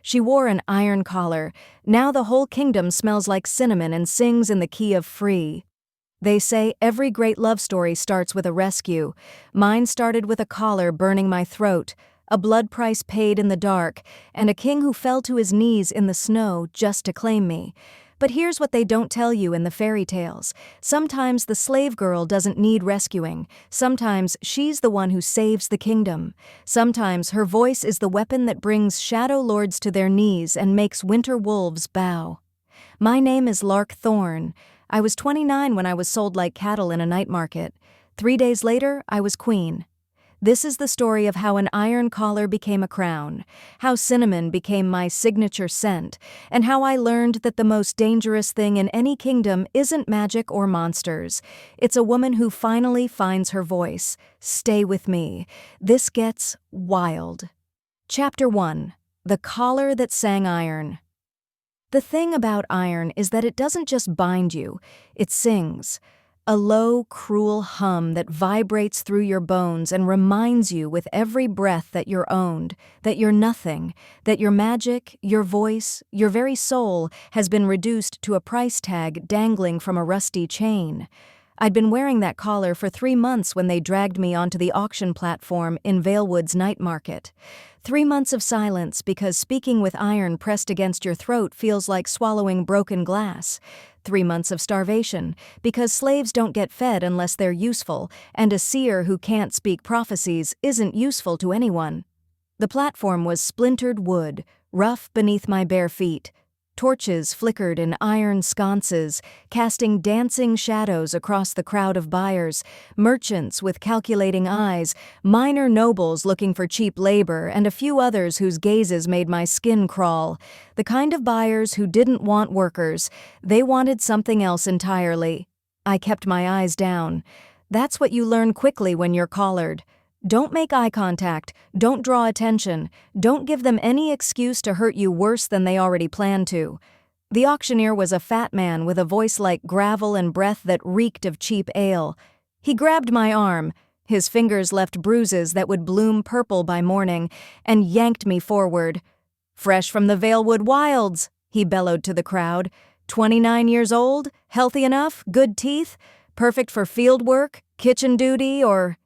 She wore an iron collar. Now the whole kingdom smells like cinnamon and sings in the key of free. They say every great love story starts with a rescue. Mine started with a collar burning my throat, a blood price paid in the dark, and a king who fell to his knees in the snow just to claim me. But here's what they don't tell you in the fairy tales. Sometimes the slave girl doesn't need rescuing. Sometimes she's the one who saves the kingdom. Sometimes her voice is the weapon that brings shadow lords to their knees and makes winter wolves bow. My name is Lark Thorne. I was 29 when I was sold like cattle in a night market. 3 days later, I was queen. This is the story of how an iron collar became a crown, how cinnamon became my signature scent, and how I learned that the most dangerous thing in any kingdom isn't magic or monsters. It's a woman who finally finds her voice. Stay with me. This gets wild. Chapter 1. The Collar That Sang Iron. The thing about iron is that it doesn't just bind you, it sings. A low, cruel hum that vibrates through your bones and reminds you with every breath that you're owned, that you're nothing, that your magic, your voice, your very soul has been reduced to a price tag dangling from a rusty chain. I'd been wearing that collar for 3 months when they dragged me onto the auction platform in Valewood's night market. 3 months of silence because speaking with iron pressed against your throat feels like swallowing broken glass. 3 months of starvation because slaves don't get fed unless they're useful, and a seer who can't speak prophecies isn't useful to anyone. The platform was splintered wood, rough beneath my bare feet. Torches flickered in iron sconces, casting dancing shadows across the crowd of buyers, merchants with calculating eyes, minor nobles looking for cheap labor, and a few others whose gazes made my skin crawl. The kind of buyers who didn't want workers. They wanted something else entirely. I kept my eyes down. That's what you learn quickly when you're collared. Don't make eye contact, don't draw attention, don't give them any excuse to hurt you worse than they already planned to. The auctioneer was a fat man with a voice like gravel and breath that reeked of cheap ale. He grabbed my arm, his fingers left bruises that would bloom purple by morning, and yanked me forward. "Fresh from the Valewood wilds," he bellowed to the crowd. 29 years old, healthy enough, good teeth, perfect for field work, kitchen duty, or...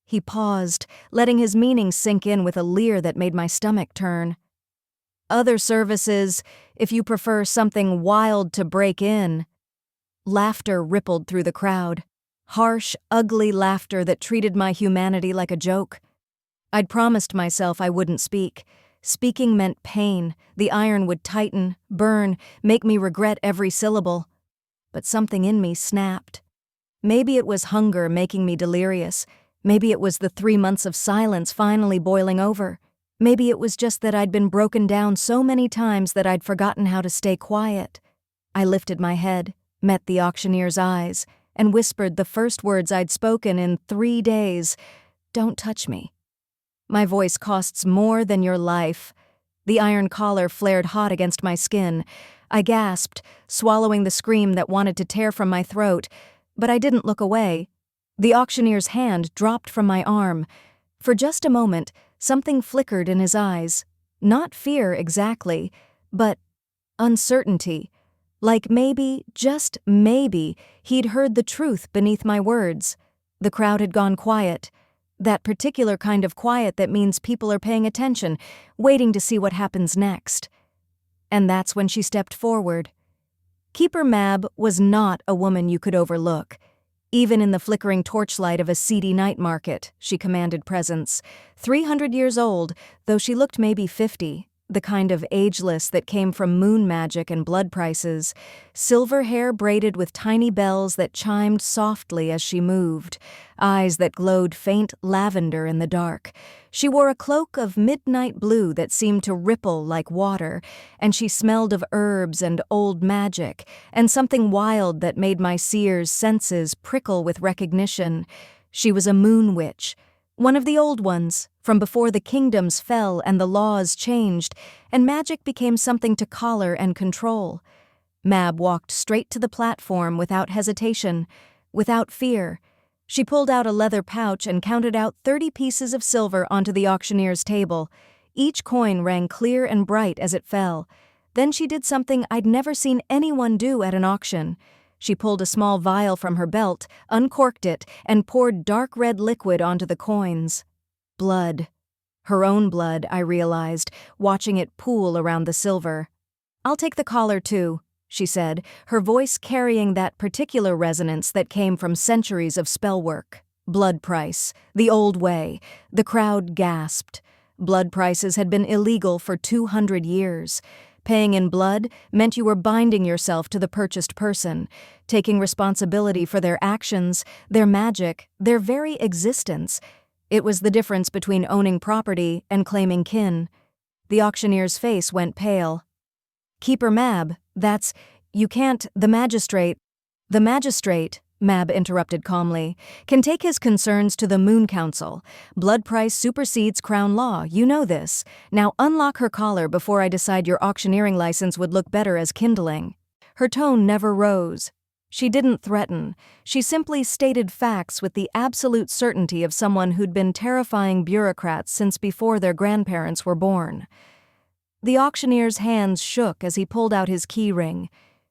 He paused, letting his meaning sink in with a leer that made my stomach turn. "Other services, if you prefer something wild to break in." Laughter rippled through the crowd. Harsh, ugly laughter that treated my humanity like a joke. I'd promised myself I wouldn't speak. Speaking meant pain. The iron would tighten, burn, make me regret every syllable. But something in me snapped. Maybe it was hunger making me delirious. Maybe it was the 3 months of silence finally boiling over. Maybe it was just that I'd been broken down so many times that I'd forgotten how to stay quiet. I lifted my head, met the auctioneer's eyes, and whispered the first words I'd spoken in 3 days. "Don't touch me. My voice costs more than your life." The iron collar flared hot against my skin. I gasped, swallowing the scream that wanted to tear from my throat, but I didn't look away. The auctioneer's hand dropped from my arm. For just a moment, something flickered in his eyes. Not fear exactly, but uncertainty. Like maybe, just maybe, he'd heard the truth beneath my words. The crowd had gone quiet. That particular kind of quiet that means people are paying attention, waiting to see what happens next. And that's when she stepped forward. Keeper Mab was not a woman you could overlook. Even in the flickering torchlight of a seedy night market, she commanded presence. 300 years old, though she looked maybe 50, the kind of ageless that came from moon magic and blood prices. Silver hair braided with tiny bells that chimed softly as she moved, eyes that glowed faint lavender in the dark. She wore a cloak of midnight blue that seemed to ripple like water, and she smelled of herbs and old magic, and something wild that made my seer's senses prickle with recognition. She was a moon witch, one of the old ones, from before the kingdoms fell and the laws changed, and magic became something to collar and control. Mab walked straight to the platform without hesitation, without fear. She pulled out a leather pouch and counted out 30 pieces of silver onto the auctioneer's table. Each coin rang clear and bright as it fell. Then she did something I'd never seen anyone do at an auction. She pulled a small vial from her belt, uncorked it, and poured dark red liquid onto the coins. Blood. Her own blood, I realized, watching it pool around the silver. "I'll take the collar too," she said, her voice carrying that particular resonance that came from centuries of spell work. Blood price. The old way. The crowd gasped. Blood prices had been illegal for 200 years. Paying in blood meant you were binding yourself to the purchased person, taking responsibility for their actions, their magic, their very existence. It was the difference between owning property and claiming kin. The auctioneer's face went pale. "Keeper Mab, you can't, the magistrate," Mab interrupted calmly, "can take his concerns to the Moon Council. Blood price supersedes Crown law, you know this. Now unlock her collar before I decide your auctioneering license would look better as kindling." Her tone never rose. She didn't threaten. She simply stated facts with the absolute certainty of someone who'd been terrifying bureaucrats since before their grandparents were born. The auctioneer's hands shook as he pulled out his key ring.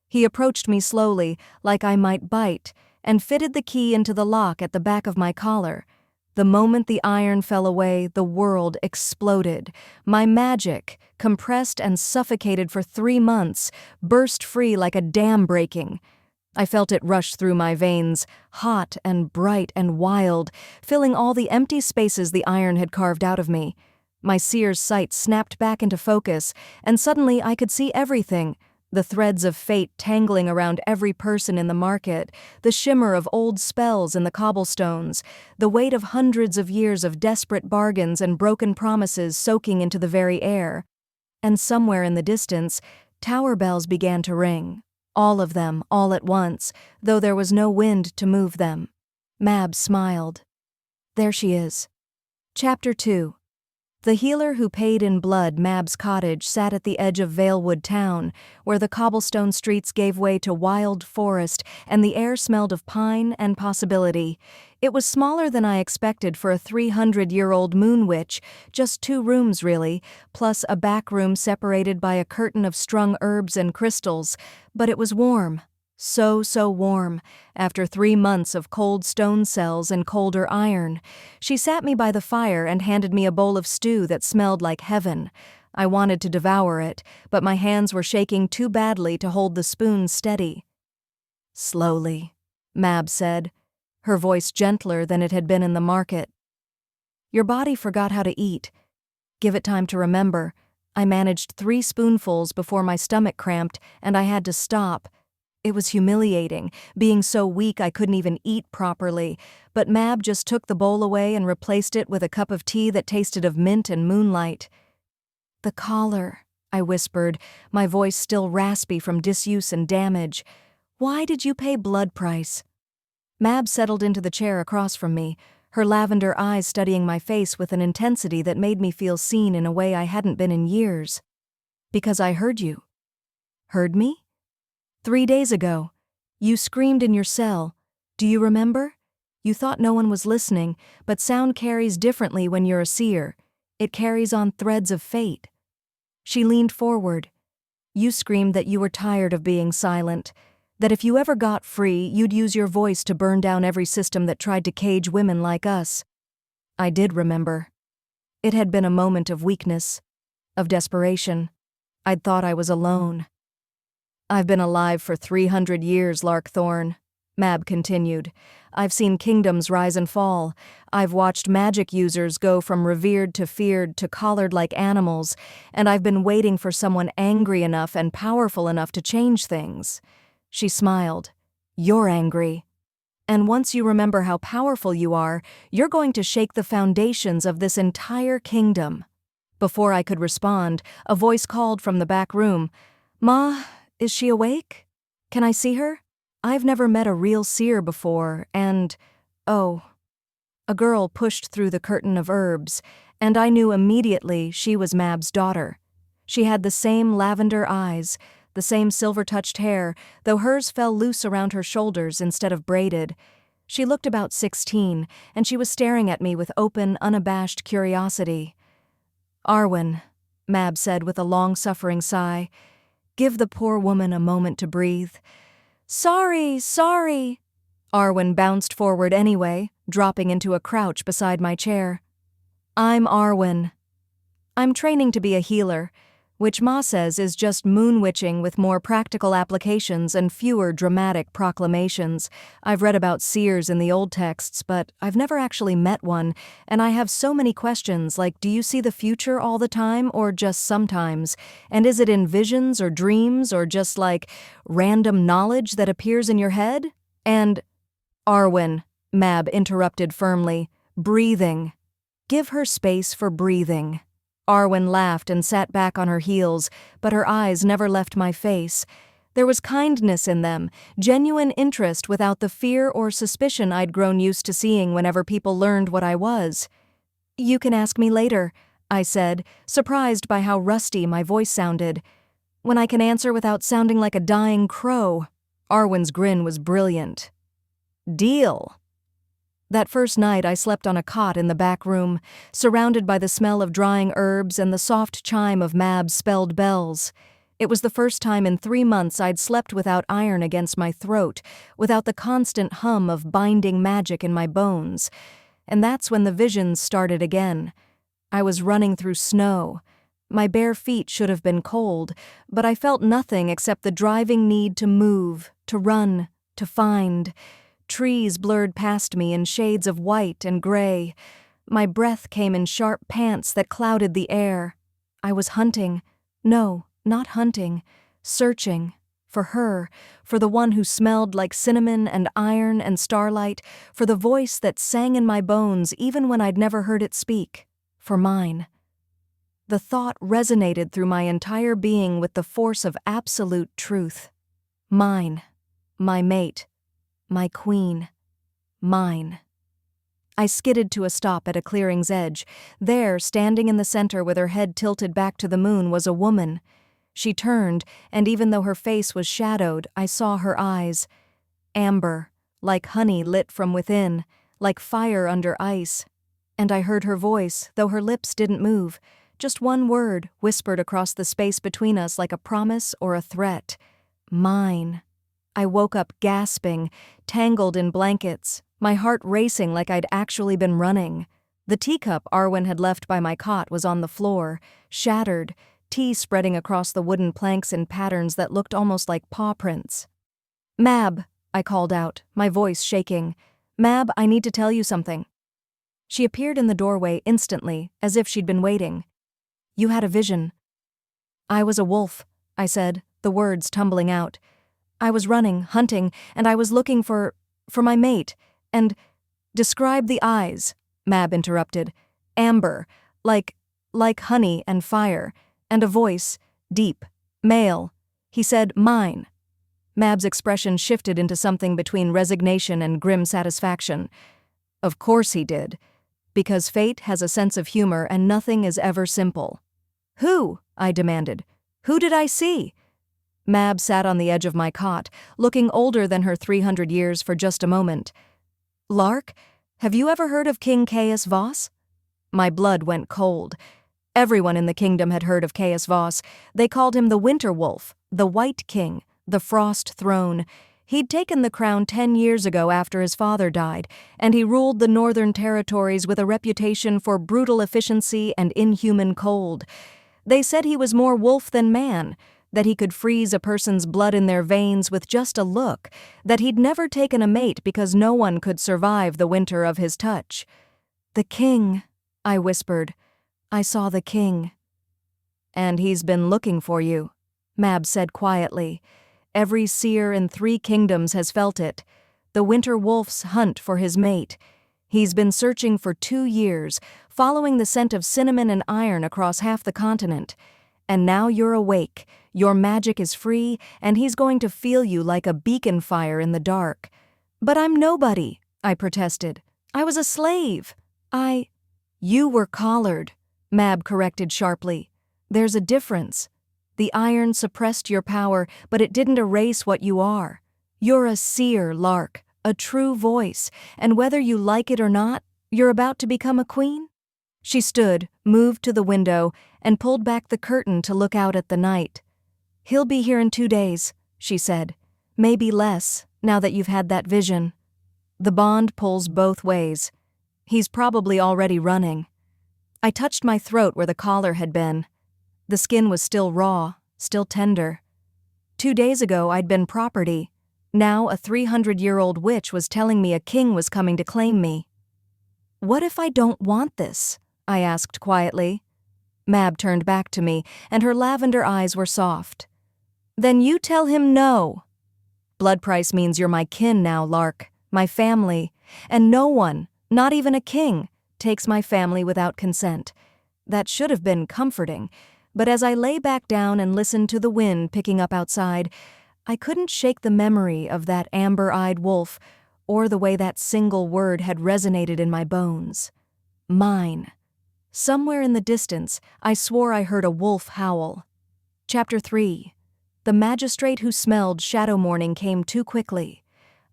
He approached me slowly, like I might bite, and fitted the key into the lock at the back of my collar. The moment the iron fell away, the world exploded. My magic, compressed and suffocated for 3 months, burst free like a dam breaking. I felt it rush through my veins, hot and bright and wild, filling all the empty spaces the iron had carved out of me. My seer's sight snapped back into focus, and suddenly I could see everything. The threads of fate tangling around every person in the market, the shimmer of old spells in the cobblestones, the weight of hundreds of years of desperate bargains and broken promises soaking into the very air. And somewhere in the distance, tower bells began to ring. All of them, all at once, though there was no wind to move them. Mab smiled. There she is. Chapter 2. The healer who paid in blood Mab's cottage sat at the edge of Valewood town, where the cobblestone streets gave way to wild forest and the air smelled of pine and possibility. It was smaller than I expected for a 300-year-old moon witch, just 2 rooms really, plus a back room separated by a curtain of strung herbs and crystals, but it was warm. So warm, after 3 months of cold stone cells and colder iron. She sat me by the fire and handed me a bowl of stew that smelled like heaven. I wanted to devour it, but my hands were shaking too badly to hold the spoon steady. "Slowly," Mab said, her voice gentler than it had been in the market. "Your body forgot how to eat. Give it time to remember. I managed 3 spoonfuls before my stomach cramped, and I had to stop. It was humiliating, being so weak I couldn't even eat properly, but Mab just took the bowl away and replaced it with a cup of tea that tasted of mint and moonlight." "The collar," I whispered, my voice still raspy from disuse and damage. "Why did you pay blood price?" Mab settled into the chair across from me, her lavender eyes studying my face with an intensity that made me feel seen in a way I hadn't been in years. "Because I heard you." "Heard me?" 3 days ago. You screamed in your cell. Do you remember? You thought no one was listening, but sound carries differently when you're a seer. It carries on threads of fate." She leaned forward. "You screamed that you were tired of being silent, that if you ever got free, you'd use your voice to burn down every system that tried to cage women like us." I did remember. It had been a moment of weakness, of desperation. I'd thought I was alone. "I've been alive for 300 years, Lark Thorne," Mab continued. "I've seen kingdoms rise and fall. I've watched magic users go from revered to feared to collared like animals, and I've been waiting for someone angry enough and powerful enough to change things." She smiled. "You're angry. And once you remember how powerful you are, you're going to shake the foundations of this entire kingdom." Before I could respond, a voice called from the back room. "Ma, is she awake? Can I see her? I've never met a real seer before, and, oh." A girl pushed through the curtain of herbs, and I knew immediately she was Mab's daughter. She had the same lavender eyes, the same silver-touched hair, though hers fell loose around her shoulders instead of braided. She looked about 16, and she was staring at me with open, unabashed curiosity. Arwen, Mab said with a long-suffering sigh. Give the poor woman a moment to breathe. Sorry. Arwen bounced forward anyway, dropping into a crouch beside my chair. I'm Arwen. I'm training to be a healer, which Ma says is just moon witching with more practical applications and fewer dramatic proclamations. I've read about seers in the old texts, but I've never actually met one, and I have so many questions like, do you see the future all the time or just sometimes? And is it in visions or dreams or just like random knowledge that appears in your head? And Arwen, Mab interrupted firmly, breathing. Give her space for breathing. Arwen laughed and sat back on her heels, but her eyes never left my face. There was kindness in them, genuine interest without the fear or suspicion I'd grown used to seeing whenever people learned what I was. You can ask me later, I said, surprised by how rusty my voice sounded. When I can answer without sounding like a dying crow. Arwen's grin was brilliant. Deal. That first night I slept on a cot in the back room, surrounded by the smell of drying herbs and the soft chime of Mab's spelled bells. It was the first time in 3 months I'd slept without iron against my throat, without the constant hum of binding magic in my bones. And that's when the visions started again. I was running through snow. My bare feet should have been cold, but I felt nothing except the driving need to move, to run, to find. Trees blurred past me in shades of white and gray. My breath came in sharp pants that clouded the air. I was hunting. No, not hunting. Searching. For her. For the one who smelled like cinnamon and iron and starlight. For the voice that sang in my bones even when I'd never heard it speak. For mine. The thought resonated through my entire being with the force of absolute truth. Mine. My mate. My queen. Mine. I skidded to a stop at a clearing's edge. There, standing in the center with her head tilted back to the moon, was a woman. She turned, and even though her face was shadowed, I saw her eyes. Amber, like honey lit from within, like fire under ice. And I heard her voice, though her lips didn't move. Just one word, whispered across the space between us like a promise or a threat. Mine. I woke up gasping, tangled in blankets, my heart racing like I'd actually been running. The teacup Arwen had left by my cot was on the floor, shattered, tea spreading across the wooden planks in patterns that looked almost like paw prints. Mab, I called out, my voice shaking. Mab, I need to tell you something. She appeared in the doorway instantly, as if she'd been waiting. You had a vision. I was a wolf, I said, the words tumbling out. I was running, hunting, and I was looking for my mate, and— Describe the eyes, Mab interrupted. Amber, like honey and fire, and a voice, deep, male. He said, mine. Mab's expression shifted into something between resignation and grim satisfaction. Of course he did, because fate has a sense of humor and nothing is ever simple. Who? I demanded. Who did I see? Mab sat on the edge of my cot, looking older than her 300 years for just a moment. Lark, have you ever heard of King Caius Voss? My blood went cold. Everyone in the kingdom had heard of Caius Voss. They called him the Winter Wolf, the White King, the Frost Throne. He'd taken the crown 10 years ago after his father died, and he ruled the northern territories with a reputation for brutal efficiency and inhuman cold. They said he was more wolf than man, that he could freeze a person's blood in their veins with just a look, that he'd never taken a mate because no one could survive the winter of his touch. The king, I whispered. I saw the king. And he's been looking for you, Mab said quietly. Every seer in 3 kingdoms has felt it. The winter wolf's hunt for his mate. He's been searching for 2 years, following the scent of cinnamon and iron across half the continent. And now you're awake, your magic is free, and he's going to feel you like a beacon fire in the dark. But I'm nobody, I protested. I was a slave. You were collared, Mab corrected sharply. There's a difference. The iron suppressed your power, but it didn't erase what you are. You're a seer, Lark, a true voice, and whether you like it or not, you're about to become a queen? She stood, moved to the window, and pulled back the curtain to look out at the night. "He'll be here in 2 days," she said. "Maybe less, now that you've had that vision. The bond pulls both ways. He's probably already running." I touched my throat where the collar had been. The skin was still raw, still tender. 2 days ago I'd been property. Now a 300-year-old witch was telling me a king was coming to claim me. "What if I don't want this?" I asked quietly. Mab turned back to me, and her lavender eyes were soft. "Then you tell him no. Blood price means you're my kin now, Lark, my family, and no one, not even a king, takes my family without consent." That should have been comforting, but as I lay back down and listened to the wind picking up outside, I couldn't shake the memory of that amber-eyed wolf or the way that single word had resonated in my bones. Mine. Somewhere in the distance, I swore I heard a wolf howl. Chapter 3. The magistrate who smelled shadow morning came too quickly.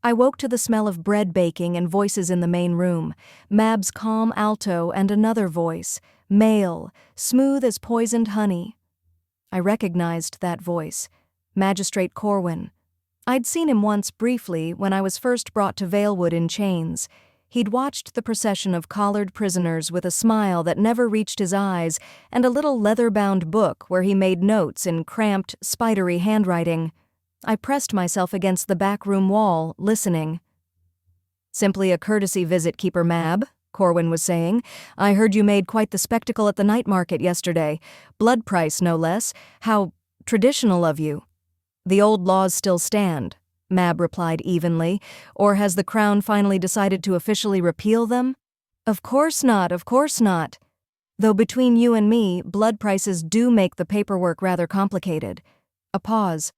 I woke to the smell of bread baking and voices in the main room, Mab's calm alto and another voice, male, smooth as poisoned honey. I recognized that voice, Magistrate Corwin. I'd seen him once briefly when I was first brought to Valewood in chains. He'd watched the procession of collared prisoners with a smile that never reached his eyes and a little leather-bound book where he made notes in cramped, spidery handwriting. I pressed myself against the back-room wall, listening. "Simply a courtesy visit, Keeper Mab," Corwin was saying. "I heard you made quite the spectacle at the night market yesterday. Blood price, no less. How traditional of you." "The old laws still stand," Mab replied evenly. "Or has the Crown finally decided to officially repeal them?" Of course not. Though between you and me, blood prices do make the paperwork rather complicated." A pause.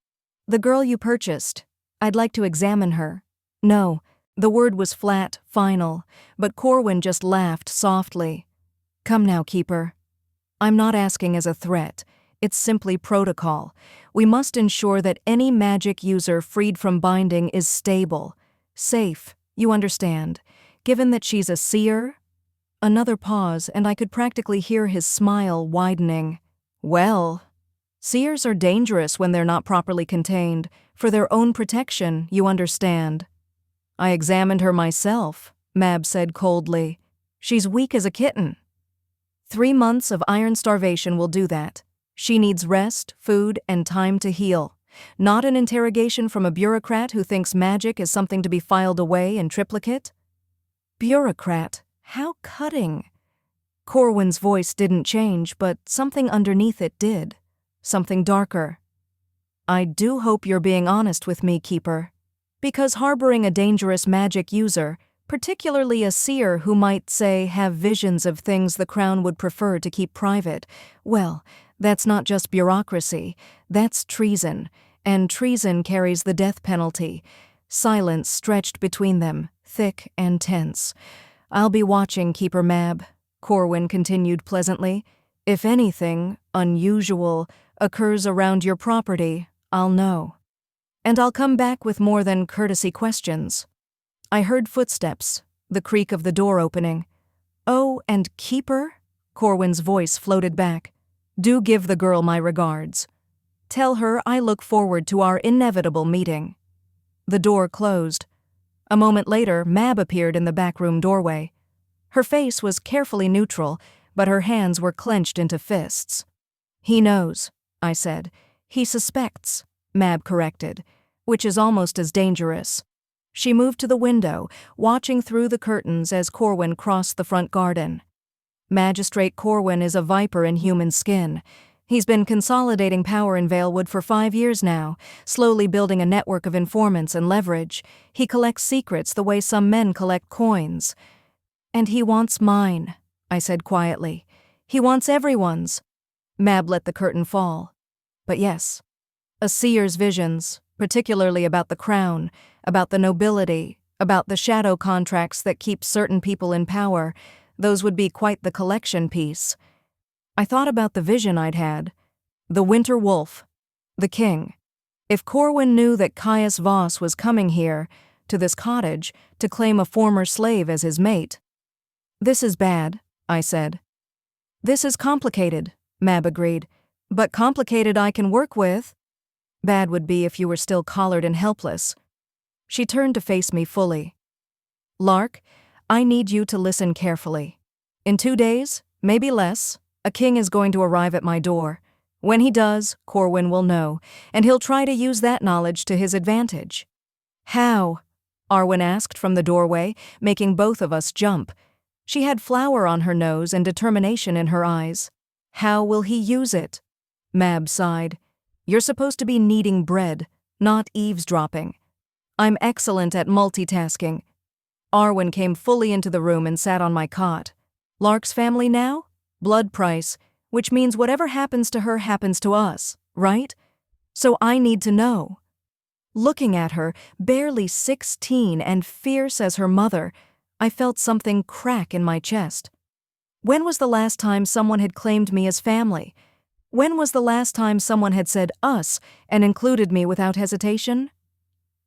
"The girl you purchased. I'd like to examine her." "No." The word was flat, final, but Corwin just laughed softly. "Come now, Keeper. I'm not asking as a threat. It's simply protocol. We must ensure that any magic user freed from binding is stable, safe, you understand, given that she's a seer." Another pause, and I could practically hear his smile widening. "Well, seers are dangerous when they're not properly contained, for their own protection, you understand." "I examined her myself," Mab said coldly. "She's weak as a kitten." 3 months of iron starvation will do that. She needs rest, food, and time to heal. Not an interrogation from a bureaucrat who thinks magic is something to be filed away in triplicate. Bureaucrat? How cutting. Corwin's voice didn't change, but something underneath it did. Something darker. "I do hope you're being honest with me, Keeper. Because harboring a dangerous magic user, particularly a seer who might, say, have visions of things the Crown would prefer to keep private, well, that's not just bureaucracy, that's treason, and treason carries the death penalty." Silence stretched between them, thick and tense. "I'll be watching, Keeper Mab," Corwin continued pleasantly. "If anything unusual occurs around your property, I'll know. And I'll come back with more than courtesy questions." I heard footsteps, the creak of the door opening. "Oh, and Keeper?" Corwin's voice floated back. "Do give the girl my regards. Tell her I look forward to our inevitable meeting." The door closed. A moment later, Mab appeared in the back-room doorway. Her face was carefully neutral, but her hands were clenched into fists. "He knows," I said. "He suspects," Mab corrected, "which is almost as dangerous." She moved to the window, watching through the curtains as Corwin crossed the front garden. Magistrate Corwin is a viper in human skin. He's been consolidating power in Valewood for 5 years now, slowly building a network of informants and leverage. He collects secrets the way some men collect coins. "And he wants mine," I said quietly. "He wants everyone's." Mab let the curtain fall. "But yes, a seer's visions, particularly about the Crown, about the nobility, about the shadow contracts that keep certain people in power, those would be quite the collection piece." I thought about the vision I'd had. The Winter Wolf. The King. If Corwin knew that Caius Voss was coming here, to this cottage, to claim a former slave as his mate. "This is bad," I said. This is complicated, Mab agreed. But complicated I can work with. Bad would be if you were still collared and helpless. She turned to face me fully. Lark, I need you to listen carefully. In 2 days, maybe less, a king is going to arrive at my door. When he does, Corwin will know, and he'll try to use that knowledge to his advantage. How? Arwen asked from the doorway, making both of us jump. She had flour on her nose and determination in her eyes. How will he use it? Mab sighed. You're supposed to be kneading bread, not eavesdropping. I'm excellent at multitasking. Arwen came fully into the room and sat on my cot. Lark's family now? Blood price, which means whatever happens to her happens to us, right? So I need to know. Looking at her, barely 16 and fierce as her mother, I felt something crack in my chest. When was the last time someone had claimed me as family? When was the last time someone had said us and included me without hesitation?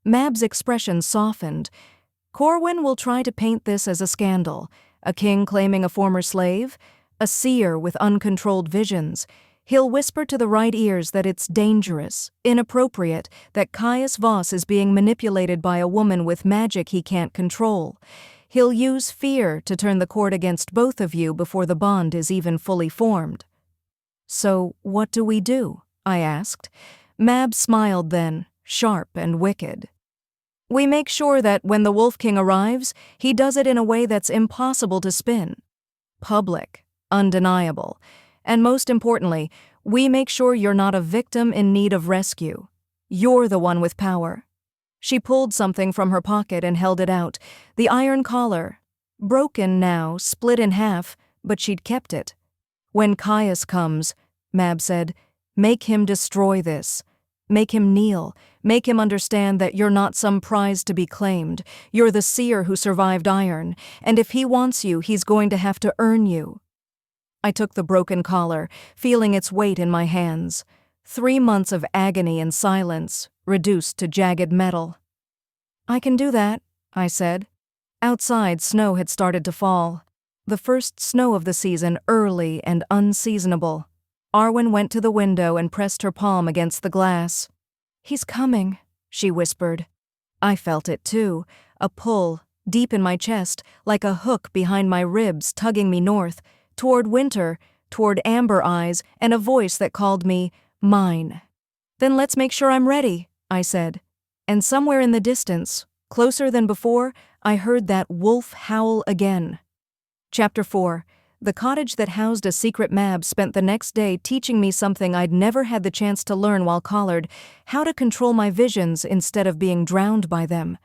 Mab's expression softened. Corwin will try to paint this as a scandal, a king claiming a former slave, a seer with uncontrolled visions. He'll whisper to the right ears that it's dangerous, inappropriate, that Caius Voss is being manipulated by a woman with magic he can't control. He'll use fear to turn the court against both of you before the bond is even fully formed. So what do we do? I asked. Mab smiled then, sharp and wicked. We make sure that when the Wolf King arrives, he does it in a way that's impossible to spin. Public, undeniable. And most importantly, we make sure you're not a victim in need of rescue. You're the one with power. She pulled something from her pocket and held it out, the iron collar. Broken now, split in half, but she'd kept it. When Caius comes, Mab said, make him destroy this. Make him kneel. Make him understand that you're not some prize to be claimed. You're the seer who survived iron, and if he wants you, he's going to have to earn you. I took the broken collar, feeling its weight in my hands. 3 months of agony and silence, reduced to jagged metal. I can do that, I said. Outside, snow had started to fall. The first snow of the season, early and unseasonable. Arwen went to the window and pressed her palm against the glass. He's coming, she whispered. I felt it too, a pull, deep in my chest, like a hook behind my ribs tugging me north, toward winter, toward amber eyes, and a voice that called me mine. Then let's make sure I'm ready, I said. And somewhere in the distance, closer than before, I heard that wolf howl again. Chapter 4. The cottage that housed a secret Mab spent the next day teaching me something I'd never had the chance to learn while collared, how to control my visions instead of being drowned by them.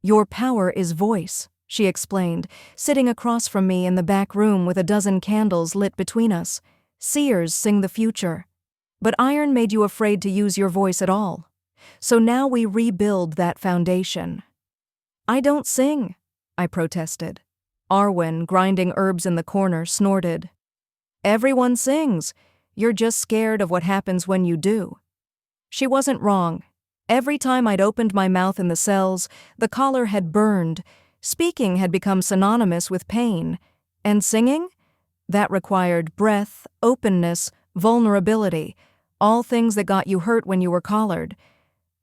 Your power is voice, she explained, sitting across from me in the back room with a dozen candles lit between us. Seers sing the future. But iron made you afraid to use your voice at all. So now we rebuild that foundation. I don't sing, I protested. Arwen, grinding herbs in the corner, snorted. Everyone sings. You're just scared of what happens when you do. She wasn't wrong. Every time I'd opened my mouth in the cells, the collar had burned. Speaking had become synonymous with pain. And singing? That required breath, openness, vulnerability, all things that got you hurt when you were collared.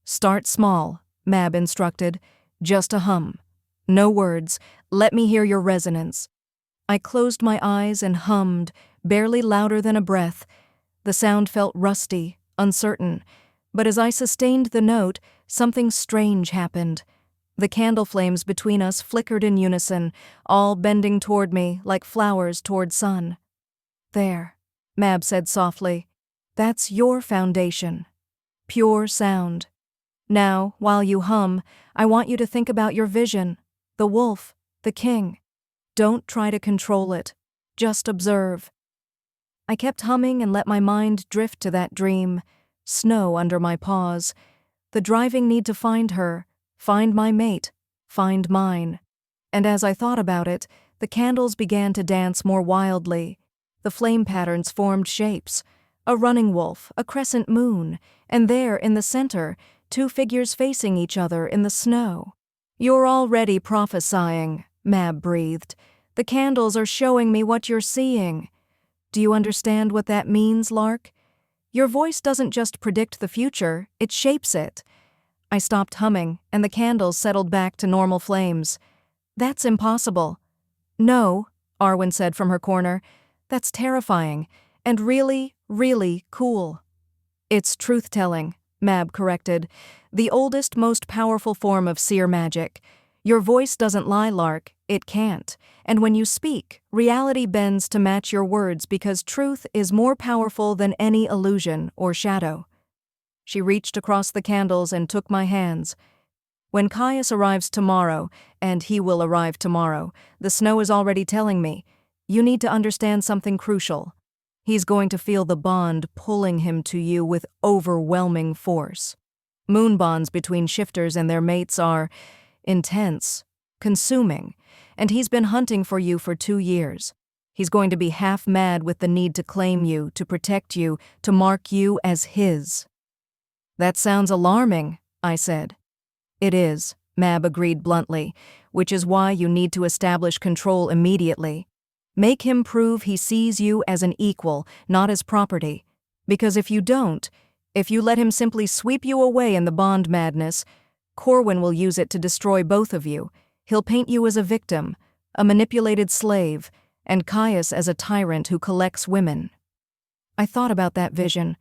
Start small, Mab instructed. Just a hum. No words. Let me hear your resonance. I closed my eyes and hummed, barely louder than a breath. The sound felt rusty, uncertain, but as I sustained the note, something strange happened. The candle flames between us flickered in unison, all bending toward me like flowers toward sun. There, Mab said softly. That's your foundation. Pure sound. Now, while you hum, I want you to think about your vision. The wolf, the king. Don't try to control it. Just observe. I kept humming and let my mind drift to that dream. Snow under my paws. The driving need to find her, find my mate, find mine. And as I thought about it, the candles began to dance more wildly. The flame patterns formed shapes. A running wolf, a crescent moon, and there, in the center, 2 figures facing each other in the snow. You're already prophesying, Mab breathed. The candles are showing me what you're seeing. Do you understand what that means, Lark? Your voice doesn't just predict the future, it shapes it. I stopped humming, and the candles settled back to normal flames. That's impossible. No, Arwen said from her corner. That's terrifying, and really, really cool. It's truth-telling, Mab corrected. The oldest, most powerful form of seer magic. Your voice doesn't lie, Lark. It can't. And when you speak, reality bends to match your words because truth is more powerful than any illusion or shadow. She reached across the candles and took my hands. When Caius arrives tomorrow, and he will arrive tomorrow, the snow is already telling me, you need to understand something crucial. He's going to feel the bond pulling him to you with overwhelming force. Moon bonds between shifters and their mates are intense, consuming, and he's been hunting for you for 2 years. He's going to be half mad with the need to claim you, to protect you, to mark you as his. That sounds alarming, I said. It is, Mab agreed bluntly, which is why you need to establish control immediately. Make him prove he sees you as an equal, not as property. Because if you don't, if you let him simply sweep you away in the bond madness, Corwin will use it to destroy both of you. He'll paint you as a victim, a manipulated slave, and Caius as a tyrant who collects women. I thought about that vision.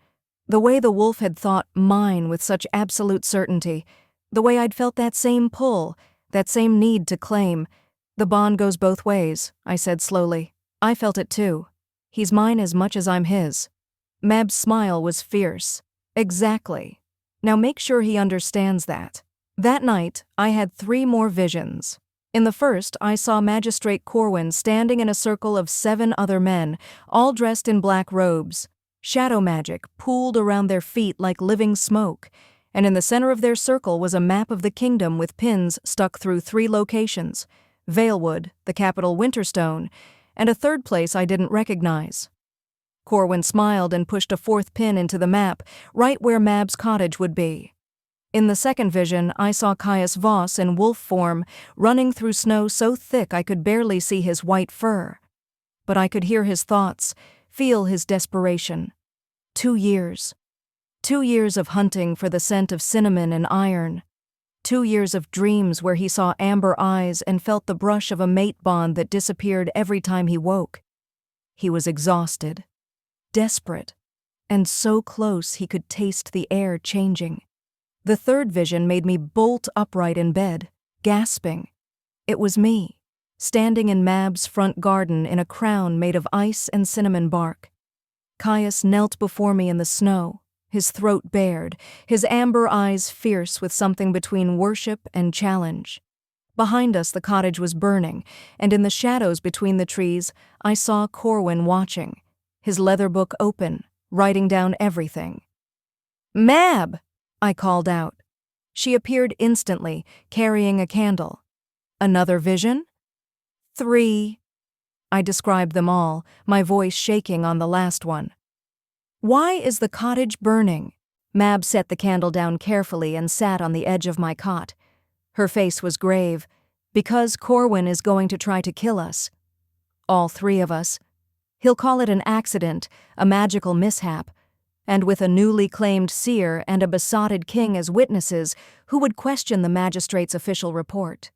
The way the wolf had thought mine with such absolute certainty. The way I'd felt that same pull, that same need to claim. The bond goes both ways, I said slowly. I felt it too. He's mine as much as I'm his. Mab's smile was fierce. Exactly. Now make sure he understands that. That night, I had 3 more visions. In the first, I saw Magistrate Corwin standing in a circle of 7 other men, all dressed in black robes. Shadow magic pooled around their feet like living smoke, and in the center of their circle was a map of the kingdom with pins stuck through 3 locations: Valewood, the capital Winterstone, and a third place I didn't recognize. Corwin smiled and pushed a 4th pin into the map, right where Mab's cottage would be. In the second vision, I saw Caius Voss in wolf form, running through snow so thick I could barely see his white fur. But I could hear his thoughts, feel his desperation. 2 years. 2 years of hunting for the scent of cinnamon and iron. 2 years of dreams where he saw amber eyes and felt the brush of a mate bond that disappeared every time he woke. He was exhausted, desperate, and so close he could taste the air changing. The third vision made me bolt upright in bed, gasping. It was me, standing in Mab's front garden in a crown made of ice and cinnamon bark. Caius knelt before me in the snow, his throat bared, his amber eyes fierce with something between worship and challenge. Behind us the cottage was burning, and in the shadows between the trees I saw Corwin watching, his leather book open, writing down everything. "Mab!" I called out. She appeared instantly, carrying a candle. Another vision? 3. I described them all, my voice shaking on the last one. "Why is the cottage burning?" Mab set the candle down carefully and sat on the edge of my cot. Her face was grave. "Because Corwin is going to try to kill us. All 3 of us. He'll call it an accident, a magical mishap. And with a newly claimed seer and a besotted king as witnesses, who would question the magistrate's official report?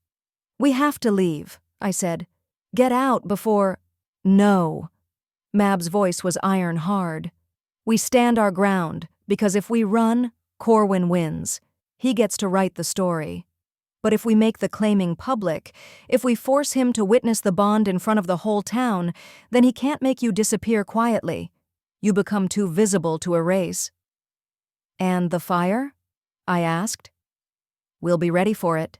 We have to leave," I said. "Get out before—" "No." Mab's voice was iron hard. "We stand our ground, because if we run, Corwin wins. He gets to write the story. But if we make the claiming public, if we force him to witness the bond in front of the whole town, then he can't make you disappear quietly. You become too visible to erase." "And the fire?" I asked. "We'll be ready for it."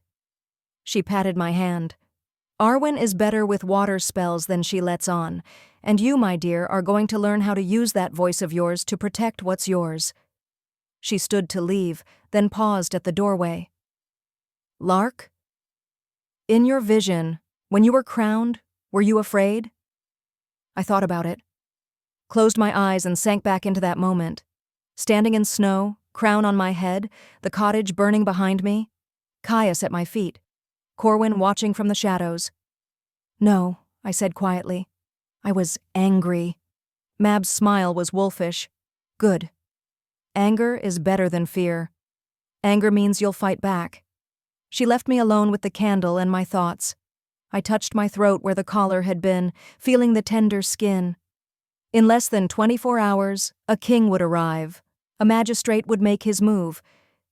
She patted my hand. "Arwen is better with water spells than she lets on, and you, my dear, are going to learn how to use that voice of yours to protect what's yours." She stood to leave, then paused at the doorway. "Lark? In your vision, when you were crowned, were you afraid?" I thought about it, closed my eyes and sank back into that moment. Standing in snow, crown on my head, the cottage burning behind me, Caius at my feet, Corwin watching from the shadows. "No," I said quietly. "I was angry. Mab's smile was wolfish. Good. Anger is better than fear. Anger means you'll fight back. She left me alone with the candle and my thoughts. I touched my throat where the collar had been, feeling the tender skin. In less than 24 hours, a king would arrive. A magistrate would make his move,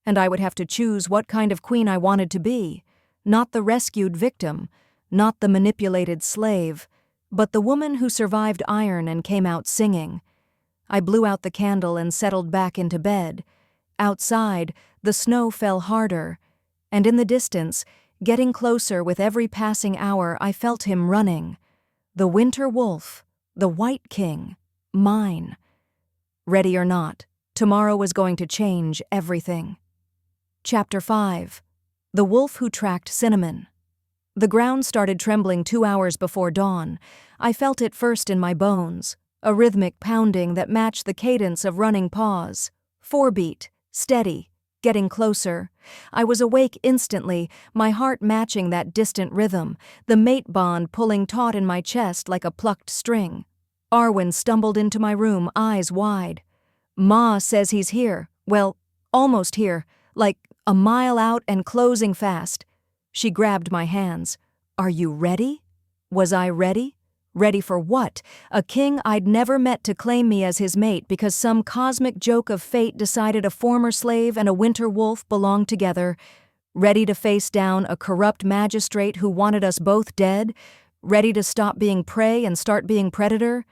and I would have to choose what kind of queen I wanted to be. Not the rescued victim, not the manipulated slave, but the woman who survived iron and came out singing. I blew out the candle and settled back into bed. Outside, the snow fell harder, and in the distance, getting closer with every passing hour, I felt him running. The winter wolf, the White King, mine. Ready or not, tomorrow was going to change everything. Chapter 5. The Wolf Who Tracked Cinnamon. The ground started trembling 2 hours before dawn. I felt it first in my bones, a rhythmic pounding that matched the cadence of running paws. 4-beat, steady, getting closer. I was awake instantly, my heart matching that distant rhythm, the mate bond pulling taut in my chest like a plucked string. Arwen stumbled into my room, eyes wide. Ma says he's here. Well, almost here, like a mile out and closing fast. She grabbed my hands. Are you ready? Was I ready? Ready for what? A king I'd never met to claim me as his mate because some cosmic joke of fate decided a former slave and a winter wolf belonged together. Ready to face down a corrupt magistrate who wanted us both dead? Ready to stop being prey and start being predator?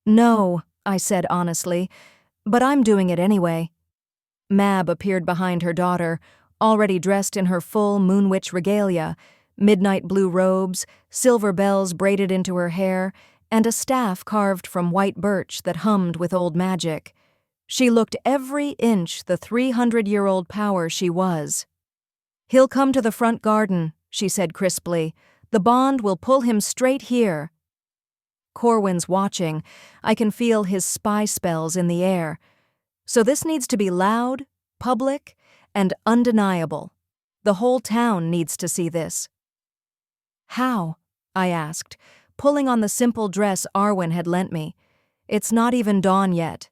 No, I said honestly, but I'm doing it anyway. Mab appeared behind her daughter, already dressed in her full moonwitch regalia, midnight blue robes, silver bells braided into her hair, and a staff carved from white birch that hummed with old magic. She looked every inch the 300-year-old power she was. He'll come to the front garden, she said crisply. The bond will pull him straight here. Corwin's watching. I can feel his spy spells in the air. So this needs to be loud, public, and undeniable. The whole town needs to see this. How? I asked, pulling on the simple dress Arwen had lent me. It's not even dawn yet.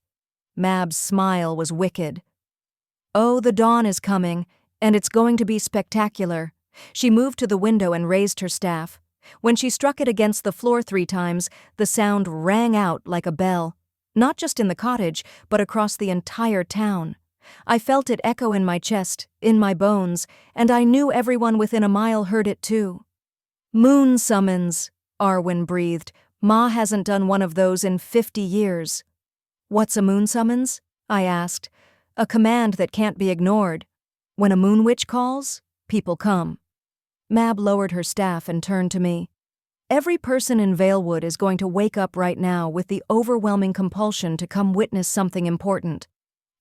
Mab's smile was wicked. Oh, the dawn is coming, and it's going to be spectacular. She moved to the window and raised her staff. When she struck it against the floor 3 times, the sound rang out like a bell, not just in the cottage, but across the entire town. I felt it echo in my chest, in my bones, and I knew everyone within a mile heard it too. Moon summons, Arwen breathed. Ma hasn't done one of those in 50 years. What's a moon summons? I asked. A command that can't be ignored. When a moon witch calls, people come. Mab lowered her staff and turned to me. Every person in Valewood is going to wake up right now with the overwhelming compulsion to come witness something important.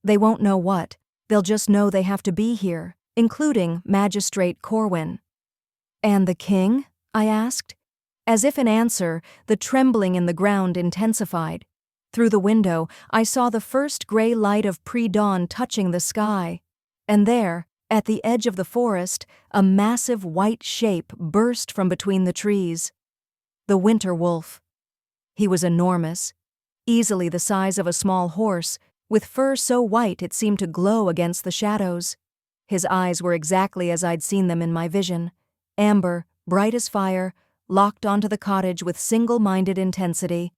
They won't know what. They'll just know they have to be here, including Magistrate Corwin. And the king? I asked. As if in answer, the trembling in the ground intensified. Through the window, I saw the first gray light of pre-dawn touching the sky. And there, at the edge of the forest, a massive white shape burst from between the trees. The winter wolf. He was enormous, easily the size of a small horse, with fur so white it seemed to glow against the shadows. His eyes were exactly as I'd seen them in my vision, amber, bright as fire, locked onto the cottage with single-minded intensity.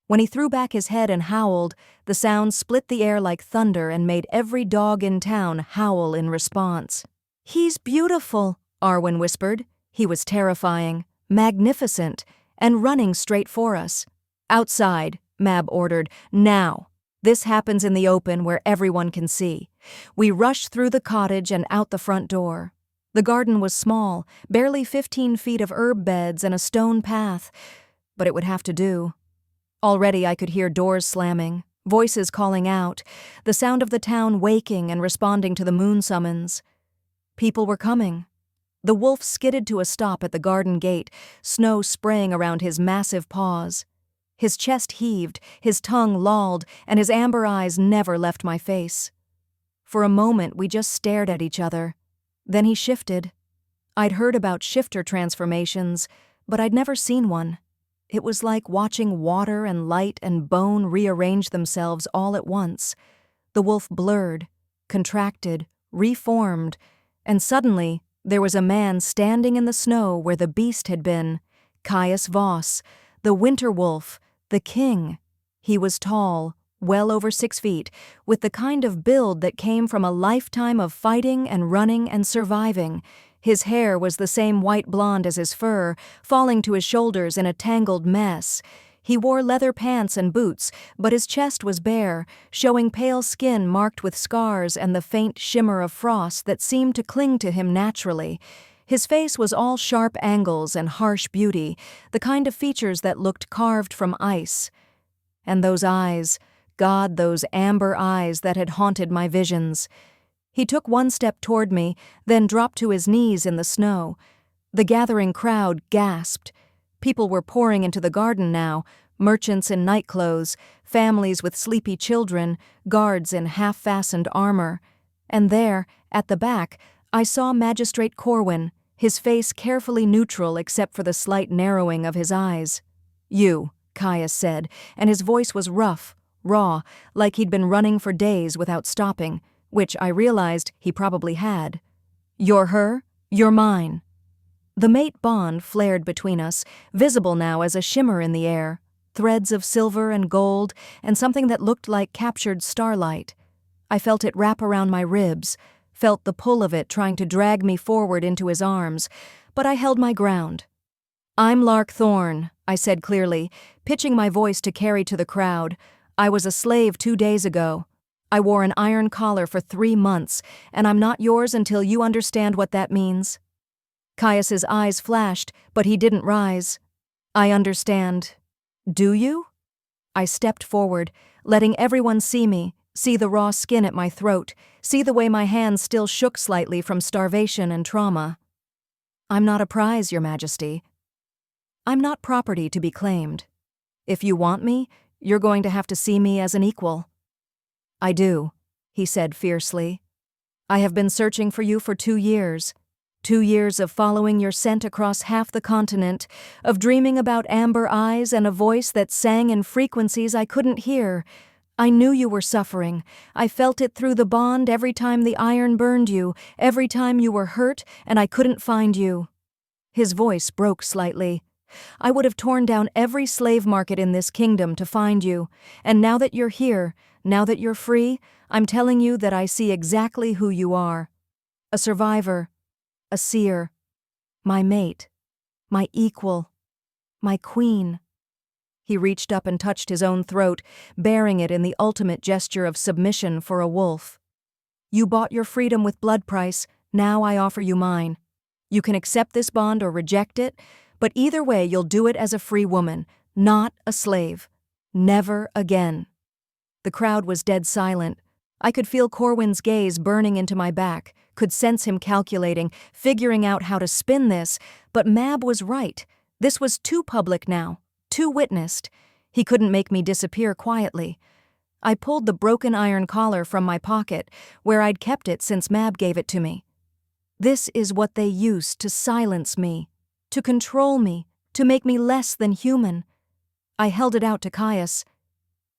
When he threw back his head and howled, the sound split the air like thunder and made every dog in town howl in response. "He's beautiful," Arwen whispered. He was terrifying, magnificent, and running straight for us. "Outside," Mab ordered. "Now. This happens in the open where everyone can see." We rushed through the cottage and out the front door. The garden was small, barely 15 feet of herb beds and a stone path, but it would have to do. Already I could hear doors slamming, voices calling out, the sound of the town waking and responding to the moon summons. People were coming. The wolf skidded to a stop at the garden gate, snow spraying around his massive paws. His chest heaved, his tongue lolled, and his amber eyes never left my face. For a moment we just stared at each other. Then he shifted. I'd heard about shifter transformations, but I'd never seen one. It was like watching water and light and bone rearrange themselves all at once. The wolf blurred, contracted, reformed, and suddenly there was a man standing in the snow where the beast had been. Caius Voss, the winter wolf, the king. He was tall, well over 6 feet, with the kind of build that came from a lifetime of fighting and running and surviving. His hair was the same white blonde as his fur, falling to his shoulders in a tangled mess. He wore leather pants and boots, but his chest was bare, showing pale skin marked with scars and the faint shimmer of frost that seemed to cling to him naturally. His face was all sharp angles and harsh beauty, the kind of features that looked carved from ice. And those eyes, God, those amber eyes that had haunted my visions. He took one step toward me, then dropped to his knees in the snow. The gathering crowd gasped. People were pouring into the garden now, merchants in nightclothes, families with sleepy children, guards in half-fastened armor. And there, at the back, I saw Magistrate Corwin, his face carefully neutral except for the slight narrowing of his eyes. "You," Caius said, and his voice was rough, raw, like he'd been running for days without stopping, which I realized he probably had. "You're her, you're mine." The mate bond flared between us, visible now as a shimmer in the air, threads of silver and gold, and something that looked like captured starlight. I felt it wrap around my ribs, felt the pull of it trying to drag me forward into his arms, but I held my ground. "I'm Lark Thorne," I said clearly, pitching my voice to carry to the crowd. "I was a slave 2 days ago. I wore an iron collar for 3 months, and I'm not yours until you understand what that means." Caius's eyes flashed, but he didn't rise. "I understand. Do you?" I stepped forward, letting everyone see me, see the raw skin at my throat, see the way my hands still shook slightly from starvation and trauma. "I'm not a prize, Your Majesty. I'm not property to be claimed. If you want me, you're going to have to see me as an equal." "I do," he said fiercely. "I have been searching for you for 2 years. 2 years of following your scent across half the continent, of dreaming about amber eyes and a voice that sang in frequencies I couldn't hear. I knew you were suffering. I felt it through the bond every time the iron burned you, every time you were hurt and I couldn't find you." His voice broke slightly. "I would have torn down every slave market in this kingdom to find you, and now that you're here, now that you're free, I'm telling you that I see exactly who you are. A survivor, a seer, my mate, my equal, my queen." He reached up and touched his own throat, baring it in the ultimate gesture of submission for a wolf. "You bought your freedom with blood price, now I offer you mine. You can accept this bond or reject it, but either way you'll do it as a free woman, not a slave. Never again." The crowd was dead silent. I could feel Corwin's gaze burning into my back, could sense him calculating, figuring out how to spin this, but Mab was right. This was too public now, too witnessed. He couldn't make me disappear quietly. I pulled the broken iron collar from my pocket, where I'd kept it since Mab gave it to me. This is what they used to silence me, to control me, to make me less than human. I held it out to Caius.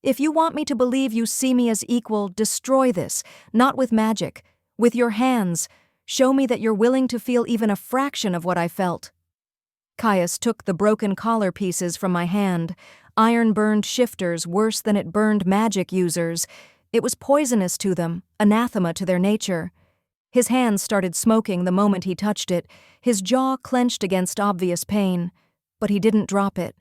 "If you want me to believe you see me as equal, destroy this, not with magic, with your hands. Show me that you're willing to feel even a fraction of what I felt." Caius took the broken collar pieces from my hand, iron-burned shifters worse than it burned magic users. It was poisonous to them, anathema to their nature. His hands started smoking the moment he touched it, his jaw clenched against obvious pain, but he didn't drop it.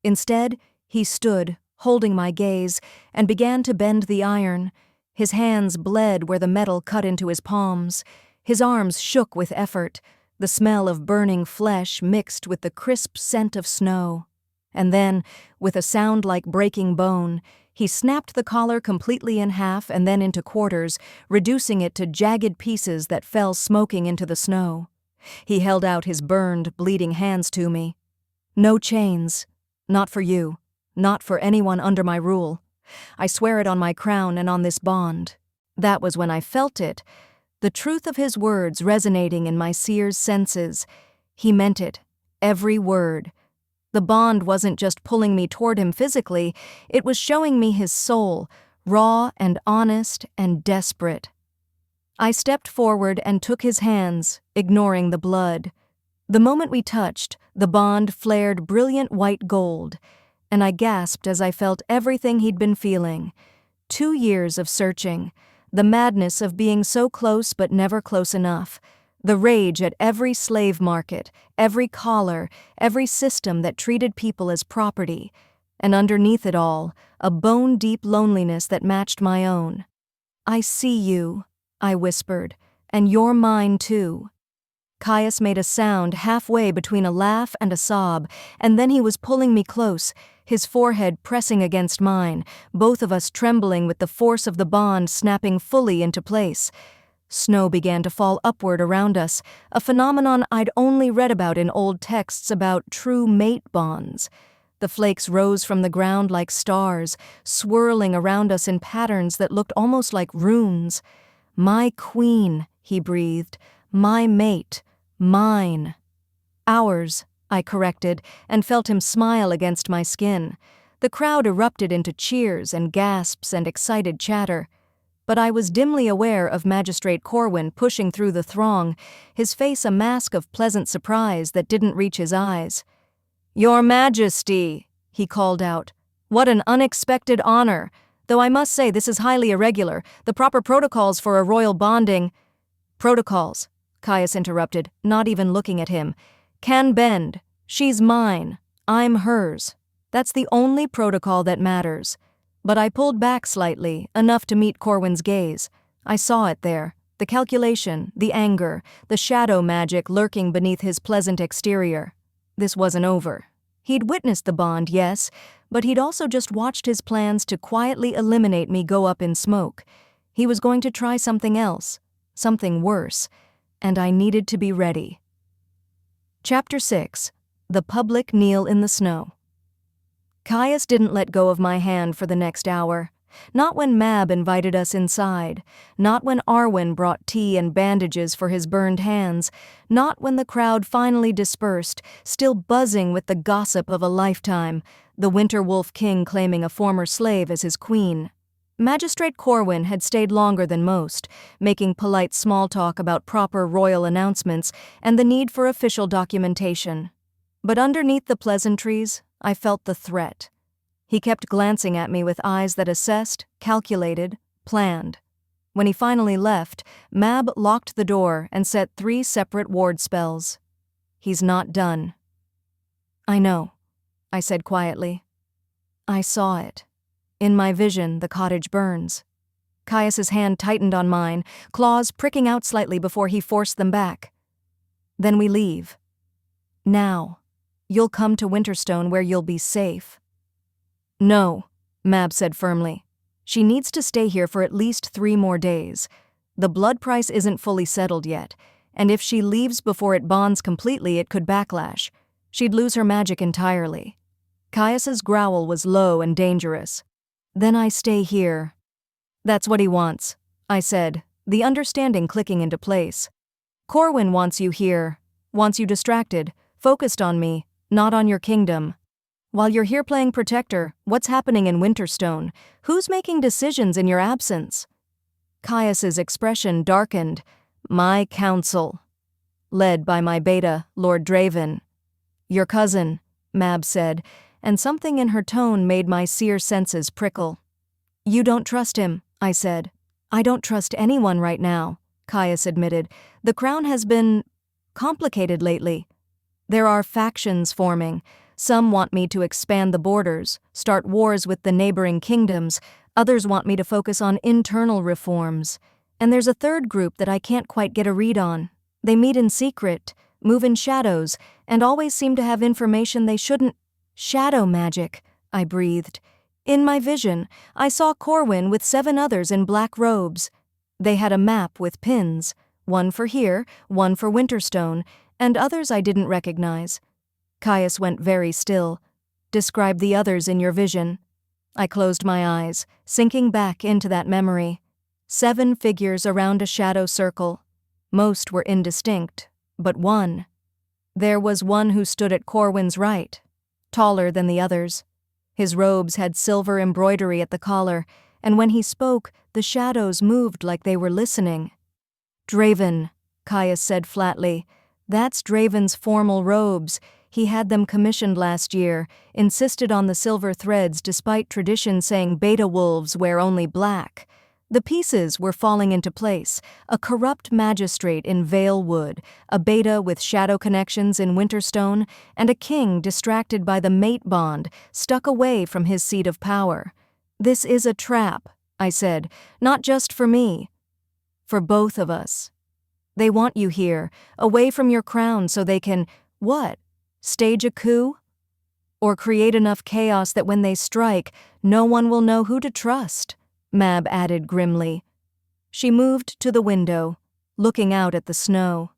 Instead, he stood, holding my gaze, and began to bend the iron. His hands bled where the metal cut into his palms. His arms shook with effort. The smell of burning flesh mixed with the crisp scent of snow. And then, with a sound like breaking bone, he snapped the collar completely in half and then into quarters, reducing it to jagged pieces that fell smoking into the snow. He held out his burned, bleeding hands to me. "No chains. Not for you. Not for anyone under my rule. I swear it on my crown and on this bond." That was when I felt it, the truth of his words resonating in my seer's senses. He meant it, every word. The bond wasn't just pulling me toward him physically, it was showing me his soul, raw and honest and desperate. I stepped forward and took his hands, ignoring the blood. The moment we touched, the bond flared brilliant white gold, and I gasped as I felt everything he'd been feeling. 2 years of searching, the madness of being so close but never close enough, the rage at every slave market, every collar, every system that treated people as property, and underneath it all, a bone-deep loneliness that matched my own. "I see you," I whispered, "and you're mine too." Caius made a sound halfway between a laugh and a sob, and then he was pulling me close, his forehead pressing against mine, both of us trembling with the force of the bond snapping fully into place. Snow began to fall upward around us, a phenomenon I'd only read about in old texts about true mate bonds. The flakes rose from the ground like stars, swirling around us in patterns that looked almost like runes. "My queen," he breathed, "my mate, mine." "Ours," I corrected, and felt him smile against my skin. The crowd erupted into cheers and gasps and excited chatter. But I was dimly aware of Magistrate Corwin pushing through the throng, his face a mask of pleasant surprise that didn't reach his eyes. "Your Majesty," he called out. "What an unexpected honor! Though I must say this is highly irregular. The proper protocols for a royal bonding—" "Protocols," Caius interrupted, not even looking at him. "Can bend. She's mine. I'm hers. That's the only protocol that matters." But I pulled back slightly, enough to meet Corwin's gaze. I saw it there, the calculation, the anger, the shadow magic lurking beneath his pleasant exterior. This wasn't over. He'd witnessed the bond, yes, but he'd also just watched his plans to quietly eliminate me go up in smoke. He was going to try something else, something worse, and I needed to be ready. Chapter 6. The Public Kneel in the Snow. Caius didn't let go of my hand for the next hour. Not when Mab invited us inside, not when Arwen brought tea and bandages for his burned hands, not when the crowd finally dispersed, still buzzing with the gossip of a lifetime, the Winter Wolf King claiming a former slave as his queen. Magistrate Corwin had stayed longer than most, making polite small talk about proper royal announcements and the need for official documentation. But underneath the pleasantries, I felt the threat. He kept glancing at me with eyes that assessed, calculated, planned. When he finally left, Mab locked the door and set 3 separate ward spells. "He's not done." "I know," I said quietly. "I saw it. In my vision, the cottage burns." Caius's hand tightened on mine, claws pricking out slightly before he forced them back. "Then we leave. Now. You'll come to Winterstone where you'll be safe." "No," Mab said firmly. "She needs to stay here for at least 3 more days. The blood price isn't fully settled yet, and if she leaves before it bonds completely, it could backlash. She'd lose her magic entirely." Caius's growl was low and dangerous. "Then I stay here." "That's what he wants," I said, the understanding clicking into place. "Corwin wants you here, wants you distracted, focused on me, not on your kingdom. While you're here playing protector, what's happening in Winterstone? Who's making decisions in your absence?" Caius's expression darkened. "My council. Led by my beta, Lord Draven." "Your cousin," Mab said, and something in her tone made my seer senses prickle. "You don't trust him," I said. "I don't trust anyone right now," Caius admitted. "The crown has been complicated lately. There are factions forming. Some want me to expand the borders, start wars with the neighboring kingdoms. Others want me to focus on internal reforms. And there's a third group that I can't quite get a read on. They meet in secret, move in shadows, and always seem to have information they shouldn't." "Shadow magic," I breathed. "In my vision, I saw Corwin with 7 others in black robes. They had a map with pins, one for here, one for Winterstone, and others I didn't recognize." Caius went very still. "Describe the others in your vision." I closed my eyes, sinking back into that memory. 7 figures around a shadow circle. Most were indistinct, but one. There was one who stood at Corwin's right. taller than the others. His robes had silver embroidery at the collar, and when he spoke, the shadows moved like they were listening. "Draven," Caius said flatly. "That's Draven's formal robes. He had them commissioned last year, insisted on the silver threads despite tradition saying beta wolves wear only black. The pieces were falling into place: a corrupt magistrate in Valewood, a beta with shadow connections in Winterstone, and a king distracted by the mate bond, stuck away from his seat of power. This is a trap," I said, "not just for me. For both of us. They want you here, away from your crown so they can, what? Stage a coup? Or create enough chaos that when they strike, no one will know who to trust," Mab added grimly. She moved to the window, looking out at the snow.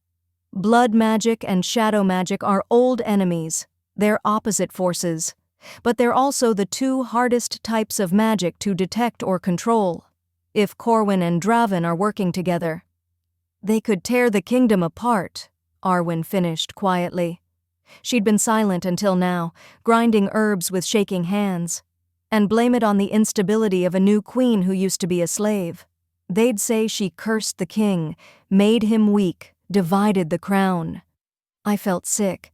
"Blood magic and shadow magic are old enemies. They're opposite forces. But they're also the two hardest types of magic to detect or control. If Corwin and Draven are working together, they could tear the kingdom apart," Arwen finished quietly. She'd been silent until now, grinding herbs with shaking hands. "And blame it on the instability of a new queen who used to be a slave. They'd say she cursed the king, made him weak, divided the crown." I felt sick.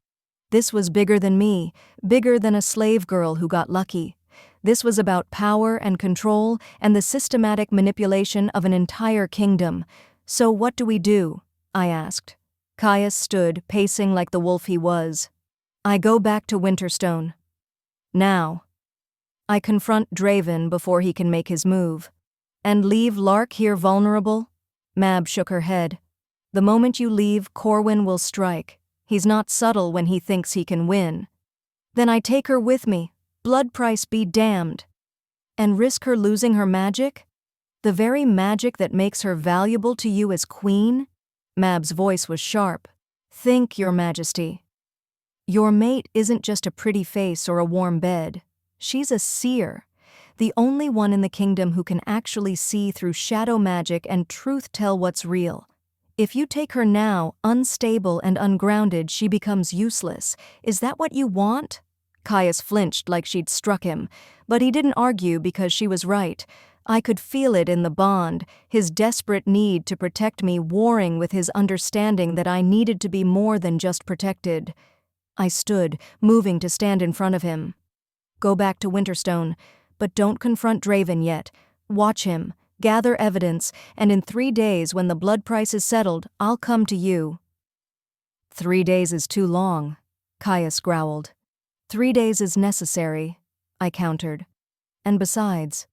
This was bigger than me, bigger than a slave girl who got lucky. This was about power and control and the systematic manipulation of an entire kingdom. "So what do we do?" I asked. Caius stood, pacing like the wolf he was. "I go back to Winterstone. Now. I confront Draven before he can make his move. And leave Lark here vulnerable?" Mab shook her head. "The moment you leave, Corwin will strike. He's not subtle when he thinks he can win." "Then I take her with me, blood price be damned. And risk her losing her magic? The very magic that makes her valuable to you as queen?" Mab's voice was sharp. "Think, Your Majesty. Your mate isn't just a pretty face or a warm bed. She's a seer, the only one in the kingdom who can actually see through shadow magic and truth tell what's real. If you take her now, unstable and ungrounded, she becomes useless. Is that what you want?" Caius flinched like she'd struck him, but he didn't argue because she was right. I could feel it in the bond, his desperate need to protect me warring with his understanding that I needed to be more than just protected. I stood, moving to stand in front of him. "Go back to Winterstone, but don't confront Draven yet. Watch him, gather evidence, and in 3 days when the blood price is settled, I'll come to you." "3 days is too long," Caius growled. "3 days is necessary," I countered. "And besides..."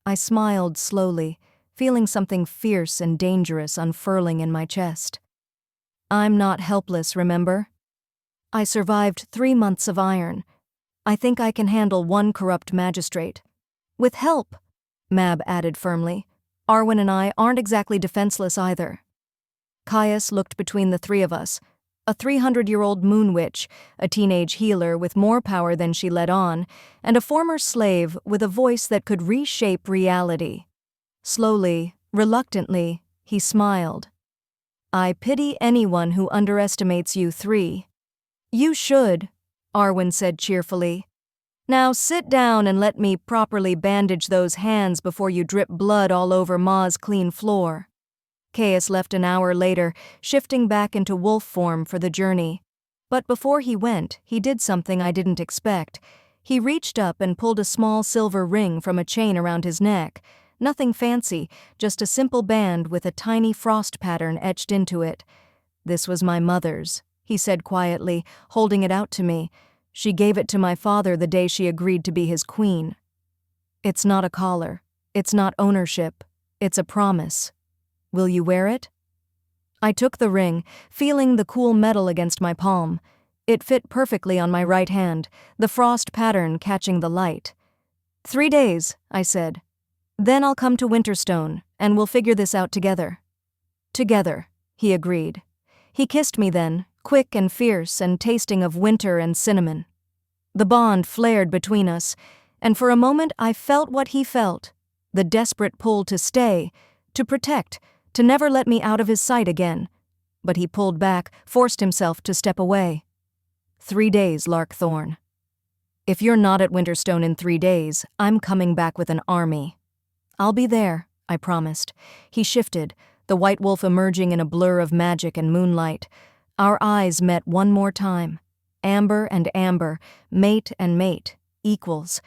I smiled slowly, feeling something fierce and dangerous unfurling in my chest. "I'm not helpless, remember? I survived 3 months of iron. I think I can handle 1 corrupt magistrate. With help," Mab added firmly. "Arwen and I aren't exactly defenseless either." Caius looked between the 3 of us. A 300-year-old moon witch, a teenage healer with more power than she let on, and a former slave with a voice that could reshape reality. Slowly, reluctantly, he smiled. "I pity anyone who underestimates you 3. "You should," Arwen said cheerfully. "Now sit down and let me properly bandage those hands before you drip blood all over Ma's clean floor." Caius left an hour later, shifting back into wolf form for the journey. But before he went, he did something I didn't expect. He reached up and pulled a small silver ring from a chain around his neck. Nothing fancy, just a simple band with a tiny frost pattern etched into it. "This was my mother's," he said quietly, holding it out to me. "She gave it to my father the day she agreed to be his queen. It's not a collar. It's not ownership. It's a promise. Will you wear it?" I took the ring, feeling the cool metal against my palm. It fit perfectly on my right hand, the frost pattern catching the light. 3 days, I said. "Then I'll come to Winterstone, and we'll figure this out together." "Together," he agreed. He kissed me then, quick and fierce and tasting of winter and cinnamon. The bond flared between us, and for a moment I felt what he felt, the desperate pull to stay, to protect, to never let me out of his sight again. But he pulled back, forced himself to step away. 3 days, Lark Thorne. If you're not at Winterstone in 3 days, I'm coming back with an army." "I'll be there," I promised. He shifted, the white wolf emerging in a blur of magic and moonlight. Our eyes met one more time. Amber and amber, mate and mate, equals.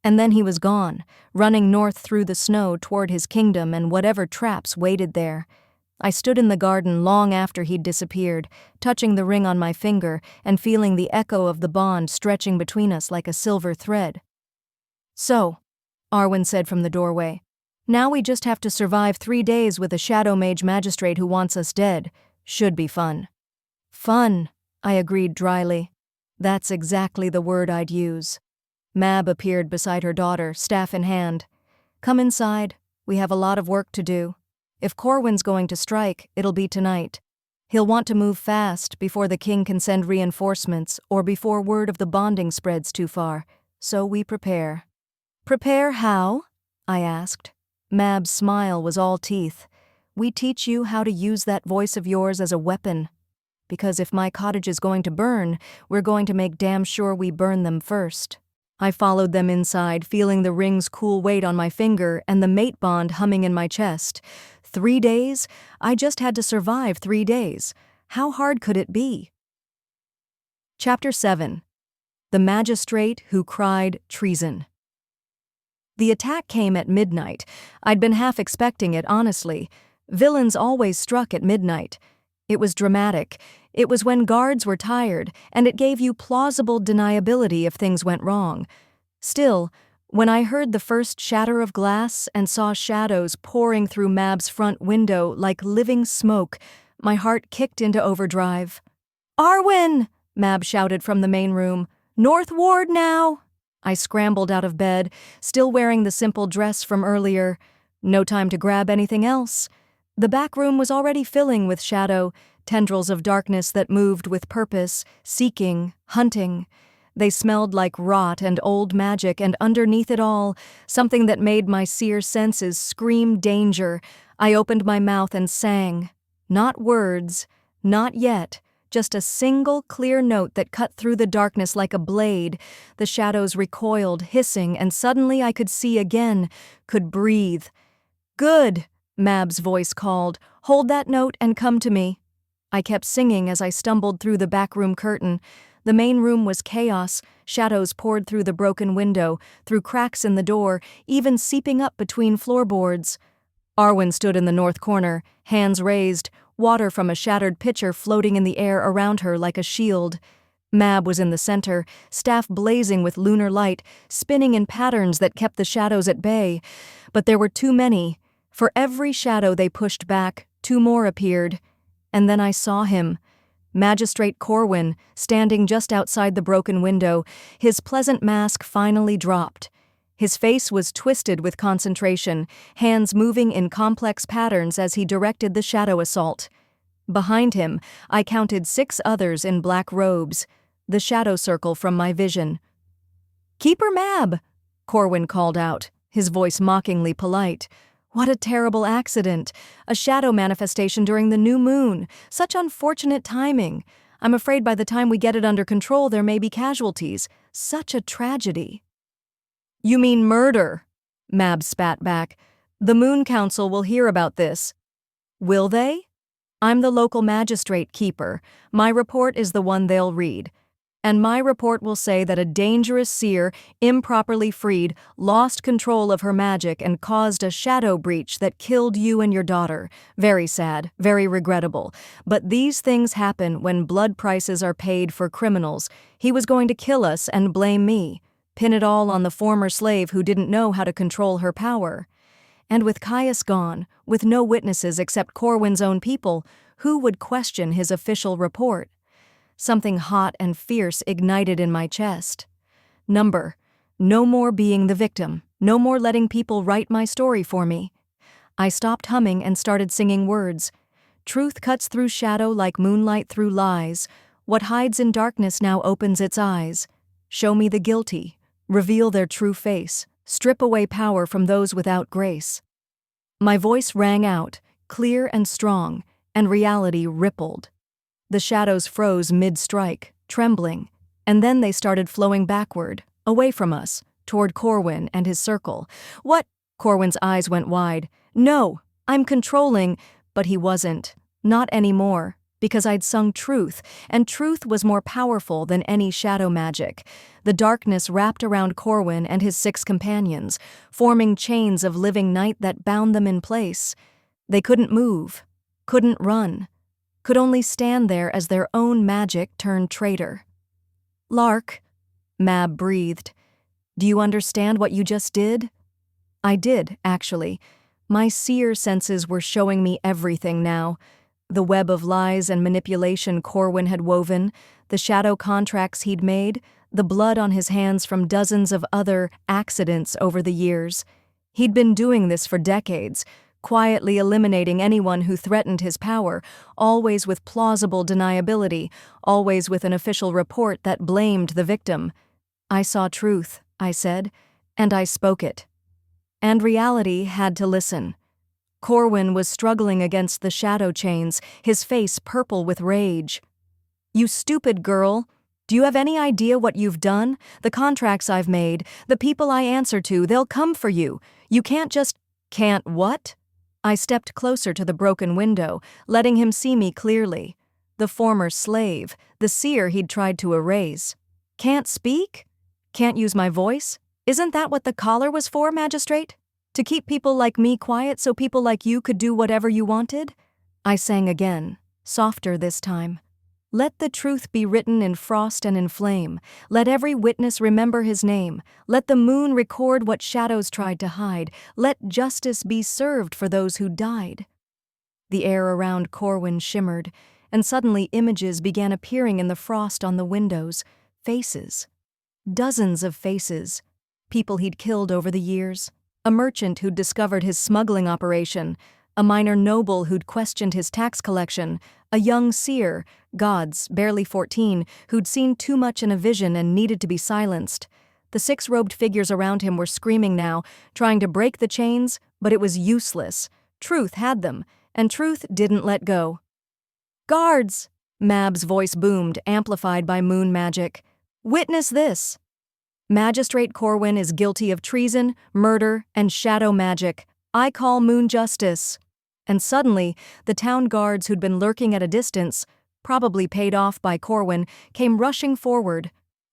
And then he was gone, running north through the snow toward his kingdom and whatever traps waited there. I stood in the garden long after he'd disappeared, touching the ring on my finger and feeling the echo of the bond stretching between us like a silver thread. "So," Arwen said from the doorway, "now we just have to survive 3 days with a shadow mage magistrate who wants us dead. Should be fun." "Fun," I agreed dryly. That's exactly the word I'd use. Mab appeared beside her daughter, staff in hand. "Come inside. We have a lot of work to do. If Corwin's going to strike, it'll be tonight. He'll want to move fast before the king can send reinforcements or before word of the bonding spreads too far, so we prepare." "Prepare how?" I asked. Mab's smile was all teeth. "We teach you how to use that voice of yours as a weapon. Because if my cottage is going to burn, we're going to make damn sure we burn them first." I followed them inside, feeling the ring's cool weight on my finger and the mate bond humming in my chest. 3 days? I just had to survive 3 days. How hard could it be? Chapter 7. The Magistrate Who Cried Treason. The attack came at midnight. I'd been half expecting it, honestly. Villains always struck at midnight. It was dramatic. It was when guards were tired, and it gave you plausible deniability if things went wrong. Still, when I heard the first shatter of glass and saw shadows pouring through Mab's front window like living smoke, my heart kicked into overdrive. "Arwen!" Mab shouted from the main room. "North Ward now!" I scrambled out of bed, still wearing the simple dress from earlier. No time to grab anything else. The back room was already filling with shadow, tendrils of darkness that moved with purpose, seeking, hunting. They smelled like rot and old magic, and underneath it all, something that made my seer senses scream danger. I opened my mouth and sang. Not words, not yet, just a single clear note that cut through the darkness like a blade. The shadows recoiled, hissing, and suddenly I could see again, could breathe. "Good," Mab's voice called. "Hold that note and come to me." I kept singing as I stumbled through the back room curtain. The main room was chaos. Shadows poured through the broken window, through cracks in the door, even seeping up between floorboards. Arwen stood in the north corner, hands raised, water from a shattered pitcher floating in the air around her like a shield. Mab was in the center, staff blazing with lunar light, spinning in patterns that kept the shadows at bay. But there were too many. For every shadow they pushed back, 2 more appeared. And then I saw him. Magistrate Corwin, standing just outside the broken window, his pleasant mask finally dropped. His face was twisted with concentration, hands moving in complex patterns as he directed the shadow assault. Behind him, I counted 6 others in black robes, the shadow circle from my vision. "Keep her, Mab," Corwin called out, his voice mockingly polite. What a terrible accident. A shadow manifestation during the new moon. Such unfortunate timing. I'm afraid by the time we get it under control there may be casualties. Such a tragedy. "You mean murder," Mab spat back. "The Moon Council will hear about this." "Will they?" "I'm the local magistrate keeper. My report is the one they'll read. And my report will say that a dangerous seer, improperly freed, lost control of her magic and caused a shadow breach that killed you and your daughter. Very sad, very regrettable. But these things happen when blood prices are paid for criminals. He was going to kill us and blame me. Pin it all on the former slave who didn't know how to control her power. And with Caius gone, with no witnesses except Corwin's own people, who would question his official report? Something hot and fierce ignited in my chest. No more being the victim. No more letting people write my story for me. I stopped humming and started singing words. Truth cuts through shadow like moonlight through lies. What hides in darkness now opens its eyes. Show me the guilty. Reveal their true face. Strip away power from those without grace. My voice rang out, clear and strong, and reality rippled. The shadows froze mid-strike, trembling, and then they started flowing backward, Away from us, toward Corwin and his circle. What? Corwin's eyes went wide. No, I'm controlling, but he wasn't. Not anymore, because I'd sung truth, and truth was more powerful than any shadow magic. The darkness wrapped around Corwin and his 6 companions, forming chains of living night that bound them in place. They couldn't move, couldn't run, could only stand there as their own magic turned traitor. Lark, Mab breathed. Do you understand what you just did? I did, actually. My seer senses were showing me everything now. The web of lies and manipulation Corwin had woven, the shadow contracts he'd made, the blood on his hands from dozens of other accidents over the years. He'd been doing this for decades, quietly eliminating anyone who threatened his power, always with plausible deniability, always with an official report that blamed the victim. I saw truth, I said, and I spoke it. And reality had to listen. Corwin was struggling against the shadow chains, his face purple with rage. You stupid girl! Do you have any idea what you've done? The contracts I've made, the people I answer to, they'll come for you. You can't just— Can't what? I stepped closer to the broken window, letting him see me clearly. The former slave, the seer he'd tried to erase. Can't speak? Can't use my voice? Isn't that what the collar was for, magistrate? To keep people like me quiet so people like you could do whatever you wanted? I sang again, softer this time. Let the truth be written in frost and in flame. Let every witness remember his name. Let the moon record what shadows tried to hide. Let justice be served for those who died. The air around Corwin shimmered, and suddenly images began appearing in the frost on the windows. Faces. Dozens of faces. People he'd killed over the years. A merchant who'd discovered his smuggling operation, a minor noble who'd questioned his tax collection, a young seer, gods, barely 14, who'd seen too much in a vision and needed to be silenced. The 6 robed figures around him were screaming now, trying to break the chains, but it was useless. Truth had them, and truth didn't let go. Guards! Mab's voice boomed, amplified by moon magic. Witness this! Magistrate Corwin is guilty of treason, murder, and shadow magic. I call moon justice. And suddenly, the town guards who'd been lurking at a distance, probably paid off by Corwin, came rushing forward.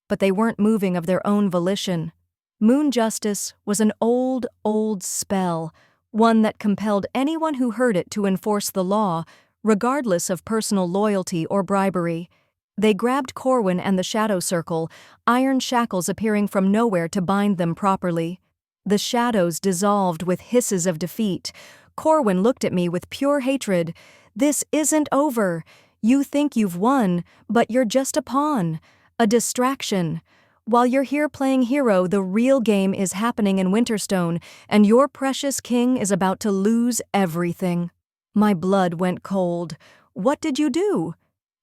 But they weren't moving of their own volition. Moon justice was an old, old spell, one that compelled anyone who heard it to enforce the law, regardless of personal loyalty or bribery. They grabbed Corwin and the shadow circle, iron shackles appearing from nowhere to bind them properly. The shadows dissolved with hisses of defeat. Corwin looked at me with pure hatred. This isn't over. You think you've won, but you're just a pawn. A distraction. While you're here playing hero, the real game is happening in Winterstone, and your precious king is about to lose everything. My blood went cold. What did you do?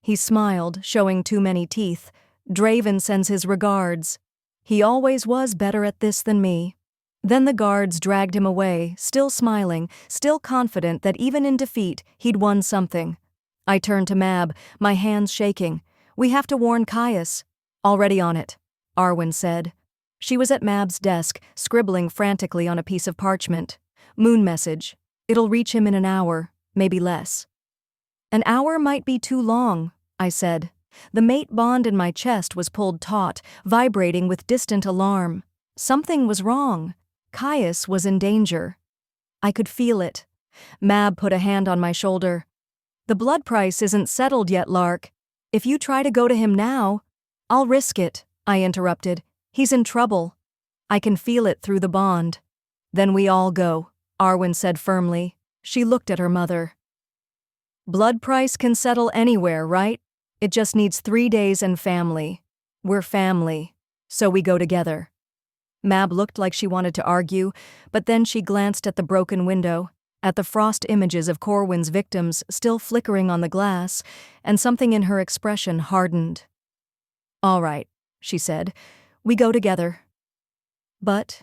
He smiled, showing too many teeth. Draven sends his regards. He always was better at this than me. Then the guards dragged him away, still smiling, still confident that even in defeat, he'd won something. I turned to Mab, my hands shaking. We have to warn Caius. Already on it, Arwen said. She was at Mab's desk, scribbling frantically on a piece of parchment. Moon message. It'll reach him in an hour, maybe less. An hour might be too long, I said. The mate bond in my chest was pulled taut, vibrating with distant alarm. Something was wrong. Caius was in danger. I could feel it. Mab put a hand on my shoulder. The blood price isn't settled yet, Lark. If you try to go to him now— I'll risk it, I interrupted. He's in trouble. I can feel it through the bond. Then we all go, Arwen said firmly. She looked at her mother. Blood price can settle anywhere, right? It just needs 3 days and family. We're family, so we go together. Mab looked like she wanted to argue, but then she glanced at the broken window, at the frost images of Corwin's victims still flickering on the glass, and something in her expression hardened. All right, she said, we go together. But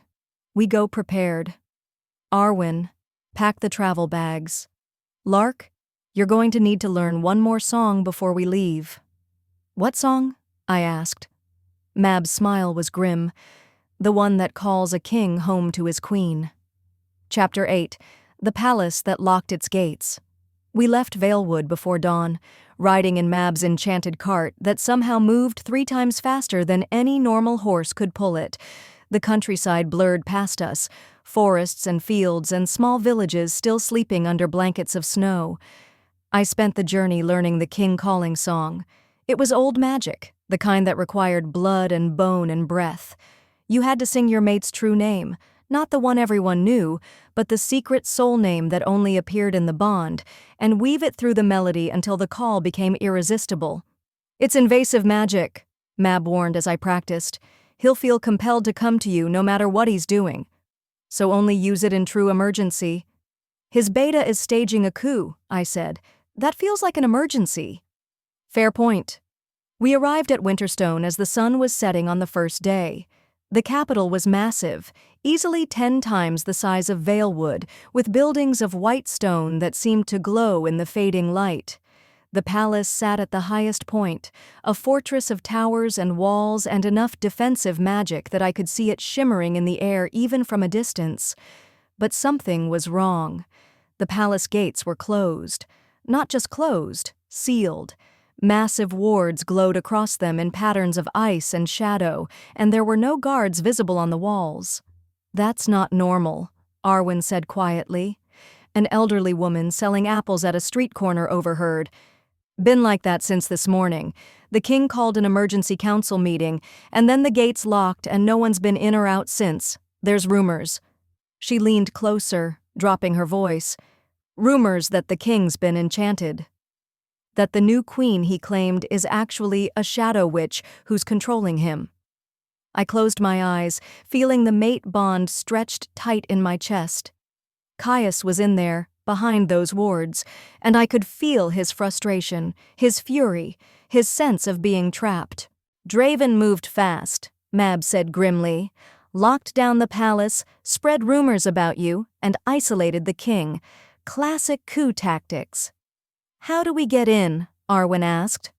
we go prepared. Arwen, pack the travel bags. Lark, you're going to need to learn one more song before we leave. What song? I asked. Mab's smile was grim, the one that calls a king home to his queen. Chapter 8. The Palace That Locked Its Gates. We left Valewood before dawn, riding in Mab's enchanted cart that somehow moved 3 times faster than any normal horse could pull it. The countryside blurred past us, forests and fields and small villages still sleeping under blankets of snow. I spent the journey learning the king calling song. It was old magic, the kind that required blood and bone and breath. You had to sing your mate's true name, not the one everyone knew, but the secret soul name that only appeared in the bond, and weave it through the melody until the call became irresistible. "It's invasive magic," Mab warned as I practiced. "He'll feel compelled to come to you no matter what he's doing. So only use it in true emergency." "His beta is staging a coup," I said. "That feels like an emergency." "Fair point." We arrived at Winterstone as the sun was setting on the first day. The capital was massive, easily 10 times the size of Valewood, with buildings of white stone that seemed to glow in the fading light. The palace sat at the highest point, a fortress of towers and walls and enough defensive magic that I could see it shimmering in the air even from a distance. But something was wrong. The palace gates were closed. Not just closed, sealed. Massive wards glowed across them in patterns of ice and shadow, and there were no guards visible on the walls. "That's not normal," Arwen said quietly. An elderly woman selling apples at a street corner overheard. "Been like that since this morning. The king called an emergency council meeting, and then the gates locked and no one's been in or out since. There's rumors." She leaned closer, dropping her voice. "Rumors that the king's been enchanted. That the new queen he claimed is actually a shadow witch who's controlling him." I closed my eyes, feeling the mate bond stretched tight in my chest. Caius was in there, behind those wards, and I could feel his frustration, his fury, his sense of being trapped. "Draven moved fast," Mab said grimly. "Locked down the palace, spread rumors about you, and isolated the king. Classic coup tactics." "How do we get in?" Arwen asked.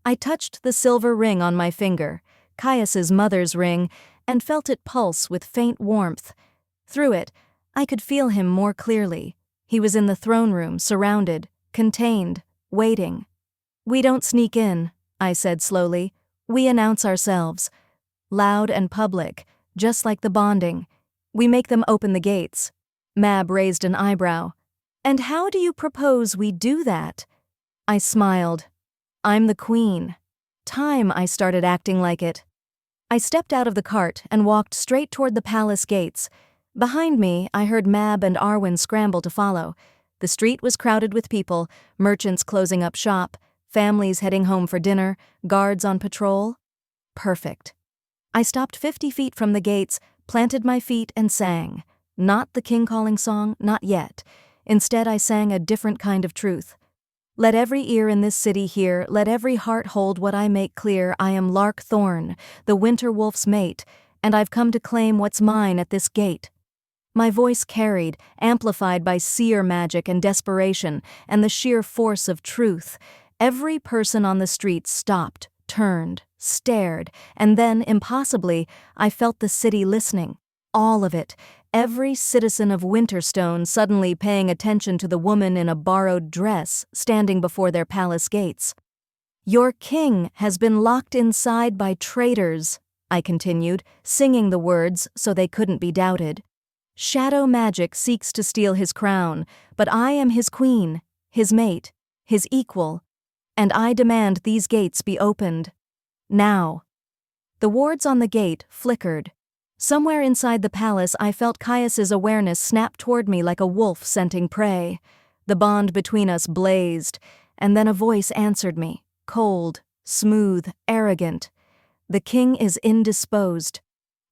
I touched the silver ring on my finger, Caius's mother's ring, and felt it pulse with faint warmth. Through it, I could feel him more clearly. He was in the throne room, surrounded, contained, waiting. "We don't sneak in," I said slowly. "We announce ourselves. Loud and public, just like the bonding. We make them open the gates." Mab raised an eyebrow. "And how do you propose we do that?" I smiled. "I'm the queen. Time I started acting like it." I stepped out of the cart and walked straight toward the palace gates. Behind me, I heard Mab and Arwen scramble to follow. The street was crowded with people, merchants closing up shop, families heading home for dinner, guards on patrol. Perfect. I stopped 50 feet from the gates, planted my feet, and sang. Not the king calling song, not yet. Instead, I sang a different kind of truth. "Let every ear in this city hear, let every heart hold what I make clear. I am Lark Thorne, the winter wolf's mate, and I've come to claim what's mine at this gate." My voice carried, amplified by seer magic and desperation, and the sheer force of truth. Every person on the street stopped, turned, stared, and then, impossibly, I felt the city listening. All of it. Every citizen of Winterstone suddenly paying attention to the woman in a borrowed dress standing before their palace gates. "Your king has been locked inside by traitors," I continued, singing the words so they couldn't be doubted. "Shadow magic seeks to steal his crown, but I am his queen, his mate, his equal, and I demand these gates be opened. Now." The wards on the gate flickered. Somewhere inside the palace, I felt Caius's awareness snap toward me like a wolf scenting prey. The bond between us blazed, and then a voice answered me, cold, smooth, arrogant. "The king is indisposed."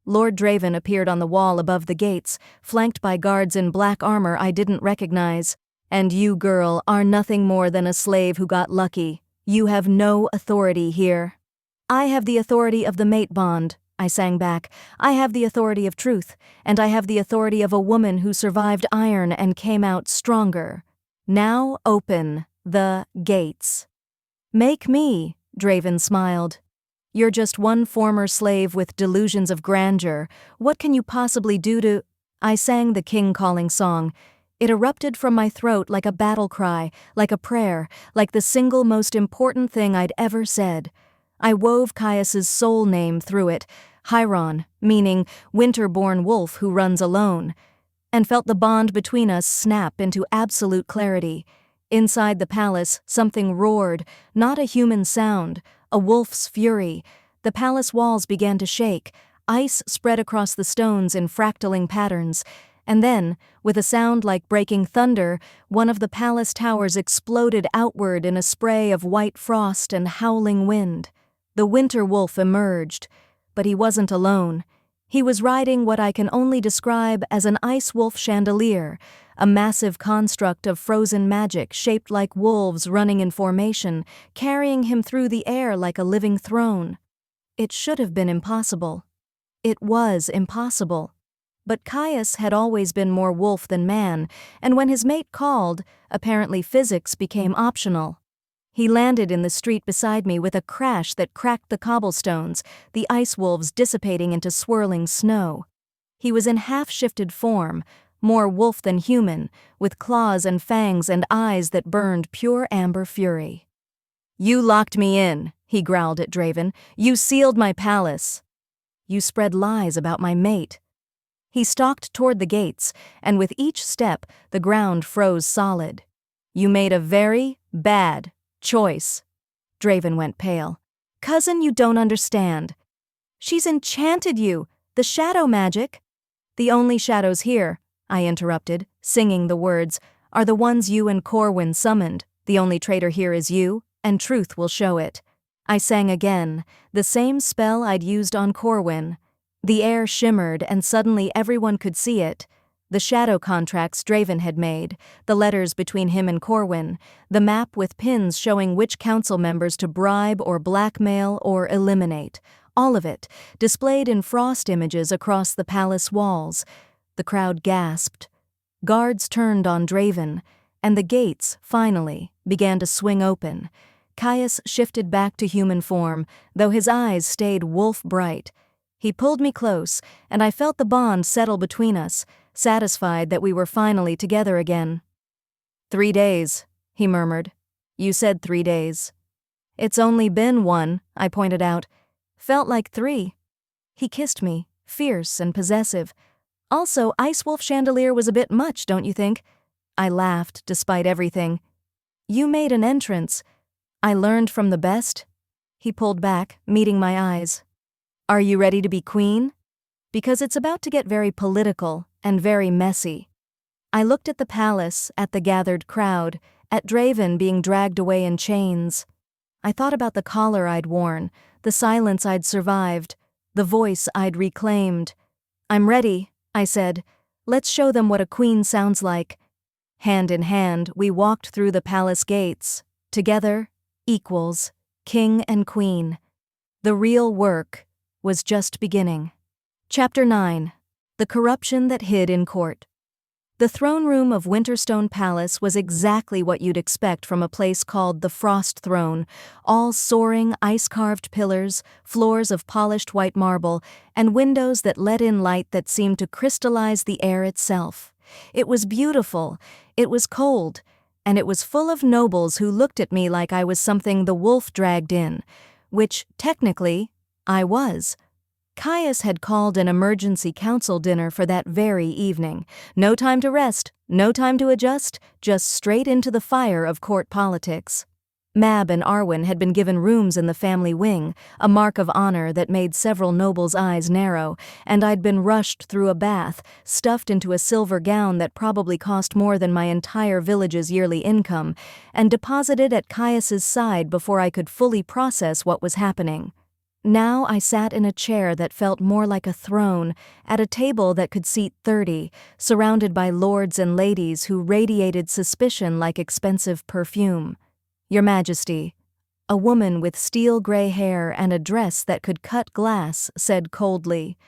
Lord Draven appeared on the wall above the gates, flanked by guards in black armor I didn't recognize. "And you, girl, are nothing more than a slave who got lucky. You have no authority here." "I have the authority of the mate bond," I sang back. "I have the authority of truth, and I have the authority of a woman who survived iron and came out stronger. Now open the gates." "Make me," Draven smiled. You're just one former slave with delusions of grandeur. What can you possibly do to—" I sang the king-calling song. It erupted from my throat like a battle cry, like a prayer, like the single most important thing I'd ever said. I wove Caius's soul name through it, Chiron, meaning winter-born wolf who runs alone, and felt the bond between us snap into absolute clarity. Inside the palace, something roared, not a human sound, a wolf's fury. The palace walls began to shake, ice spread across the stones in fractaling patterns, and then, with a sound like breaking thunder, one of the palace towers exploded outward in a spray of white frost and howling wind. The winter wolf emerged, but he wasn't alone. He was riding what I can only describe as an ice wolf chandelier, a massive construct of frozen magic shaped like wolves running in formation, carrying him through the air like a living throne. It should have been impossible. It was impossible. But Caius had always been more wolf than man, and when his mate called, apparently physics became optional. He landed in the street beside me with a crash that cracked the cobblestones, the ice wolves dissipating into swirling snow. He was in half-shifted form, more wolf than human, with claws and fangs and eyes that burned pure amber fury. "You locked me in," he growled at Draven. "You sealed my palace. You spread lies about my mate." He stalked toward the gates, and with each step, the ground froze solid. "You made a very bad choice." Draven went pale. "Cousin, you don't understand. She's enchanted you, the shadow magic." "The only shadows here," I interrupted, singing the words, "are the ones you and Corwin summoned. The only traitor here is you, and truth will show it." I sang again, the same spell I'd used on Corwin. The air shimmered, and suddenly everyone could see it. The shadow contracts Draven had made, the letters between him and Corwin, the map with pins showing which council members to bribe or blackmail or eliminate. All of it, displayed in frost images across the palace walls. The crowd gasped. Guards turned on Draven, and the gates, finally, began to swing open. Caius shifted back to human form, though his eyes stayed wolf-bright. He pulled me close, and I felt the bond settle between us, satisfied that we were finally together again. 3 days, he murmured. "You said 3 days." "It's only been 1, I pointed out. "Felt like 3. He kissed me, fierce and possessive. "Also, Ice Wolf Chandelier was a bit much, don't you think?" I laughed, despite everything. "You made an entrance. I learned from the best." He pulled back, meeting my eyes. "Are you ready to be queen? Because it's about to get very political and very messy." I looked at the palace, at the gathered crowd, at Draven being dragged away in chains. I thought about the collar I'd worn, the silence I'd survived, the voice I'd reclaimed. "I'm ready," I said. "Let's show them what a queen sounds like." Hand in hand, we walked through the palace gates. Together, equals, king and queen. The real work was just beginning. Chapter 9. The Corruption That Hid in Court. The throne room of Winterstone Palace was exactly what you'd expect from a place called the Frost Throne, all soaring, ice-carved pillars, floors of polished white marble, and windows that let in light that seemed to crystallize the air itself. It was beautiful, it was cold, and it was full of nobles who looked at me like I was something the wolf dragged in, which, technically, I was. Caius had called an emergency council dinner for that very evening. No time to rest, no time to adjust, just straight into the fire of court politics. Mab and Arwen had been given rooms in the family wing, a mark of honor that made several nobles' eyes narrow, and I'd been rushed through a bath, stuffed into a silver gown that probably cost more than my entire village's yearly income, and deposited at Caius's side before I could fully process what was happening. Now I sat in a chair that felt more like a throne, at a table that could seat 30, surrounded by lords and ladies who radiated suspicion like expensive perfume. "Your Majesty," a woman with steel-gray hair and a dress that could cut glass said coldly,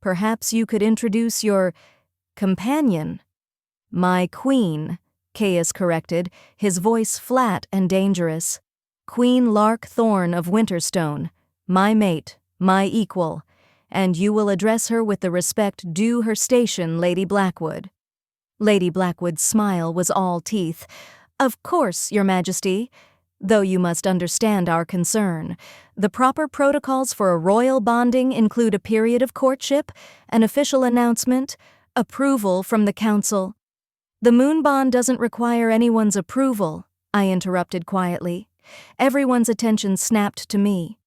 "perhaps you could introduce your companion." "My queen," Caius corrected, his voice flat and dangerous. "Queen Lark Thorne of Winterstone. my mate, my equal, and you will address her with the respect due her station, Lady Blackwood." Lady Blackwood's smile was all teeth. "Of course, Your Majesty. Though you must understand our concern. The proper protocols for a royal bonding include a period of courtship, an official announcement, approval from the council." "The moon bond doesn't require anyone's approval," I interrupted quietly. Everyone's attention snapped to me.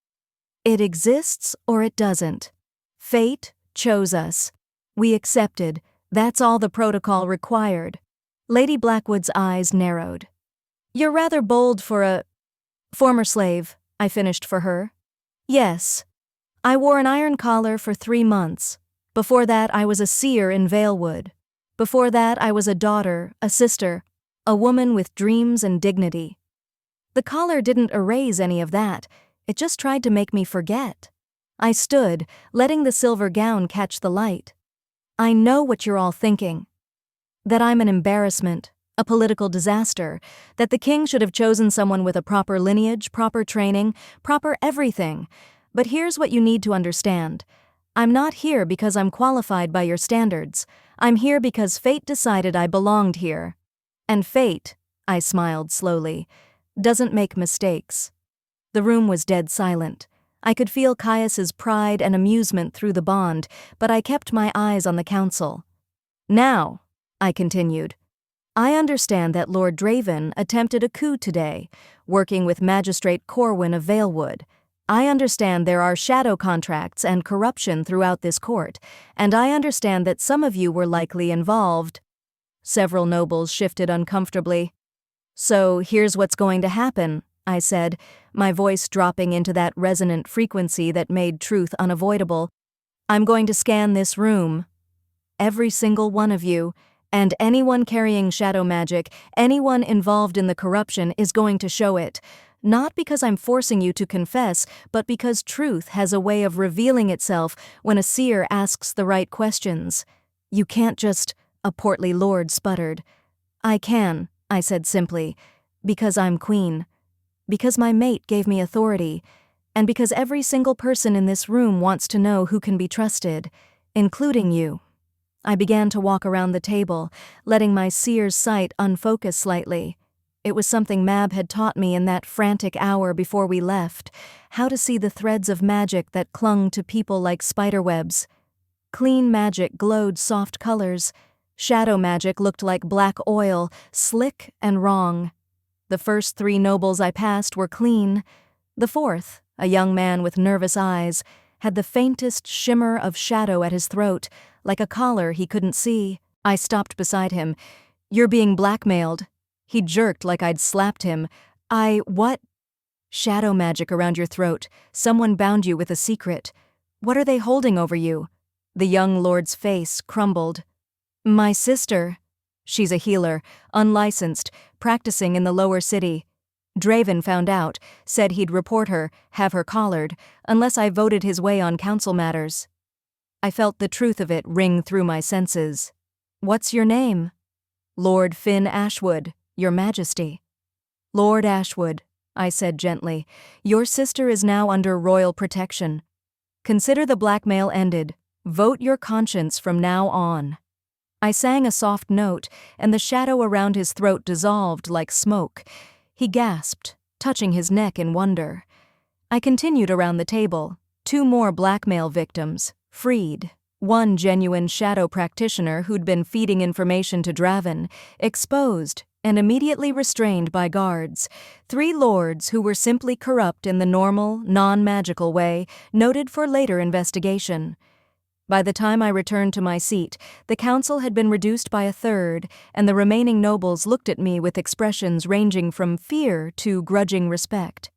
"It exists or it doesn't. Fate chose us. We accepted. That's all the protocol required." Lady Blackwood's eyes narrowed. "You're rather bold for a former slave," I finished for her. "Yes. I wore an iron collar for 3 months. Before that I was a seer in Valewood. Before that I was a daughter, a sister, a woman with dreams and dignity. The collar didn't erase any of that. It just tried to make me forget." I stood, letting the silver gown catch the light. "I know what you're all thinking. That I'm an embarrassment, a political disaster, that the king should have chosen someone with a proper lineage, proper training, proper everything. But here's what you need to understand. I'm not here because I'm qualified by your standards. I'm here because fate decided I belonged here. And fate," I smiled slowly, "doesn't make mistakes." The room was dead silent. I could feel Caius's pride and amusement through the bond, but I kept my eyes on the council. "Now," I continued, "I understand that Lord Draven attempted a coup today, working with Magistrate Corwin of Valewood. I understand there are shadow contracts and corruption throughout this court, and I understand that some of you were likely involved." Several nobles shifted uncomfortably. "So here's what's going to happen," I said, my voice dropping into that resonant frequency that made truth unavoidable. "I'm going to scan this room. Every single one of you, and anyone carrying shadow magic, anyone involved in the corruption is going to show it. Not because I'm forcing you to confess, but because truth has a way of revealing itself when a seer asks the right questions. You can't just—" a portly lord sputtered. "I can," I said simply, "because I'm queen. Because my mate gave me authority. And because every single person in this room wants to know who can be trusted, including you." I began to walk around the table, letting my seer's sight unfocus slightly. It was something Mab had taught me in that frantic hour before we left, how to see the threads of magic that clung to people like spiderwebs. Clean magic glowed soft colors. Shadow magic looked like black oil, slick and wrong. The first 3 nobles I passed were clean. The fourth, a young man with nervous eyes, had the faintest shimmer of shadow at his throat, like a collar he couldn't see. I stopped beside him. "You're being blackmailed." He jerked like I'd slapped him. What?" "Shadow magic around your throat. Someone bound you with a secret. What are they holding over you?" The young lord's face crumbled. "My sister. She's a healer, unlicensed, practicing in the lower city. Draven found out, said he'd report her, have her collared, unless I voted his way on council matters." I felt the truth of it ring through my senses. "What's your name?" "Lord Finn Ashwood, Your Majesty." "Lord Ashwood," I said gently, "your sister is now under royal protection. Consider the blackmail ended. Vote your conscience from now on." I sang a soft note, and the shadow around his throat dissolved like smoke. He gasped, touching his neck in wonder. I continued around the table. 2 more blackmail victims, freed. 1 genuine shadow practitioner who'd been feeding information to Draven, exposed and immediately restrained by guards. 3 lords who were simply corrupt in the normal, non-magical way, noted for later investigation. By the time I returned to my seat, the council had been reduced by 1/3, and the remaining nobles looked at me with expressions ranging from fear to grudging respect.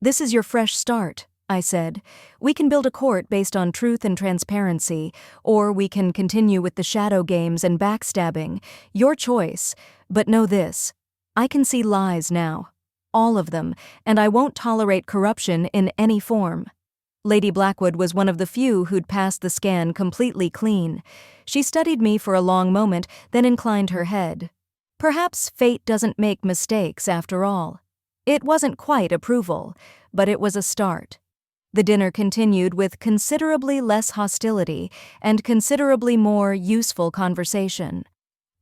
"This is your fresh start," I said. "We can build a court based on truth and transparency, or we can continue with the shadow games and backstabbing. Your choice. But know this. I can see lies now. All of them, and I won't tolerate corruption in any form." Lady Blackwood was one of the few who'd passed the scan completely clean. She studied me for a long moment, then inclined her head. Perhaps fate doesn't make mistakes after all. It wasn't quite approval, but it was a start. The dinner continued with considerably less hostility and considerably more useful conversation.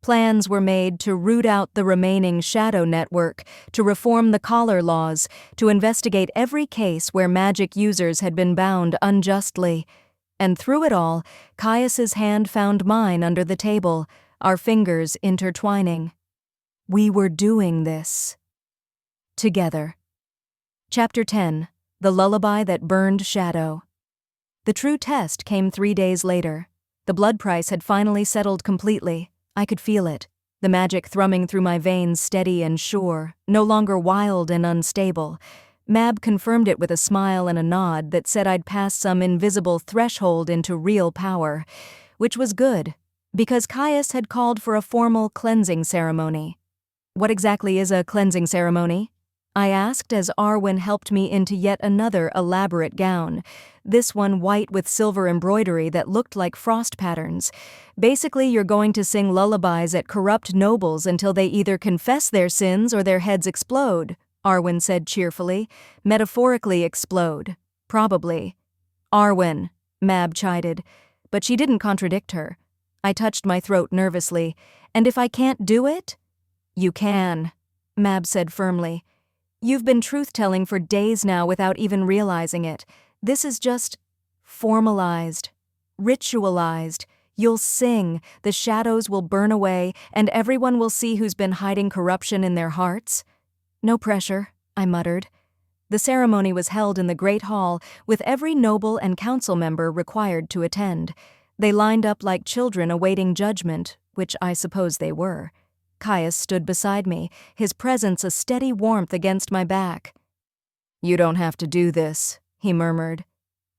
Plans were made to root out the remaining shadow network, to reform the collar laws, to investigate every case where magic users had been bound unjustly. And through it all, Caius's hand found mine under the table, our fingers intertwining. We were doing this. Together. Chapter 10. The Lullaby That Burned Shadow. The true test came 3 days later. The blood price had finally settled completely. I could feel it, the magic thrumming through my veins steady and sure, no longer wild and unstable. Mab confirmed it with a smile and a nod that said I'd passed some invisible threshold into real power, which was good, because Caius had called for a formal cleansing ceremony. What exactly is a cleansing ceremony? I asked as Arwen helped me into yet another elaborate gown, this one white with silver embroidery that looked like frost patterns. Basically, you're going to sing lullabies at corrupt nobles until they either confess their sins or their heads explode, Arwen said cheerfully. Metaphorically explode. Probably. Arwen, Mab chided, but she didn't contradict her. I touched my throat nervously. And if I can't do it? You can, Mab said firmly. You've been truth-telling for days now without even realizing it. This is just formalized, ritualized. You'll sing, the shadows will burn away, and everyone will see who's been hiding corruption in their hearts. No pressure, I muttered. The ceremony was held in the Great Hall, with every noble and council member required to attend. They lined up like children awaiting judgment, which I suppose they were. Caius stood beside me, his presence a steady warmth against my back. You don't have to do this, he murmured.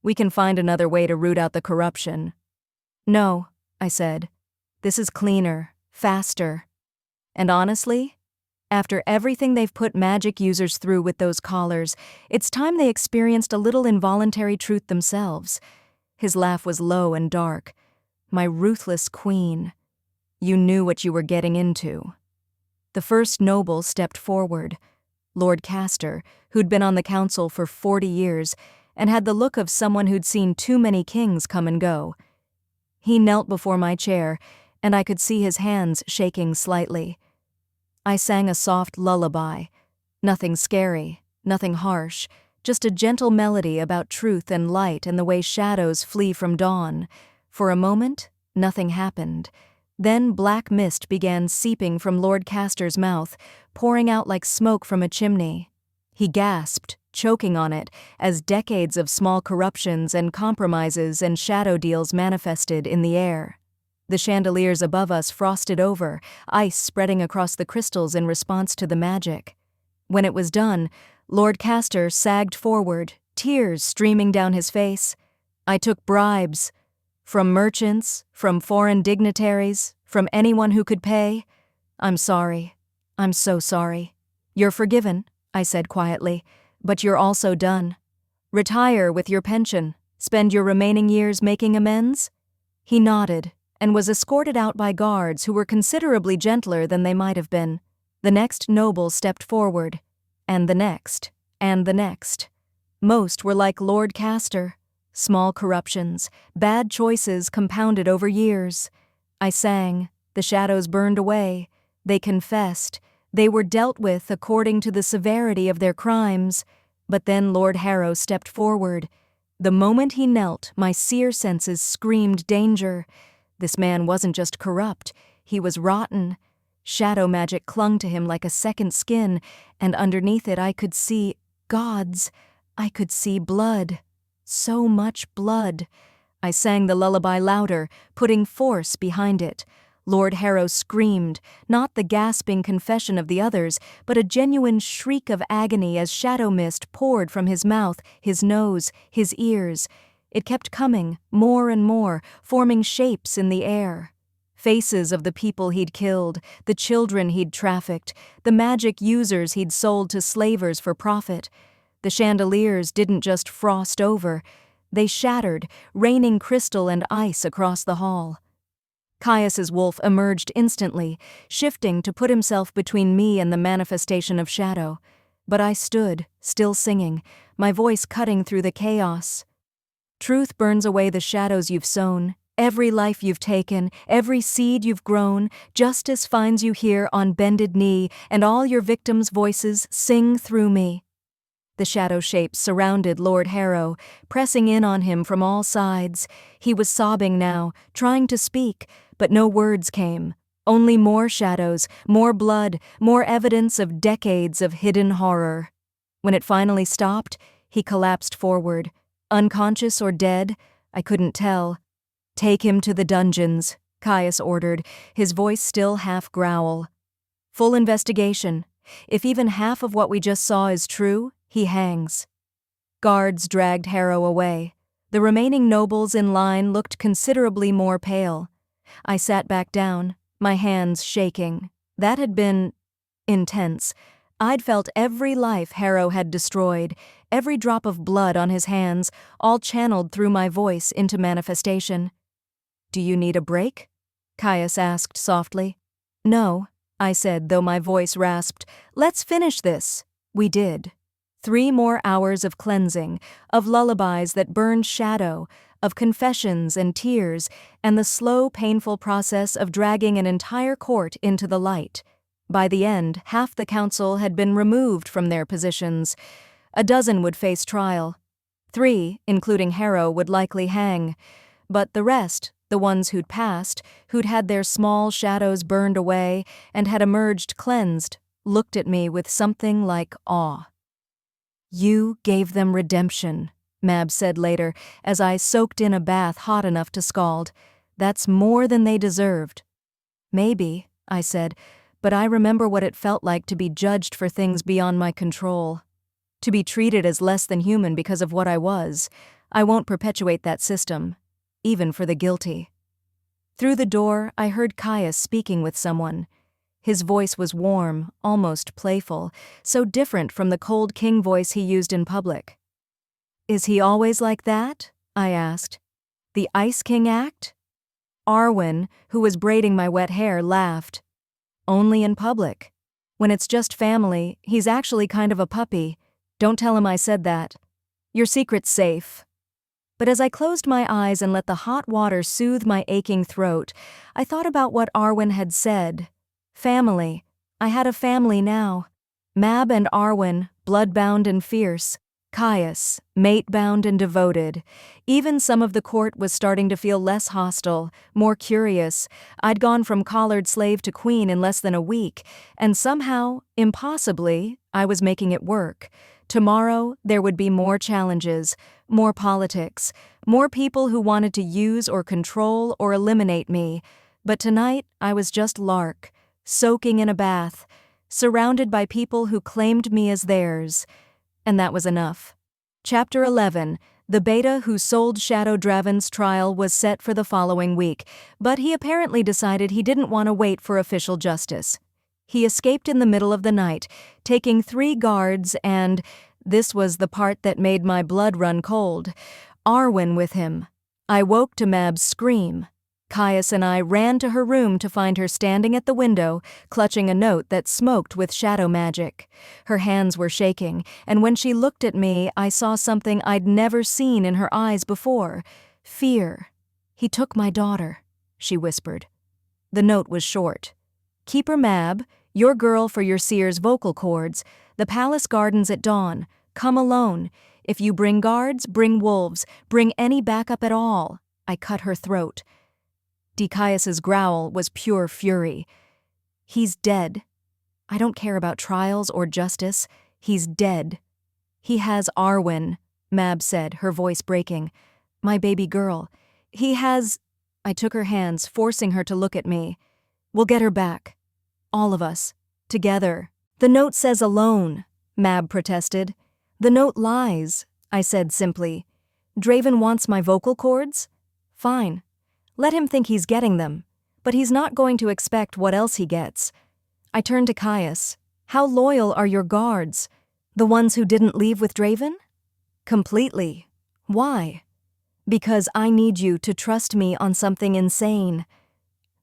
We can find another way to root out the corruption. No, I said. This is cleaner, faster. And honestly, after everything they've put magic users through with those collars, it's time they experienced a little involuntary truth themselves. His laugh was low and dark. My ruthless queen. You knew what you were getting into. The first noble stepped forward, Lord Castor, who'd been on the council for 40 years and had the look of someone who'd seen too many kings come and go. He knelt before my chair, and I could see his hands shaking slightly. I sang a soft lullaby, nothing scary, nothing harsh, just a gentle melody about truth and light and the way shadows flee from dawn. For a moment, nothing happened. Then black mist began seeping from Lord Castor's mouth, pouring out like smoke from a chimney. He gasped, choking on it, as decades of small corruptions and compromises and shadow deals manifested in the air. The chandeliers above us frosted over, ice spreading across the crystals in response to the magic. When it was done, Lord Castor sagged forward, tears streaming down his face. I took bribes. From merchants, from foreign dignitaries, from anyone who could pay. I'm sorry. I'm so sorry. You're forgiven, I said quietly, but you're also done. Retire with your pension. Spend your remaining years making amends? He nodded and was escorted out by guards who were considerably gentler than they might have been. The next noble stepped forward, and the next, and the next. Most were like Lord Castor. Small corruptions, bad choices compounded over years. I sang, the shadows burned away, they confessed, they were dealt with according to the severity of their crimes. But then Lord Harrow stepped forward. The moment he knelt, my seer senses screamed danger. This man wasn't just corrupt, he was rotten. Shadow magic clung to him like a second skin, and underneath it I could see gods. I could see blood. So much blood. I sang the lullaby louder, putting force behind it. Lord Harrow screamed, not the gasping confession of the others, but a genuine shriek of agony as shadow mist poured from his mouth, his nose, his ears. It kept coming, more and more, forming shapes in the air. Faces of the people he'd killed, the children he'd trafficked, the magic users he'd sold to slavers for profit. The chandeliers didn't just frost over, they shattered, raining crystal and ice across the hall. Caius's wolf emerged instantly, shifting to put himself between me and the manifestation of shadow. But I stood, still singing, my voice cutting through the chaos. Truth burns away the shadows you've sown, every life you've taken, every seed you've grown. Justice finds you here on bended knee, and all your victims' voices sing through me. The shadow shapes surrounded Lord Harrow, pressing in on him from all sides. He was sobbing now, trying to speak, but no words came. Only more shadows, more blood, more evidence of decades of hidden horror. When it finally stopped, he collapsed forward. Unconscious or dead, I couldn't tell. "Take him to the dungeons," Caius ordered, his voice still half growl. "Full investigation. If even half of what we just saw is true, he hangs." Guards dragged Harrow away. The remaining nobles in line looked considerably more pale. I sat back down, my hands shaking. That had been intense. I'd felt every life Harrow had destroyed, every drop of blood on his hands, all channeled through my voice into manifestation. "Do you need a break?" Caius asked softly. "No," I said, though my voice rasped. "Let's finish this." We did. 3 more hours of cleansing, of lullabies that burned shadow, of confessions and tears, and the slow, painful process of dragging an entire court into the light. By the end, half the council had been removed from their positions. A dozen would face trial. 3, including Harrow, would likely hang. But the rest, the ones who'd passed, who'd had their small shadows burned away and had emerged cleansed, looked at me with something like awe. "You gave them redemption," Mab said later, as I soaked in a bath hot enough to scald. "That's more than they deserved." "Maybe," I said, "but I remember what it felt like to be judged for things beyond my control. To be treated as less than human because of what I was. I won't perpetuate that system, even for the guilty." Through the door, I heard Caius speaking with someone. His voice was warm, almost playful, so different from the cold king voice he used in public. "Is he always like that?" I asked. "The Ice King act?" Arwen, who was braiding my wet hair, laughed. "Only in public. When it's just family, he's actually kind of a puppy. Don't tell him I said that. Your secret's safe." But as I closed my eyes and let the hot water soothe my aching throat, I thought about what Arwen had said. Family. I had a family now. Mab and Arwen, blood-bound and fierce. Caius, mate-bound and devoted. Even some of the court was starting to feel less hostile, more curious. I'd gone from collared slave to queen in less than a week, and somehow, impossibly, I was making it work. Tomorrow, there would be more challenges, more politics, more people who wanted to use or control or eliminate me. But tonight, I was just Lark, soaking in a bath, surrounded by people who claimed me as theirs. And that was enough. Chapter 11. The beta who sold Shadow Draven's trial was set for the following week, but he apparently decided he didn't want to wait for official justice. He escaped in the middle of the night, taking 3 guards and, this was the part that made my blood run cold, Arwen with him. I woke to Mab's scream. Caius and I ran to her room to find her standing at the window, clutching a note that smoked with shadow magic. Her hands were shaking, and when she looked at me, I saw something I'd never seen in her eyes before. Fear. "He took my daughter," she whispered. The note was short. "Keep her, Mab, your girl for your Seer's vocal cords. The palace gardens at dawn. Come alone. If you bring guards, bring wolves. Bring any backup at all." I cut her throat. Caius's growl was pure fury. "He's dead. I don't care about trials or justice. He's dead." "He has Arwen," Mab said, her voice breaking. "My baby girl. He has—" I took her hands, forcing her to look at me. "We'll get her back. All of us. Together." "The note says alone," Mab protested. "The note lies," I said simply. "Draven wants my vocal cords? Fine. Let him think he's getting them. But he's not going to expect what else he gets." I turned to Caius. "How loyal are your guards? The ones who didn't leave with Draven?" "Completely. Why?" "Because I need you to trust me on something insane."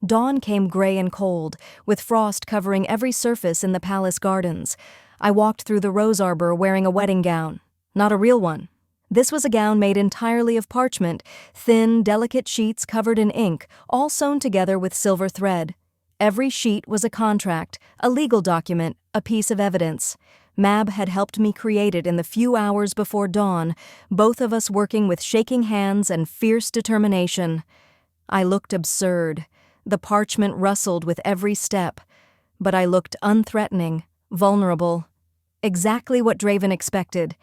Dawn came gray and cold, with frost covering every surface in the palace gardens. I walked through the rose arbor wearing a wedding gown. Not a real one. This was a gown made entirely of parchment, thin, delicate sheets covered in ink, all sewn together with silver thread. Every sheet was a contract, a legal document, a piece of evidence. Mab had helped me create it in the few hours before dawn, both of us working with shaking hands and fierce determination. I looked absurd. The parchment rustled with every step, but I looked unthreatening, vulnerable. Exactly what Draven expected.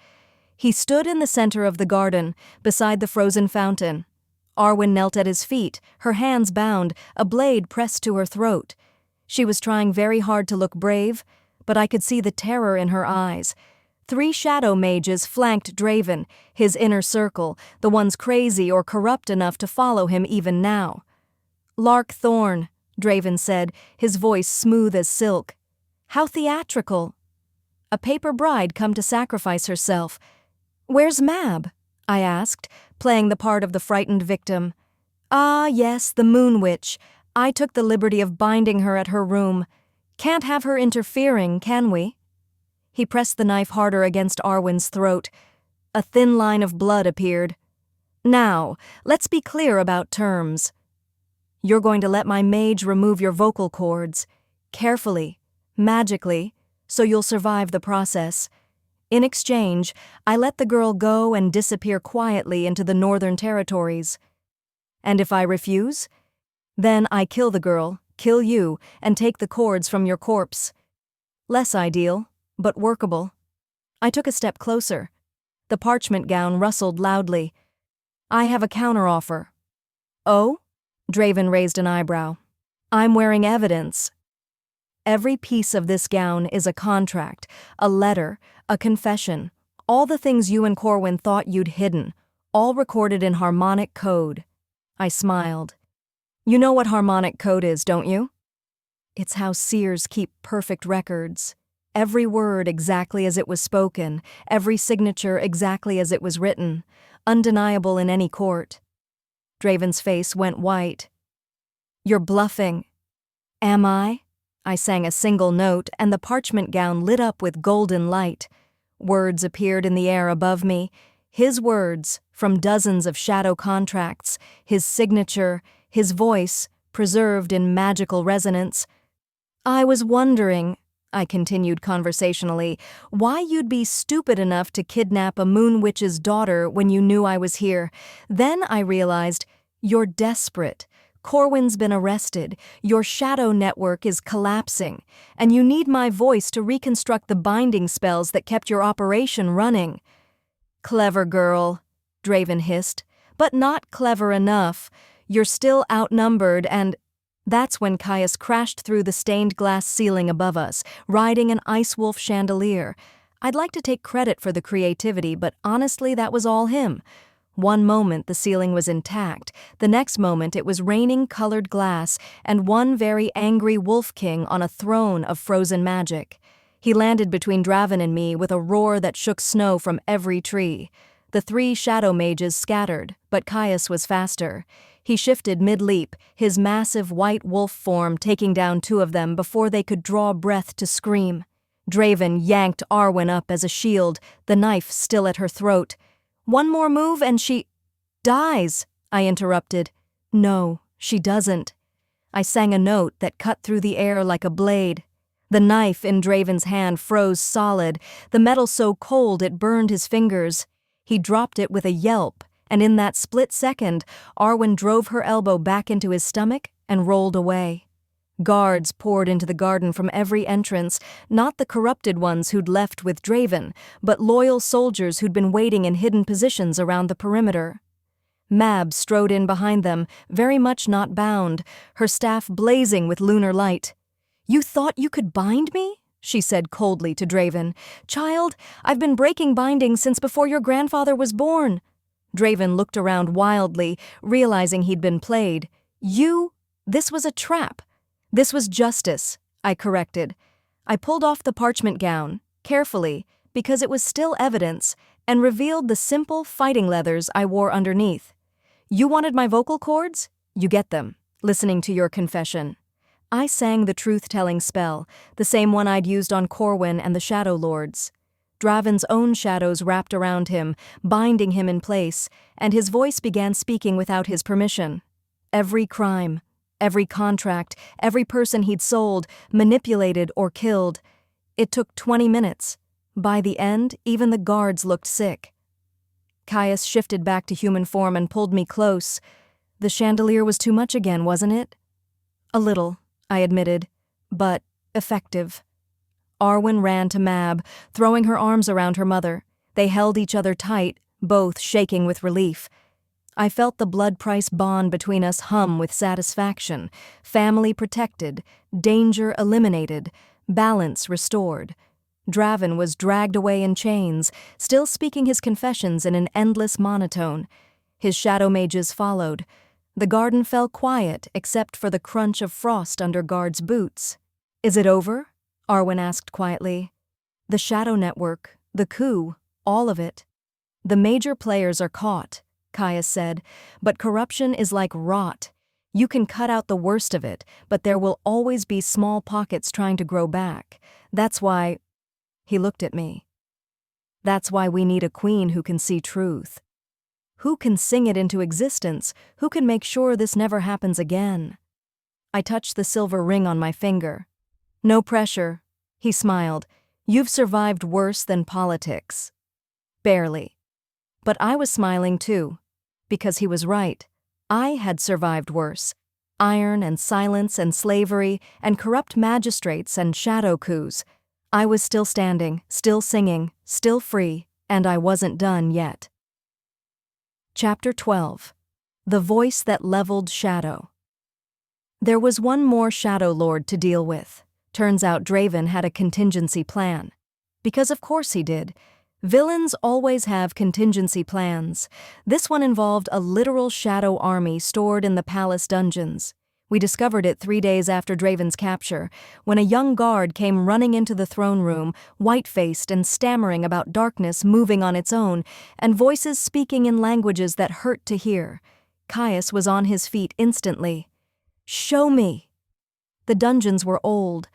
He stood in the center of the garden, beside the frozen fountain. Arwen knelt at his feet, her hands bound, a blade pressed to her throat. She was trying very hard to look brave, but I could see the terror in her eyes. 3 shadow mages flanked Draven, his inner circle, the ones crazy or corrupt enough to follow him even now. "Lark Thorne," Draven said, his voice smooth as silk. "How theatrical. A paper bride come to sacrifice herself. Where's Mab?" I asked, playing the part of the frightened victim. "Ah, yes, the Moon Witch. I took the liberty of binding her at her room. Can't have her interfering, can we?" He pressed the knife harder against Arwen's throat. A thin line of blood appeared. "Now, let's be clear about terms. You're going to let my mage remove your vocal cords. Carefully, magically, so you'll survive the process. In exchange, I let the girl go and disappear quietly into the Northern Territories. And if I refuse, then I kill the girl, kill you, and take the cords from your corpse. Less ideal, but workable." I took a step closer. The parchment gown rustled loudly. "I have a counteroffer." "Oh?" Draven raised an eyebrow. "I'm wearing evidence. Every piece of this gown is a contract, a letter, a confession, all the things you and Corwin thought you'd hidden, all recorded in harmonic code." I smiled. "You know what harmonic code is, don't you?" "It's how seers keep perfect records. Every word exactly as it was spoken, every signature exactly as it was written, undeniable in any court." Draven's face went white. "You're bluffing." "Am I?" I sang a single note, and the parchment gown lit up with golden light. Words appeared in the air above me. His words, from dozens of shadow contracts, his signature, his voice, preserved in magical resonance. "I was wondering," I continued conversationally, "why you'd be stupid enough to kidnap a moon witch's daughter when you knew I was here. Then I realized, you're desperate. Corwin's been arrested, your shadow network is collapsing, and you need my voice to reconstruct the binding spells that kept your operation running." "Clever girl," Draven hissed, "but not clever enough. You're still outnumbered and—" That's when Caius crashed through the stained glass ceiling above us, riding an ice wolf chandelier. I'd like to take credit for the creativity, but honestly that was all him. One moment the ceiling was intact, the next moment it was raining colored glass, and one very angry wolf king on a throne of frozen magic. He landed between Draven and me with a roar that shook snow from every tree. The 3 shadow mages scattered, but Caius was faster. He shifted mid-leap, his massive white wolf form taking down 2 of them before they could draw breath to scream. Draven yanked Arwen up as a shield, the knife still at her throat. "One more move and she—" "Dies," I interrupted. "No, she doesn't." I sang a note that cut through the air like a blade. The knife in Draven's hand froze solid, the metal so cold it burned his fingers. He dropped it with a yelp, and in that split second, Arwen drove her elbow back into his stomach and rolled away. Guards poured into the garden from every entrance, not the corrupted ones who'd left with Draven, but loyal soldiers who'd been waiting in hidden positions around the perimeter. Mab strode in behind them, very much not bound, her staff blazing with lunar light. "You thought you could bind me?" she said coldly to Draven. "Child, I've been breaking bindings since before your grandfather was born." Draven looked around wildly, realizing he'd been played. This was a trap. "This was justice," I corrected. I pulled off the parchment gown, carefully, because it was still evidence, and revealed the simple fighting leathers I wore underneath. "You wanted my vocal cords? You get them, listening to your confession. I sang the truth-telling spell, the same one I'd used on Corwin and the Shadow Lords. Draven's own shadows wrapped around him, binding him in place, and his voice began speaking without his permission. Every crime, every contract, every person he'd sold, manipulated, or killed. It took 20 minutes. By the end, even the guards looked sick. Caius shifted back to human form and pulled me close. The chandelier was too much again, wasn't it? A little, I admitted, but effective. Arwen ran to Mab, throwing her arms around her mother. They held each other tight, both shaking with relief. I felt the blood price bond between us hum with satisfaction. Family protected, danger eliminated, balance restored. Draven was dragged away in chains, still speaking his confessions in an endless monotone. His shadow mages followed. The garden fell quiet except for the crunch of frost under guards' boots. "Is it over?" Arwen asked quietly. "The Shadow Network, the coup, all of it. The major players are caught," Caius said, "but corruption is like rot. You can cut out the worst of it, but there will always be small pockets trying to grow back. That's why—" He looked at me. "That's why we need a queen who can see truth. Who can sing it into existence? Who can make sure this never happens again?" I touched the silver ring on my finger. "No pressure," he smiled. "You've survived worse than politics." Barely. But I was smiling too, because he was right. I had survived worse. Iron and silence and slavery and corrupt magistrates and shadow coups. I was still standing, still singing, still free, and I wasn't done yet. Chapter 12. The Voice That Leveled Shadow. There was one more Shadow Lord to deal with. Turns out Draven had a contingency plan. Because of course he did. Villains always have contingency plans. This one involved a literal shadow army stored in the palace dungeons. We discovered it 3 days after Draven's capture, when a young guard came running into the throne room, white-faced and stammering about darkness moving on its own, and voices speaking in languages that hurt to hear. Caius was on his feet instantly. "Show me!" The dungeons were old.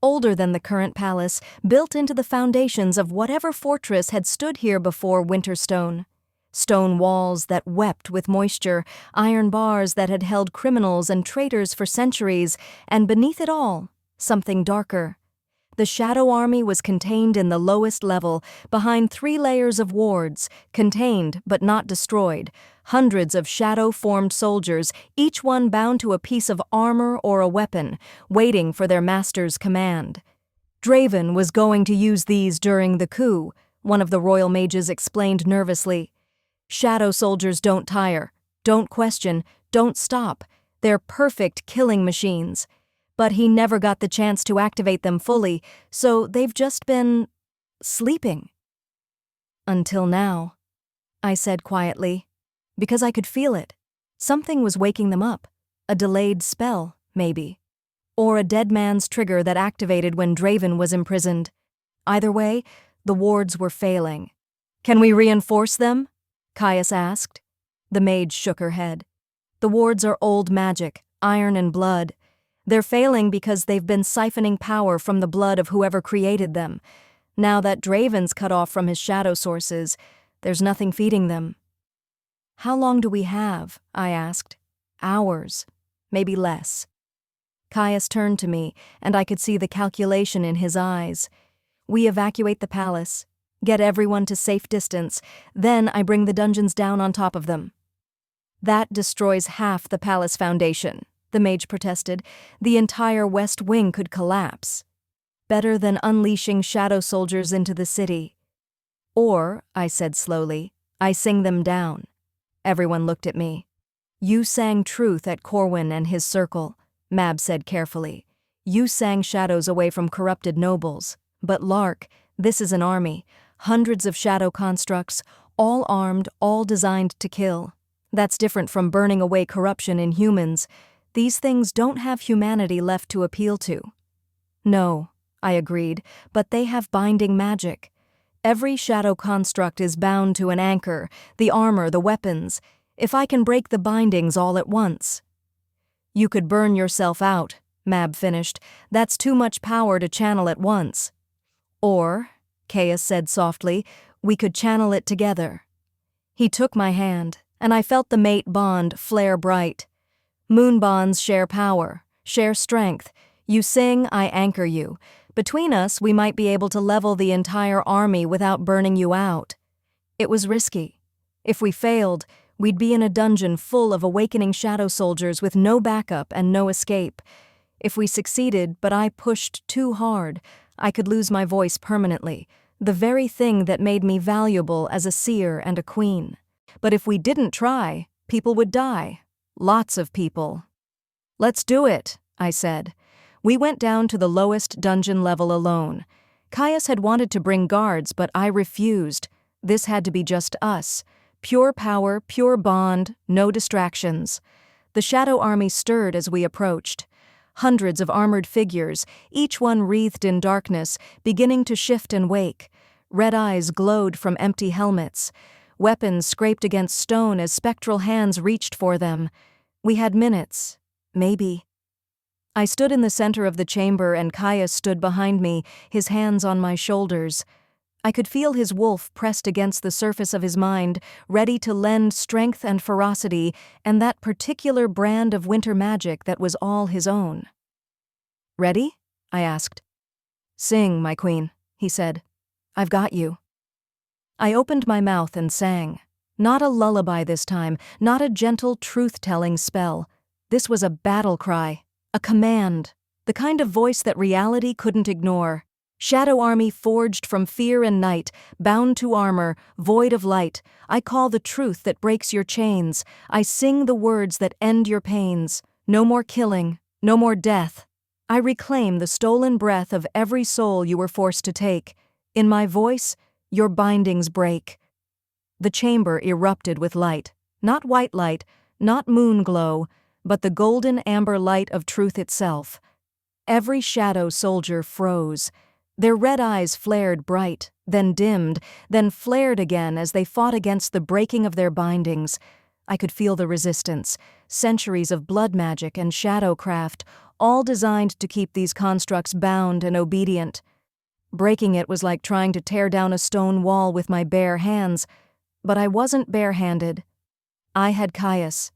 Older than the current palace, built into the foundations of whatever fortress had stood here before Winterstone. Stone walls that wept with moisture, iron bars that had held criminals and traitors for centuries, and beneath it all, something darker. The Shadow Army was contained in the lowest level, behind 3 layers of wards, contained but not destroyed. Hundreds of shadow-formed soldiers, each one bound to a piece of armor or a weapon, waiting for their master's command. Draven was going to use these during the coup, one of the royal mages explained nervously. Shadow soldiers don't tire, don't question, don't stop. They're perfect killing machines. But he never got the chance to activate them fully, so they've just been sleeping. Until now, I said quietly, because I could feel it. Something was waking them up. A delayed spell, maybe. Or a dead man's trigger that activated when Draven was imprisoned. Either way, the wards were failing. "Can we reinforce them?" Caius asked. The mage shook her head. "The wards are old magic, iron and blood. They're failing because they've been siphoning power from the blood of whoever created them. Now that Draven's cut off from his shadow sources, there's nothing feeding them." "How long do we have?" I asked. "Hours. Maybe less." Caius turned to me, and I could see the calculation in his eyes. "We evacuate the palace, get everyone to safe distance, then I bring the dungeons down on top of them." "That destroys half the palace foundation," the mage protested. "The entire west wing could collapse." "Better than unleashing shadow soldiers into the city." "Or," I said slowly, "I sing them down." Everyone looked at me. "You sang truth at Corwin and his circle," Mab said carefully. "You sang shadows away from corrupted nobles. But Lark, this is an army. Hundreds of shadow constructs, all armed, all designed to kill. That's different from burning away corruption in humans. These things don't have humanity left to appeal to." "No," I agreed, "but they have binding magic. Every shadow construct is bound to an anchor, the armor, the weapons. If I can break the bindings all at once." "You could burn yourself out," Mab finished. "That's too much power to channel at once." "Or," Caius said softly, "we could channel it together." He took my hand, and I felt the mate bond flare bright. Moon bonds share power, share strength. You sing, I anchor you. Between us, we might be able to level the entire army without burning you out. It was risky. If we failed, we'd be in a dungeon full of awakening shadow soldiers with no backup and no escape. If we succeeded, but I pushed too hard, I could lose my voice permanently, the very thing that made me valuable as a seer and a queen. But if we didn't try, people would die. Lots of people. "Let's do it," I said. We went down to the lowest dungeon level alone. Caius had wanted to bring guards, but I refused. This had to be just us. Pure power, pure bond, no distractions. The shadow army stirred as we approached. Hundreds of armored figures, each one wreathed in darkness, beginning to shift and wake. Red eyes glowed from empty helmets. Weapons scraped against stone as spectral hands reached for them. We had minutes. Maybe. I stood in the center of the chamber and Caius stood behind me, his hands on my shoulders. I could feel his wolf pressed against the surface of his mind, ready to lend strength and ferocity, and that particular brand of winter magic that was all his own. "Ready?" I asked. "Sing, my queen," he said. "I've got you." I opened my mouth and sang. Not a lullaby this time, not a gentle truth-telling spell. This was a battle cry, a command, the kind of voice that reality couldn't ignore. Shadow army forged from fear and night, bound to armor, void of light. I call the truth that breaks your chains. I sing the words that end your pains. No more killing, no more death. I reclaim the stolen breath of every soul you were forced to take. In my voice, your bindings break. The chamber erupted with light. Not white light, not moon glow, but the golden amber light of truth itself. Every shadow soldier froze. Their red eyes flared bright, then dimmed, then flared again as they fought against the breaking of their bindings. I could feel the resistance, centuries of blood magic and shadowcraft, all designed to keep these constructs bound and obedient. Breaking it was like trying to tear down a stone wall with my bare hands, but I wasn't barehanded. I had Caius.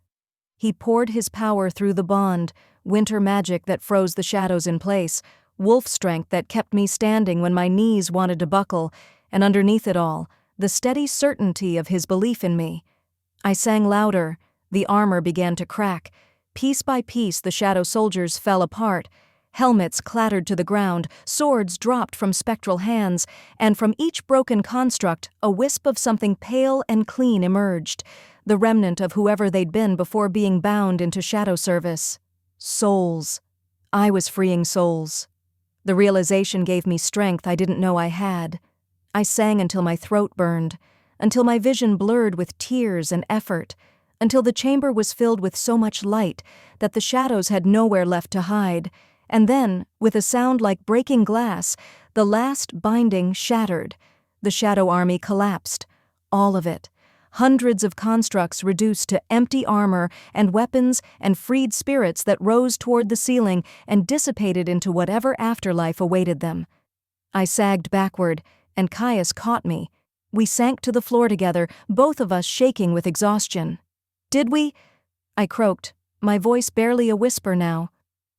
He poured his power through the bond, winter magic that froze the shadows in place, wolf strength that kept me standing when my knees wanted to buckle, and underneath it all, the steady certainty of his belief in me. I sang louder. The armor began to crack. Piece by piece, the shadow soldiers fell apart. Helmets clattered to the ground, swords dropped from spectral hands, and from each broken construct, a wisp of something pale and clean emerged, the remnant of whoever they'd been before being bound into shadow service. Souls. I was freeing souls. The realization gave me strength I didn't know I had. I sang until my throat burned, until my vision blurred with tears and effort, until the chamber was filled with so much light that the shadows had nowhere left to hide. And then, with a sound like breaking glass, the last binding shattered. The shadow army collapsed. All of it. Hundreds of constructs reduced to empty armor and weapons and freed spirits that rose toward the ceiling and dissipated into whatever afterlife awaited them. I sagged backward, and Caius caught me. We sank to the floor together, both of us shaking with exhaustion. "Did we?" I croaked, my voice barely a whisper now.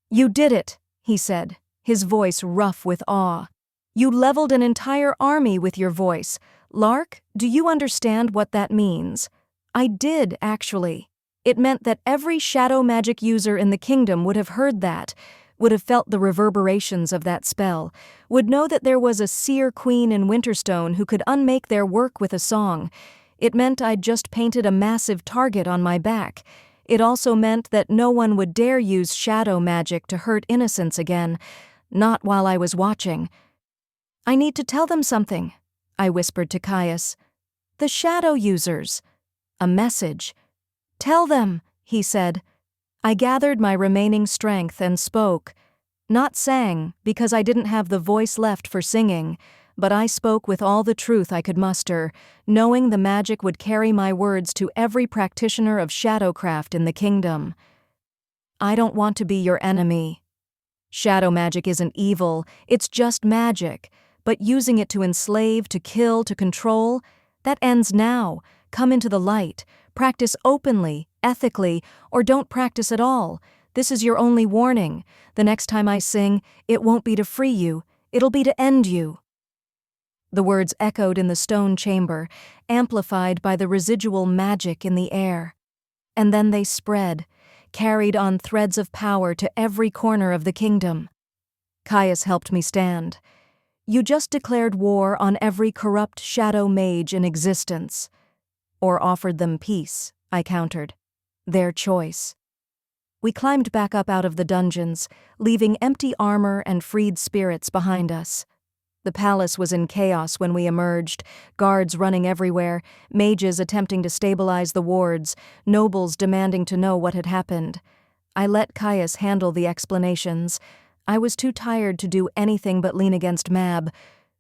"You did it," he said, his voice rough with awe. "You leveled an entire army with your voice. Lark, do you understand what that means?" I did, actually. It meant that every shadow magic user in the kingdom would have heard that, would have felt the reverberations of that spell, would know that there was a seer queen in Winterstone who could unmake their work with a song. It meant I'd just painted a massive target on my back. It also meant that no one would dare use shadow magic to hurt innocents again, not while I was watching. "I need to tell them something," I whispered to Caius. "The shadow users." A message. "Tell them," he said. I gathered my remaining strength and spoke. Not sang, because I didn't have the voice left for singing, but I spoke with all the truth I could muster, knowing the magic would carry my words to every practitioner of shadowcraft in the kingdom. "I don't want to be your enemy." Shadow magic isn't evil, it's just magic. But using it to enslave, to kill, to control, that ends now. Come into the light. Practice openly, ethically, or don't practice at all. This is your only warning. The next time I sing, it won't be to free you, it'll be to end you. The words echoed in the stone chamber, amplified by the residual magic in the air. And then they spread, carried on threads of power to every corner of the kingdom. Caius helped me stand. You just declared war on every corrupt shadow mage in existence. Or offered them peace, I countered. Their choice. We climbed back up out of the dungeons, leaving empty armor and freed spirits behind us. The palace was in chaos when we emerged, guards running everywhere, mages attempting to stabilize the wards, nobles demanding to know what had happened. I let Caius handle the explanations. I was too tired to do anything but lean against Mab,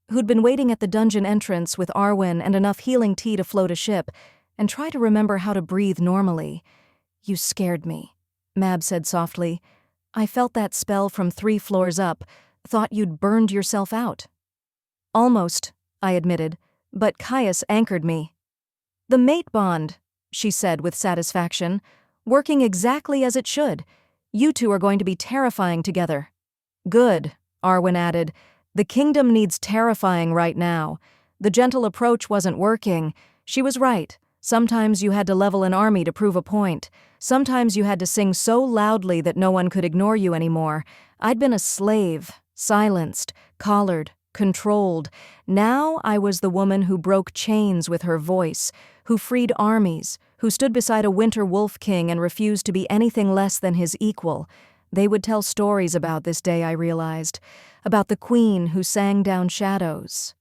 who'd been waiting at the dungeon entrance with Arwen and enough healing tea to float a ship, and try to remember how to breathe normally. You scared me, Mab said softly. I felt that spell from 3 floors up, thought you'd burned yourself out. Almost, I admitted, but Caius anchored me. The mate bond, she said with satisfaction, working exactly as it should. You two are going to be terrifying together. Good, Arwen added. The kingdom needs terrifying right now. The gentle approach wasn't working. She was right. Sometimes you had to level an army to prove a point. Sometimes you had to sing so loudly that no one could ignore you anymore. I'd been a slave, silenced, collared, controlled. Now I was the woman who broke chains with her voice, who freed armies, who stood beside a winter wolf king and refused to be anything less than his equal. They would tell stories about this day, I realized, about the queen who sang down shadows.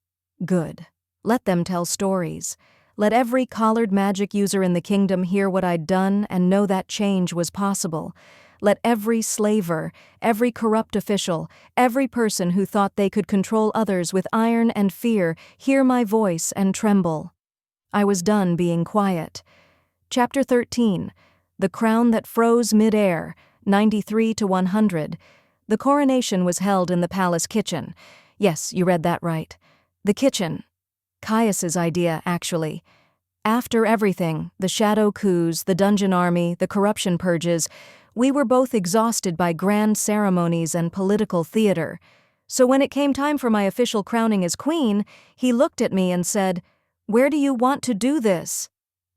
Good. Let them tell stories. Let every collared magic user in the kingdom hear what I'd done and know that change was possible. Let every slaver, every corrupt official, every person who thought they could control others with iron and fear hear my voice and tremble. I was done being quiet. Chapter 13. The Crown That Froze Mid-Air, 93 to 100. The coronation was held in the palace kitchen. Yes, you read that right. The kitchen. Caius's idea, actually. After everything, the shadow coups, the dungeon army, the corruption purges, we were both exhausted by grand ceremonies and political theater. So when it came time for my official crowning as queen, he looked at me and said, "Where do you want to do this?"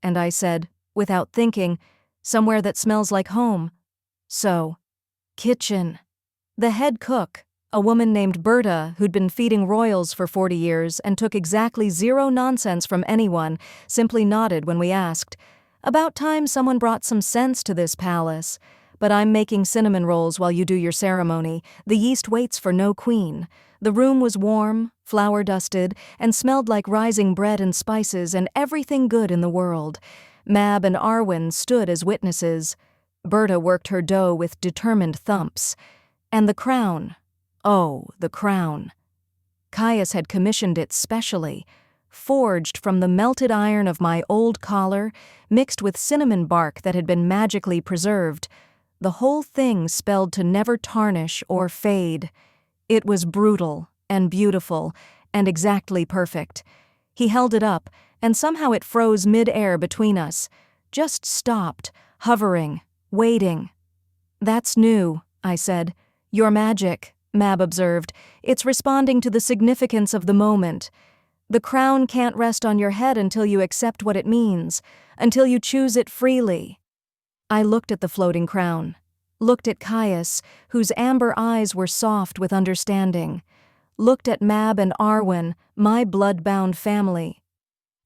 And I said, without thinking, "Somewhere that smells like home." So, kitchen. The head cook, a woman named Berta who'd been feeding royals for 40 years and took exactly zero nonsense from anyone, simply nodded when we asked. About time someone brought some sense to this palace. But I'm making cinnamon rolls while you do your ceremony. The yeast waits for no queen. The room was warm, flour-dusted, and smelled like rising bread and spices and everything good in the world. Mab and Arwen stood as witnesses. Berta worked her dough with determined thumps. And the crown. Oh, the crown. Caius had commissioned it specially, forged from the melted iron of my old collar, mixed with cinnamon bark that had been magically preserved. The whole thing spelled to never tarnish or fade. It was brutal and beautiful and exactly perfect. He held it up, and somehow it froze mid-air between us. Just stopped, hovering, waiting. "That's new," I said. "Your magic," Mab observed. "It's responding to the significance of the moment. The crown can't rest on your head until you accept what it means, until you choose it freely." I looked at the floating crown, looked at Caius, whose amber eyes were soft with understanding, looked at Mab and Arwen, my blood-bound family,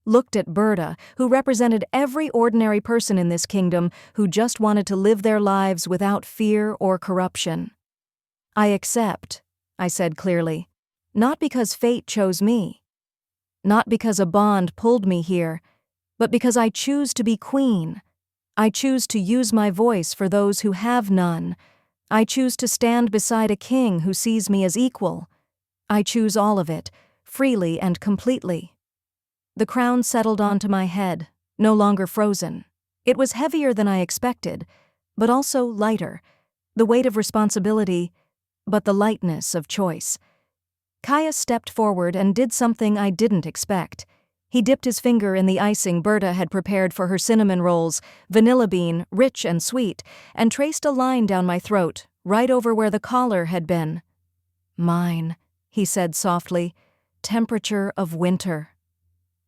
looked at Berta, who represented every ordinary person in this kingdom who just wanted to live their lives without fear or corruption. "I accept," I said clearly, "not because fate chose me, not because a bond pulled me here, but because I choose to be queen. I choose to use my voice for those who have none. I choose to stand beside a king who sees me as equal. I choose all of it, freely and completely." The crown settled onto my head, no longer frozen. It was heavier than I expected, but also lighter. The weight of responsibility, but the lightness of choice. Caius stepped forward and did something I didn't expect. He dipped his finger in the icing Berta had prepared for her cinnamon rolls, vanilla bean, rich and sweet, and traced a line down my throat, right over where the collar had been. "Mine," he said softly, "temperature of winter.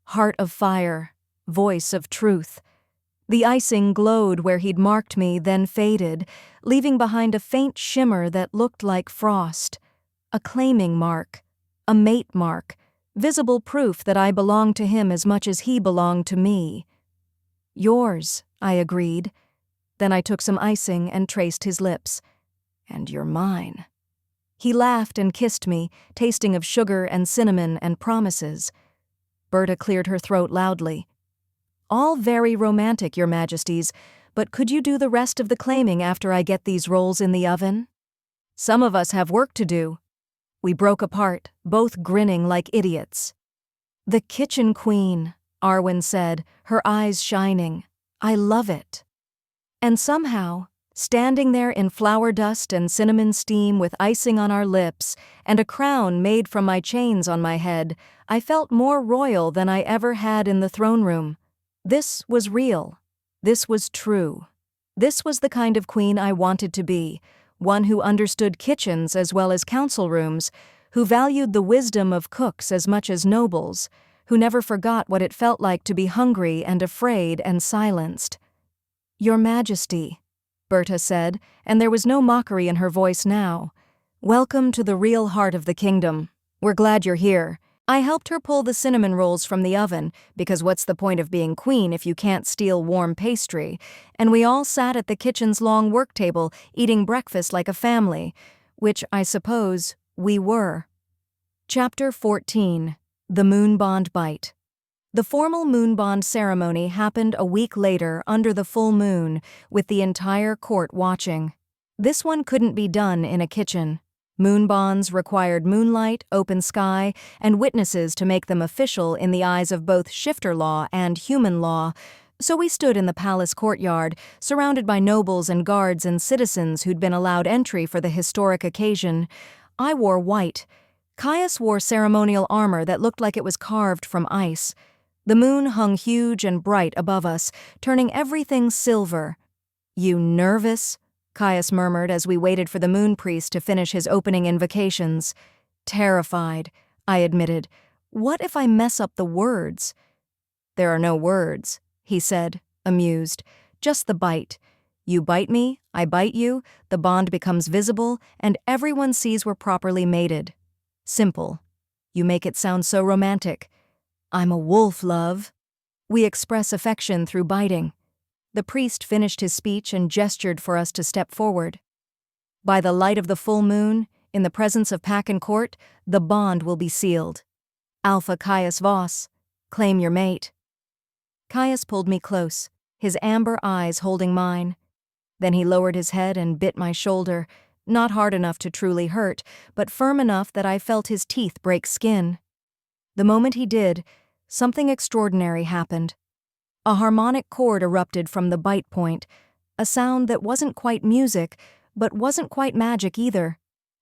Heart of fire, voice of truth." The icing glowed where he'd marked me, then faded, leaving behind a faint shimmer that looked like frost. A claiming mark. A mate mark. Visible proof that I belonged to him as much as he belonged to me. "Yours," I agreed. Then I took some icing and traced his lips. "And you're mine." He laughed and kissed me, tasting of sugar and cinnamon and promises. Berta cleared her throat loudly. "All very romantic, Your Majesties, but could you do the rest of the claiming after I get these rolls in the oven?" "Some of us have work to do." We broke apart, both grinning like idiots. "The kitchen queen," Arwen said, her eyes shining. "I love it." And somehow, standing there in flour dust and cinnamon steam with icing on our lips and a crown made from my chains on my head, I felt more royal than I ever had in the throne room. This was real. This was true. This was the kind of queen I wanted to be, one who understood kitchens as well as council rooms, who valued the wisdom of cooks as much as nobles, who never forgot what it felt like to be hungry and afraid and silenced. "Your Majesty," Berta said, and there was no mockery in her voice now. "Welcome to the real heart of the kingdom. We're glad you're here." I helped her pull the cinnamon rolls from the oven, because what's the point of being queen if you can't steal warm pastry, and we all sat at the kitchen's long work table eating breakfast like a family, which I suppose we were. Chapter 14. The Moon Bond Bite. The formal moon bond ceremony happened a week later under the full moon, with the entire court watching. This one couldn't be done in a kitchen. Moon bonds required moonlight, open sky, and witnesses to make them official in the eyes of both shifter law and human law, so we stood in the palace courtyard, surrounded by nobles and guards and citizens who'd been allowed entry for the historic occasion. I wore white. Caius wore ceremonial armor that looked like it was carved from ice. The moon hung huge and bright above us, turning everything silver. "You nervous?" Caius murmured as we waited for the moon priest to finish his opening invocations. "Terrified," I admitted. "What if I mess up the words?" "There are no words," he said, amused. "Just the bite. You bite me, I bite you, the bond becomes visible, and everyone sees we're properly mated. Simple. You make it sound so romantic. I'm a wolf, love." We express affection through biting. The priest finished his speech and gestured for us to step forward. "By the light of the full moon, in the presence of pack and court, the bond will be sealed. Alpha Caius Voss, claim your mate." Caius pulled me close, his amber eyes holding mine. Then he lowered his head and bit my shoulder, not hard enough to truly hurt, but firm enough that I felt his teeth break skin. The moment he did, something extraordinary happened. A harmonic chord erupted from the bite point, a sound that wasn't quite music, but wasn't quite magic either.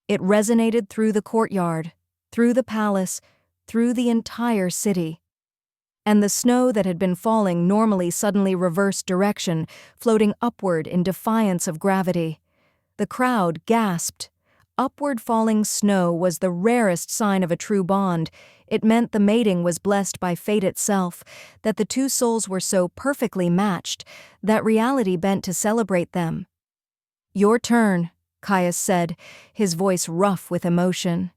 It resonated through the courtyard, through the palace, through the entire city. And the snow that had been falling normally suddenly reversed direction, floating upward in defiance of gravity. The crowd gasped. Upward falling snow was the rarest sign of a true bond. It meant the mating was blessed by fate itself, that the two souls were so perfectly matched, that reality bent to celebrate them. "Your turn," Caius said, his voice rough with emotion.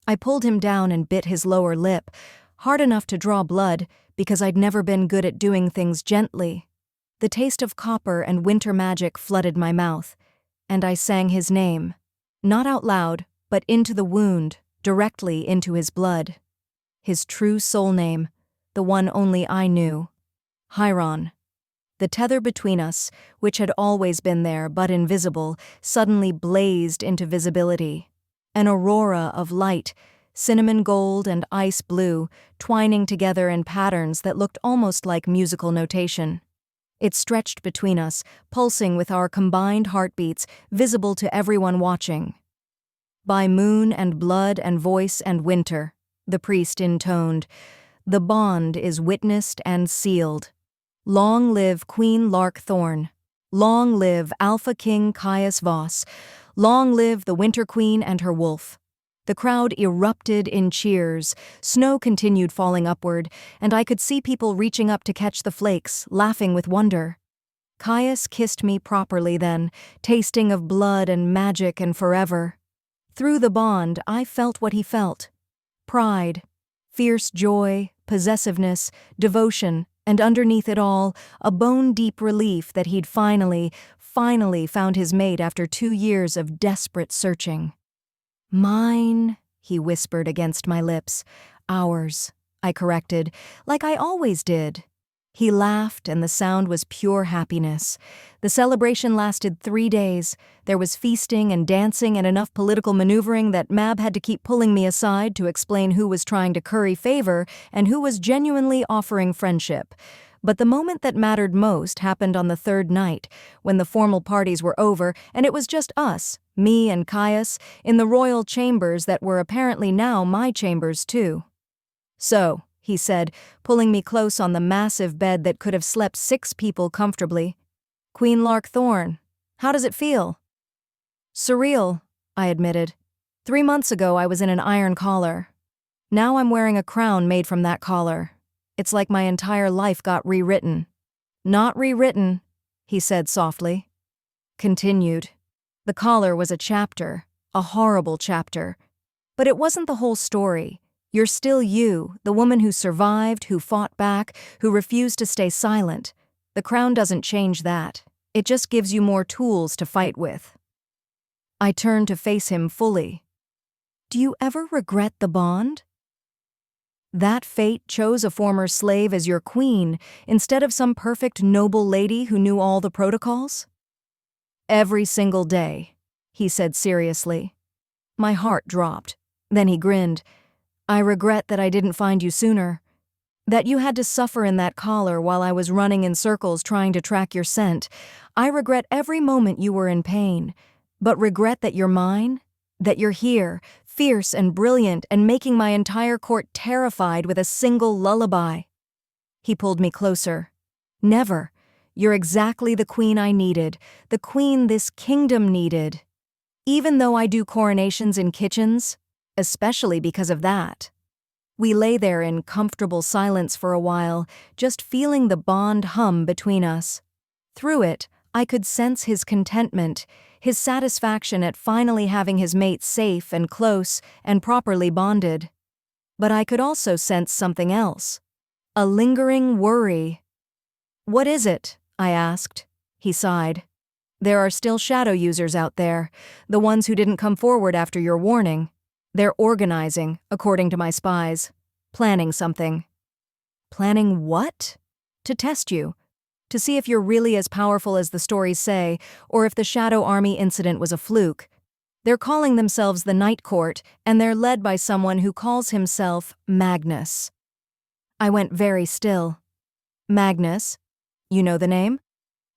I pulled him down and bit his lower lip, hard enough to draw blood, because I'd never been good at doing things gently. The taste of copper and winter magic flooded my mouth, and I sang his name. Not out loud, but into the wound, directly into his blood. His true soul name, the one only I knew. Chiron. The tether between us, which had always been there but invisible, suddenly blazed into visibility. An aurora of light, cinnamon gold and ice blue, twining together in patterns that looked almost like musical notation. It stretched between us, pulsing with our combined heartbeats, visible to everyone watching. By moon and blood and voice and winter, the priest intoned, the bond is witnessed and sealed. Long live Queen Lark Thorne. Long live Alpha King Caius Voss. Long live the Winter Queen and her wolf. The crowd erupted in cheers, snow continued falling upward, and I could see people reaching up to catch the flakes, laughing with wonder. Caius kissed me properly then, tasting of blood and magic and forever. Through the bond, I felt what he felt. Pride, fierce joy, possessiveness, devotion, and underneath it all, a bone-deep relief that he'd finally found his mate after 2 years of desperate searching. Mine, he whispered against my lips. Ours, I corrected, like I always did. He laughed, and the sound was pure happiness. The celebration lasted 3 days. There was feasting and dancing and enough political maneuvering that Mab had to keep pulling me aside to explain who was trying to curry favor and who was genuinely offering friendship. But the moment that mattered most happened on the 3rd night, when the formal parties were over and it was just us, me and Caius, in the royal chambers that were apparently now my chambers too. So, he said, pulling me close on the massive bed that could have slept 6 people comfortably. Queen Lark Thorne, how does it feel? Surreal, I admitted. 3 months ago I was in an iron collar. Now I'm wearing a crown made from that collar. It's like my entire life got rewritten. Not rewritten, he said softly. Continued. The collar was a chapter, a horrible chapter. But it wasn't the whole story. You're still you, the woman who survived, who fought back, who refused to stay silent. The crown doesn't change that. It just gives you more tools to fight with. I turned to face him fully. Do you ever regret the bond? That fate chose a former slave as your queen instead of some perfect noble lady who knew all the protocols? Every single day, he said seriously. My heart dropped. Then he grinned. I regret that I didn't find you sooner. That you had to suffer in that collar while I was running in circles trying to track your scent. I regret every moment you were in pain, but regret that you're mine, that you're here, fierce and brilliant and making my entire court terrified with a single lullaby. He pulled me closer. Never. You're exactly the queen I needed, the queen this kingdom needed. Even though I do coronations in kitchens, especially because of that. We lay there in comfortable silence for a while, just feeling the bond hum between us. Through it, I could sense his contentment, his satisfaction at finally having his mate safe and close and properly bonded. But I could also sense something else. A lingering worry. What is it? I asked. He sighed. There are still shadow users out there, the ones who didn't come forward after your warning. They're organizing, according to my spies. Planning something. Planning what? To test you. To see if you're really as powerful as the stories say, or if the Shadow Army incident was a fluke. They're calling themselves the Night Court, and they're led by someone who calls himself Magnus. I went very still. Magnus? You know the name?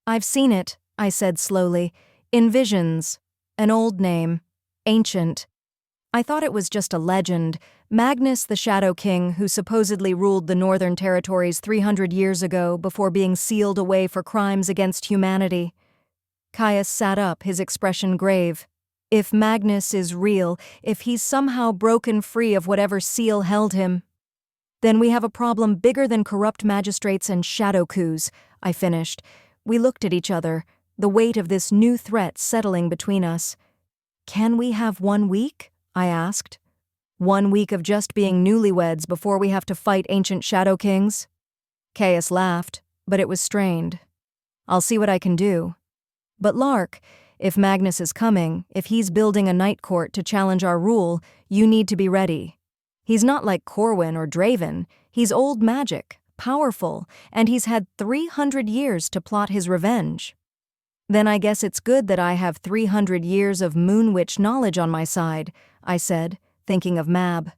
I've seen it, I said slowly. In visions. An old name. Ancient. I thought it was just a legend. Magnus the Shadow King, who supposedly ruled the Northern Territories 300 years ago before being sealed away for crimes against humanity. Caius sat up, his expression grave. If Magnus is real, if he's somehow broken free of whatever seal held him, then we have a problem bigger than corrupt magistrates and shadow coups, I finished. We looked at each other, the weight of this new threat settling between us. Can we have 1 week? I asked. 1 week of just being newlyweds before we have to fight ancient shadow kings? Caius laughed, but it was strained. I'll see what I can do. But Lark, if Magnus is coming, if he's building a night court to challenge our rule, you need to be ready. He's not like Corwin or Draven. He's old magic, powerful, and he's had 300 years to plot his revenge. Then I guess it's good that I have 300 years of Moon Witch knowledge on my side, I said, thinking of Mab.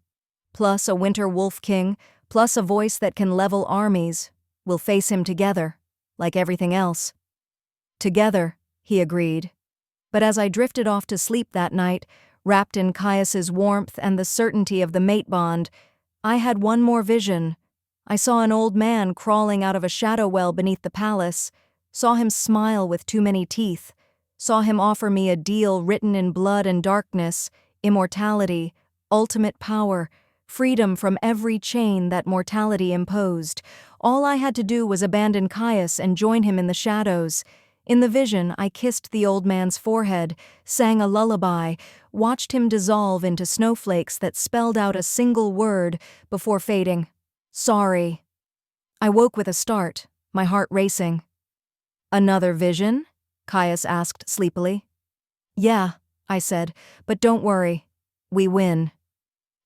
Plus a Winter Wolf King, plus a voice that can level armies. We'll face him together, like everything else. Together, he agreed. But as I drifted off to sleep that night, Wrapped in Caius's warmth and the certainty of the mate bond, I had one more vision. I saw an old man crawling out of a shadow well beneath the palace, saw him smile with too many teeth, saw him offer me a deal written in blood and darkness, immortality, ultimate power, freedom from every chain that mortality imposed. All I had to do was abandon Caius and join him in the shadows. In the vision, I kissed the old man's forehead, sang a lullaby, watched him dissolve into snowflakes that spelled out a single word before fading. Sorry. I woke with a start, my heart racing. Another vision? Caius asked sleepily. Yeah, I said, but don't worry. We win.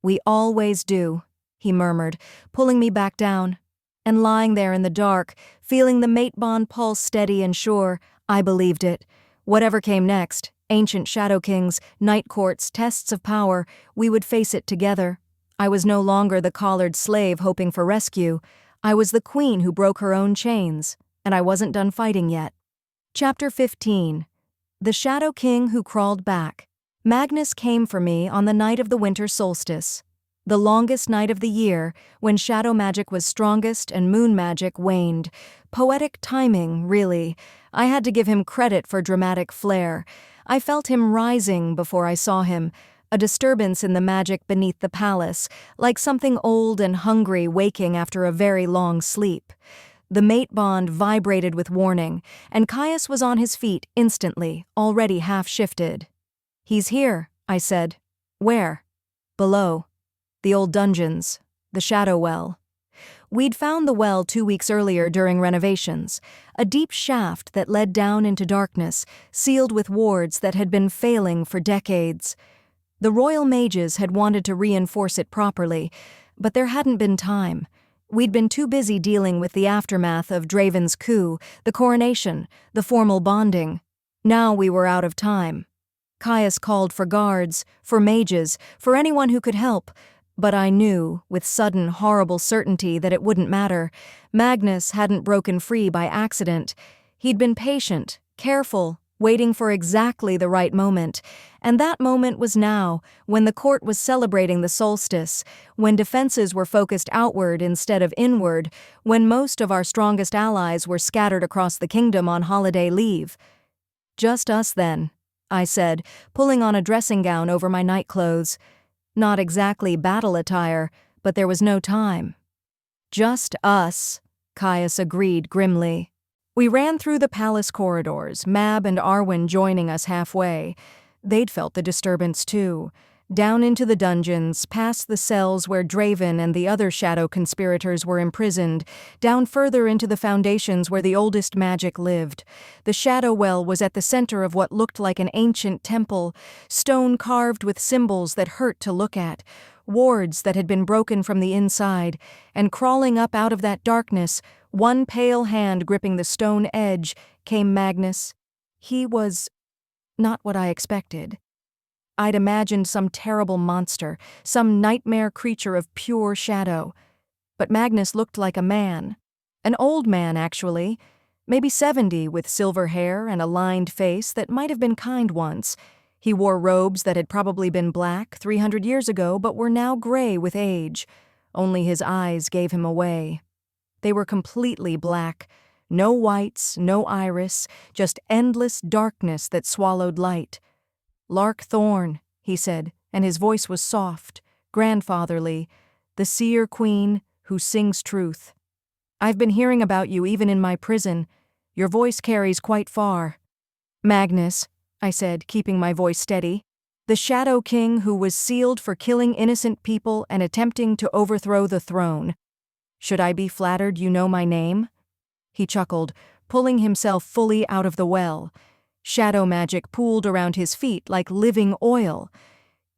We always do, he murmured, pulling me back down. And lying there in the dark, feeling the mate bond pulse steady and sure, I believed it. Whatever came next, ancient shadow kings, night courts, tests of power, we would face it together. I was no longer the collared slave hoping for rescue. I was the queen who broke her own chains, and I wasn't done fighting yet. Chapter 15. The Shadow King Who Crawled Back. Magnus came for me on the night of the winter solstice, the longest night of the year, when shadow magic was strongest and moon magic waned. Poetic timing, really. I had to give him credit for dramatic flair. I felt him rising before I saw him, a disturbance in the magic beneath the palace, like something old and hungry waking after a very long sleep. The mate bond vibrated with warning, and Caius was on his feet instantly, already half-shifted. He's here, I said. Where? Below. The old dungeons. The shadow well. We'd found the well 2 weeks earlier during renovations, a deep shaft that led down into darkness, sealed with wards that had been failing for decades. The royal mages had wanted to reinforce it properly, but there hadn't been time. We'd been too busy dealing with the aftermath of Draven's coup, the coronation, the formal bonding. Now we were out of time. Caius called for guards, for mages, for anyone who could help, but I knew, with sudden, horrible certainty, that it wouldn't matter. Magnus hadn't broken free by accident. He'd been patient, careful, waiting for exactly the right moment, and that moment was now, when the court was celebrating the solstice, when defenses were focused outward instead of inward, when most of our strongest allies were scattered across the kingdom on holiday leave. Just us then, I said, pulling on a dressing gown over my night clothes. Not exactly battle attire, but there was no time. Just us, Caius agreed grimly. We ran through the palace corridors, Mab and Arwen joining us halfway. They'd felt the disturbance too. Down into the dungeons, past the cells where Draven and the other shadow conspirators were imprisoned, down further into the foundations where the oldest magic lived. The shadow well was at the center of what looked like an ancient temple, stone carved with symbols that hurt to look at, wards that had been broken from the inside, and crawling up out of that darkness, one pale hand gripping the stone edge, came Magnus. He was not what I expected. I'd imagined some terrible monster, some nightmare creature of pure shadow. But Magnus looked like a man. An old man, actually. Maybe 70, with silver hair and a lined face that might have been kind once. He wore robes that had probably been black 300 years ago but were now gray with age. Only his eyes gave him away. They were completely black. No whites, no iris, just endless darkness that swallowed light. Lark Thorne, he said, and his voice was soft, grandfatherly, the Seer queen who sings truth. I've been hearing about you even in my prison. Your voice carries quite far. Magnus, I said, keeping my voice steady, the Shadow King who was sealed for killing innocent people and attempting to overthrow the throne. Should I be flattered you know my name? He chuckled, pulling himself fully out of the well. Shadow magic pooled around his feet like living oil.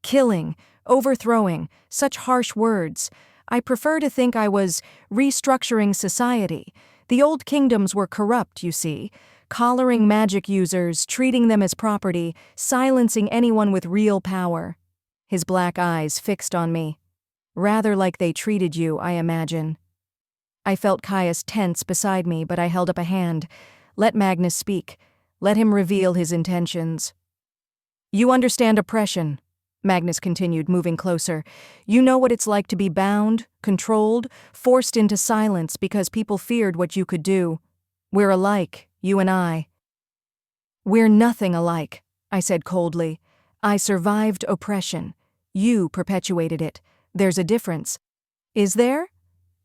Killing, overthrowing, such harsh words. I prefer to think I was restructuring society. The old kingdoms were corrupt, you see, collaring magic users, treating them as property, silencing anyone with real power. His black eyes fixed on me. Rather like they treated you, I imagine. I felt Caius tense beside me, but I held up a hand. Let Magnus speak. Let him reveal his intentions. You understand oppression, Magnus continued, moving closer. You know what it's like to be bound, controlled, forced into silence because people feared what you could do. We're alike, you and I. We're nothing alike, I said coldly. I survived oppression. You perpetuated it. There's a difference. Is there?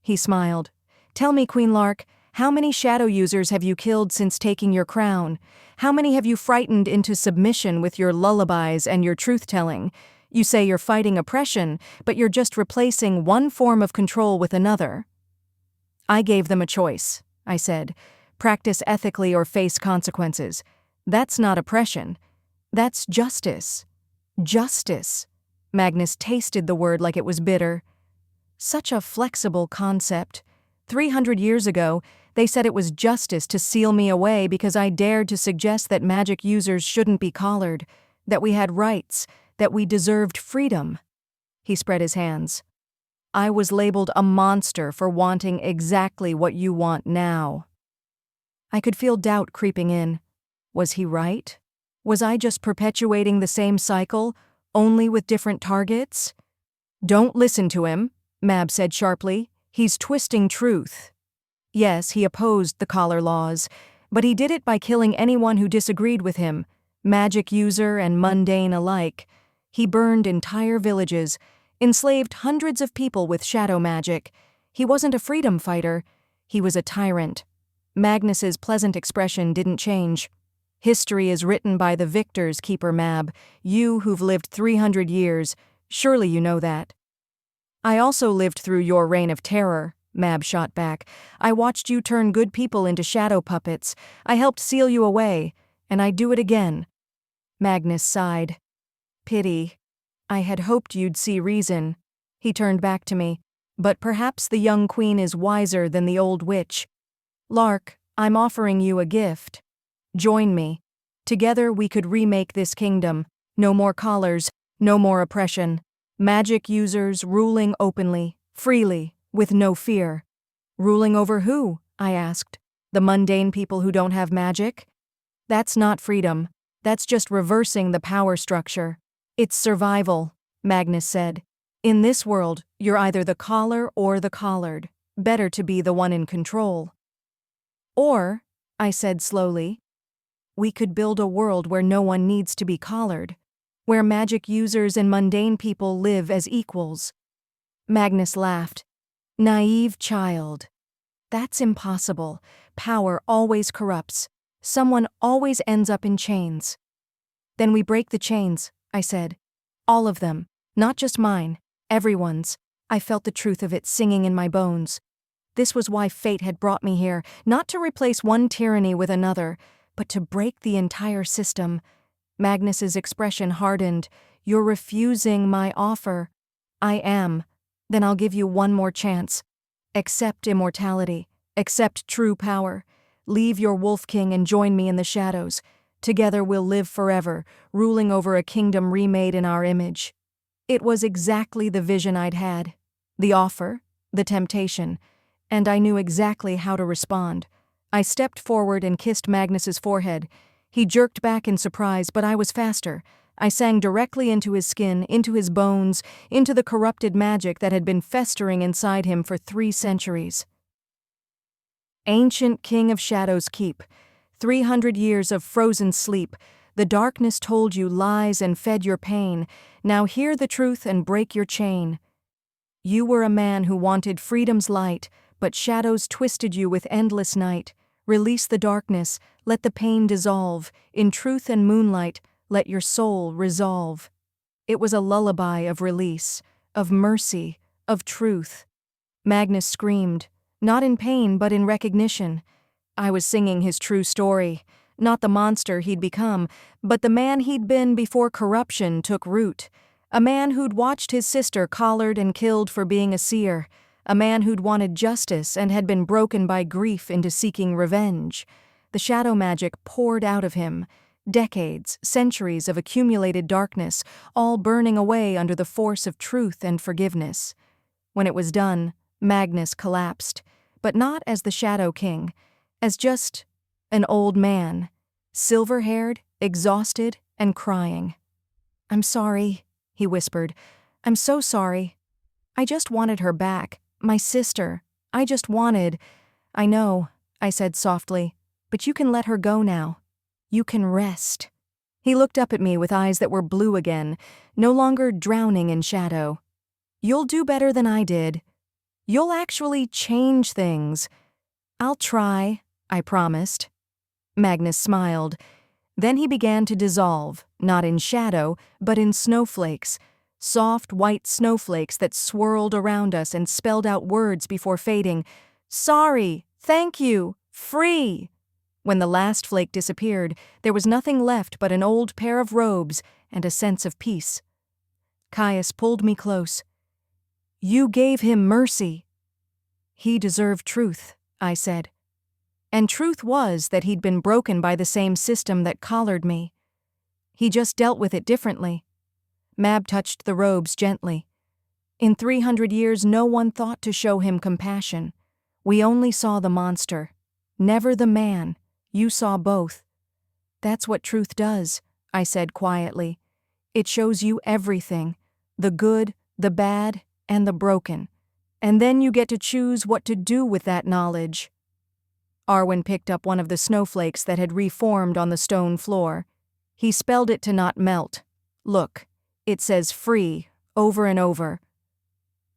He smiled. Tell me, Queen Lark, how many shadow users have you killed since taking your crown? How many have you frightened into submission with your lullabies and your truth-telling? You say you're fighting oppression, but you're just replacing one form of control with another. I gave them a choice, I said. Practice ethically or face consequences. That's not oppression. That's justice. Justice. Magnus tasted the word like it was bitter. Such a flexible concept. 300 years ago, they said it was justice to seal me away because I dared to suggest that magic users shouldn't be collared, that we had rights, that we deserved freedom. He spread his hands. I was labeled a monster for wanting exactly what you want now. I could feel doubt creeping in. Was he right? Was I just perpetuating the same cycle, only with different targets? Don't listen to him, Mab said sharply. He's twisting truth. Yes, he opposed the collar laws, but he did it by killing anyone who disagreed with him, magic user and mundane alike. He burned entire villages, enslaved hundreds of people with shadow magic. He wasn't a freedom fighter. He was a tyrant. Magnus's pleasant expression didn't change. History is written by the victors, Keeper Mab. You who've lived 300 years, surely you know that. I also lived through your reign of terror, Mab shot back. I watched you turn good people into shadow puppets. I helped seal you away, and I'd do it again. Magnus sighed. Pity. I had hoped you'd see reason. He turned back to me. But perhaps the young queen is wiser than the old witch. Lark, I'm offering you a gift. Join me. Together we could remake this kingdom. No more collars, no more oppression. Magic users ruling openly, freely, with no fear. Ruling over who? I asked. The mundane people who don't have magic? That's not freedom. That's just reversing the power structure. It's survival, Magnus said. In this world, you're either the collar or the collared. Better to be the one in control. Or, I said slowly, we could build a world where no one needs to be collared, where magic users and mundane people live as equals. Magnus laughed. Naive child. That's impossible. Power always corrupts. Someone always ends up in chains. Then we break the chains, I said. All of them, not just mine, everyone's. I felt the truth of it singing in my bones. This was why fate had brought me here, not to replace one tyranny with another, but to break the entire system. Magnus's expression hardened. You're refusing my offer. I am. Then I'll give you one more chance. Accept immortality. Accept true power. Leave your wolf king and join me in the shadows. Together we'll live forever, ruling over a kingdom remade in our image. It was exactly the vision I'd had. The offer, the temptation, and I knew exactly how to respond. I stepped forward and kissed Magnus's forehead. He jerked back in surprise, but I was faster. I sang directly into his skin, into his bones, into the corrupted magic that had been festering inside him for 3 centuries. Ancient King of Shadows Keep, 300 years of frozen sleep. The darkness told you lies and fed your pain. Now hear the truth and break your chain. You were a man who wanted freedom's light, but shadows twisted you with endless night. Release the darkness, let the pain dissolve. In truth and moonlight, let your soul resolve. It was a lullaby of release, of mercy, of truth. Magnus screamed, not in pain but in recognition. I was singing his true story, not the monster he'd become, but the man he'd been before corruption took root. A man who'd watched his sister collared and killed for being a seer. A man who'd wanted justice and had been broken by grief into seeking revenge. The shadow magic poured out of him. Decades, centuries of accumulated darkness, all burning away under the force of truth and forgiveness. When it was done, Magnus collapsed, but not as the Shadow King, as just an old man, silver-haired, exhausted, and crying. I'm sorry, he whispered. "I'm so sorry. I just wanted her back. My sister. I just wanted—" "I know," I said softly, "but you can let her go now. You can rest." He looked up at me with eyes that were blue again, no longer drowning in shadow. "You'll do better than I did. You'll actually change things." "I'll try," I promised. Magnus smiled. Then he began to dissolve, not in shadow, but in snowflakes, soft white snowflakes that swirled around us and spelled out words before fading. "Sorry, thank you, free." When the last flake disappeared, there was nothing left but an old pair of robes and a sense of peace. Caius pulled me close. "You gave him mercy." "He deserved truth," I said. And truth was that he'd been broken by the same system that collared me. He just dealt with it differently. Mab touched the robes gently. "In 300 years, no one thought to show him compassion. We only saw the monster, never the man. You saw both." "That's what truth does," I said quietly. "It shows you everything, the good, the bad, and the broken. And then you get to choose what to do with that knowledge." Arwen picked up one of the snowflakes that had reformed on the stone floor. He spelled it to not melt. "Look, it says free, over and over."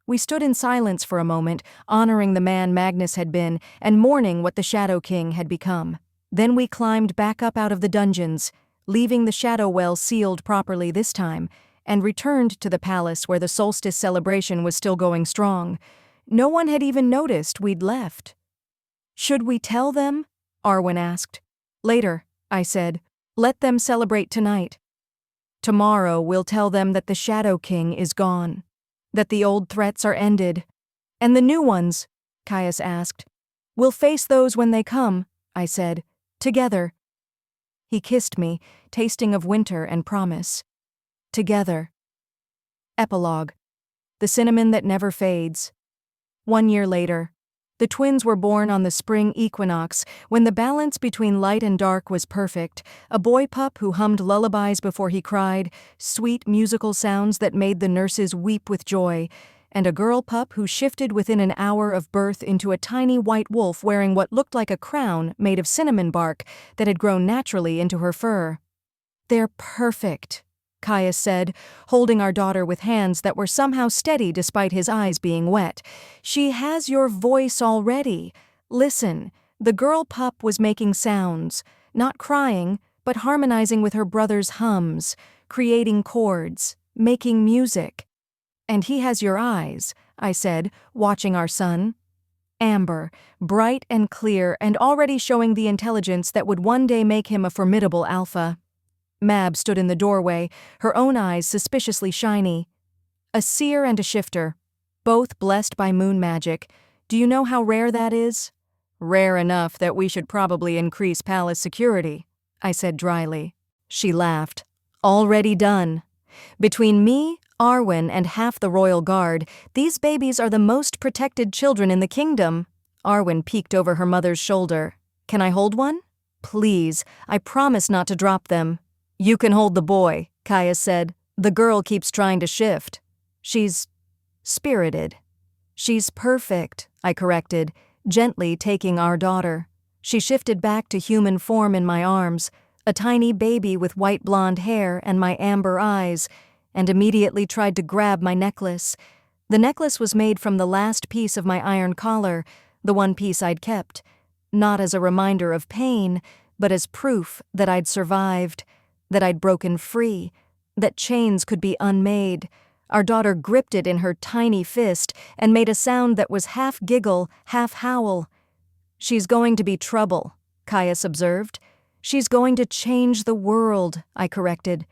We stood in silence for a moment, honoring the man Magnus had been and mourning what the Shadow King had become. Then we climbed back up out of the dungeons, leaving the shadow well sealed properly this time, and returned to the palace where the solstice celebration was still going strong. No one had even noticed we'd left. "Should we tell them?" Arwen asked. "Later," I said. "Let them celebrate tonight. Tomorrow we'll tell them that the Shadow King is gone, that the old threats are ended." "And the new ones?" Caius asked. "We'll face those when they come," I said. "Together." He kissed me, tasting of winter and promise. Together. Epilogue. The cinnamon that never fades. 1 year later. The twins were born on the spring equinox, when the balance between light and dark was perfect, a boy pup who hummed lullabies before he cried, sweet musical sounds that made the nurses weep with joy, and a girl pup who shifted within an hour of birth into a tiny white wolf wearing what looked like a crown made of cinnamon bark that had grown naturally into her fur. "They're perfect," Caius said, holding our daughter with hands that were somehow steady despite his eyes being wet. "She has your voice already. Listen, the girl pup was making sounds, not crying, but harmonizing with her brother's hums, creating chords, making music." "And he has your eyes," I said, watching our son. Amber, bright and clear and already showing the intelligence that would one day make him a formidable alpha. Mab stood in the doorway, her own eyes suspiciously shiny. "A seer and a shifter, both blessed by moon magic. Do you know how rare that is?" "Rare enough that we should probably increase palace security," I said dryly. She laughed. "Already done. Between me, Arwen, and half the royal guard, these babies are the most protected children in the kingdom." Arwen peeked over her mother's shoulder. "Can I hold one?" "Please, I promise not to drop them." "You can hold the boy," Caius said. "The girl keeps trying to shift. She's spirited." "She's perfect," I corrected, gently taking our daughter. She shifted back to human form in my arms, a tiny baby with white blonde hair and my amber eyes, and immediately tried to grab my necklace. The necklace was made from the last piece of my iron collar, the one piece I'd kept, not as a reminder of pain, but as proof that I'd survived, that I'd broken free, that chains could be unmade. Our daughter gripped it in her tiny fist and made a sound that was half giggle, half howl. "She's going to be trouble," Caius observed. "She's going to change the world," I corrected.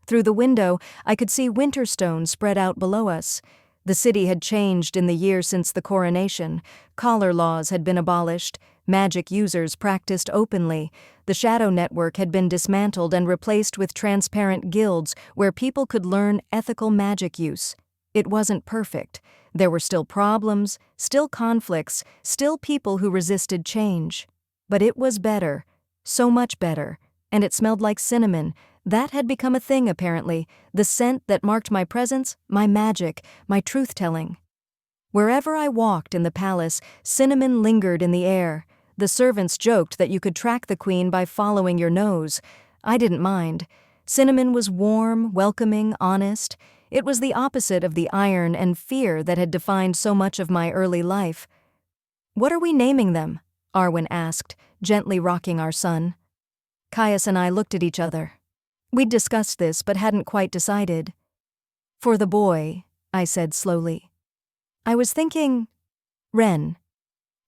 Through the window, I could see Winterstone spread out below us. The city had changed in the year since the coronation. Collar laws had been abolished. Magic users practiced openly. The Shadow Network had been dismantled and replaced with transparent guilds where people could learn ethical magic use. It wasn't perfect. There were still problems, still conflicts, still people who resisted change. But it was better, so much better, and it smelled like cinnamon, That had become a thing, apparently, the scent that marked my presence, my magic, my truth-telling. Wherever I walked in the palace, cinnamon lingered in the air. The servants joked that you could track the queen by following your nose. I didn't mind. Cinnamon was warm, welcoming, honest. It was the opposite of the iron and fear that had defined so much of my early life. "What are we naming them?" Arwen asked, gently rocking our son. Caius and I looked at each other. We'd discussed this but hadn't quite decided. "For the boy," I said slowly, "I was thinking Wren.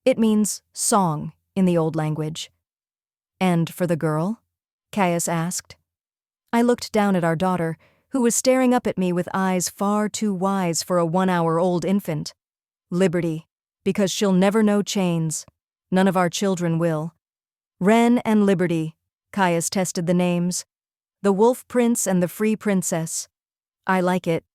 It means song in the old language." "And for the girl?" Caius asked. I looked down at our daughter, who was staring up at me with eyes far too wise for a 1-hour-old infant. "Liberty, because she'll never know chains. None of our children will." "Wren and Liberty," Caius tested the names. "The Wolf Prince and the Free Princess." "I like it.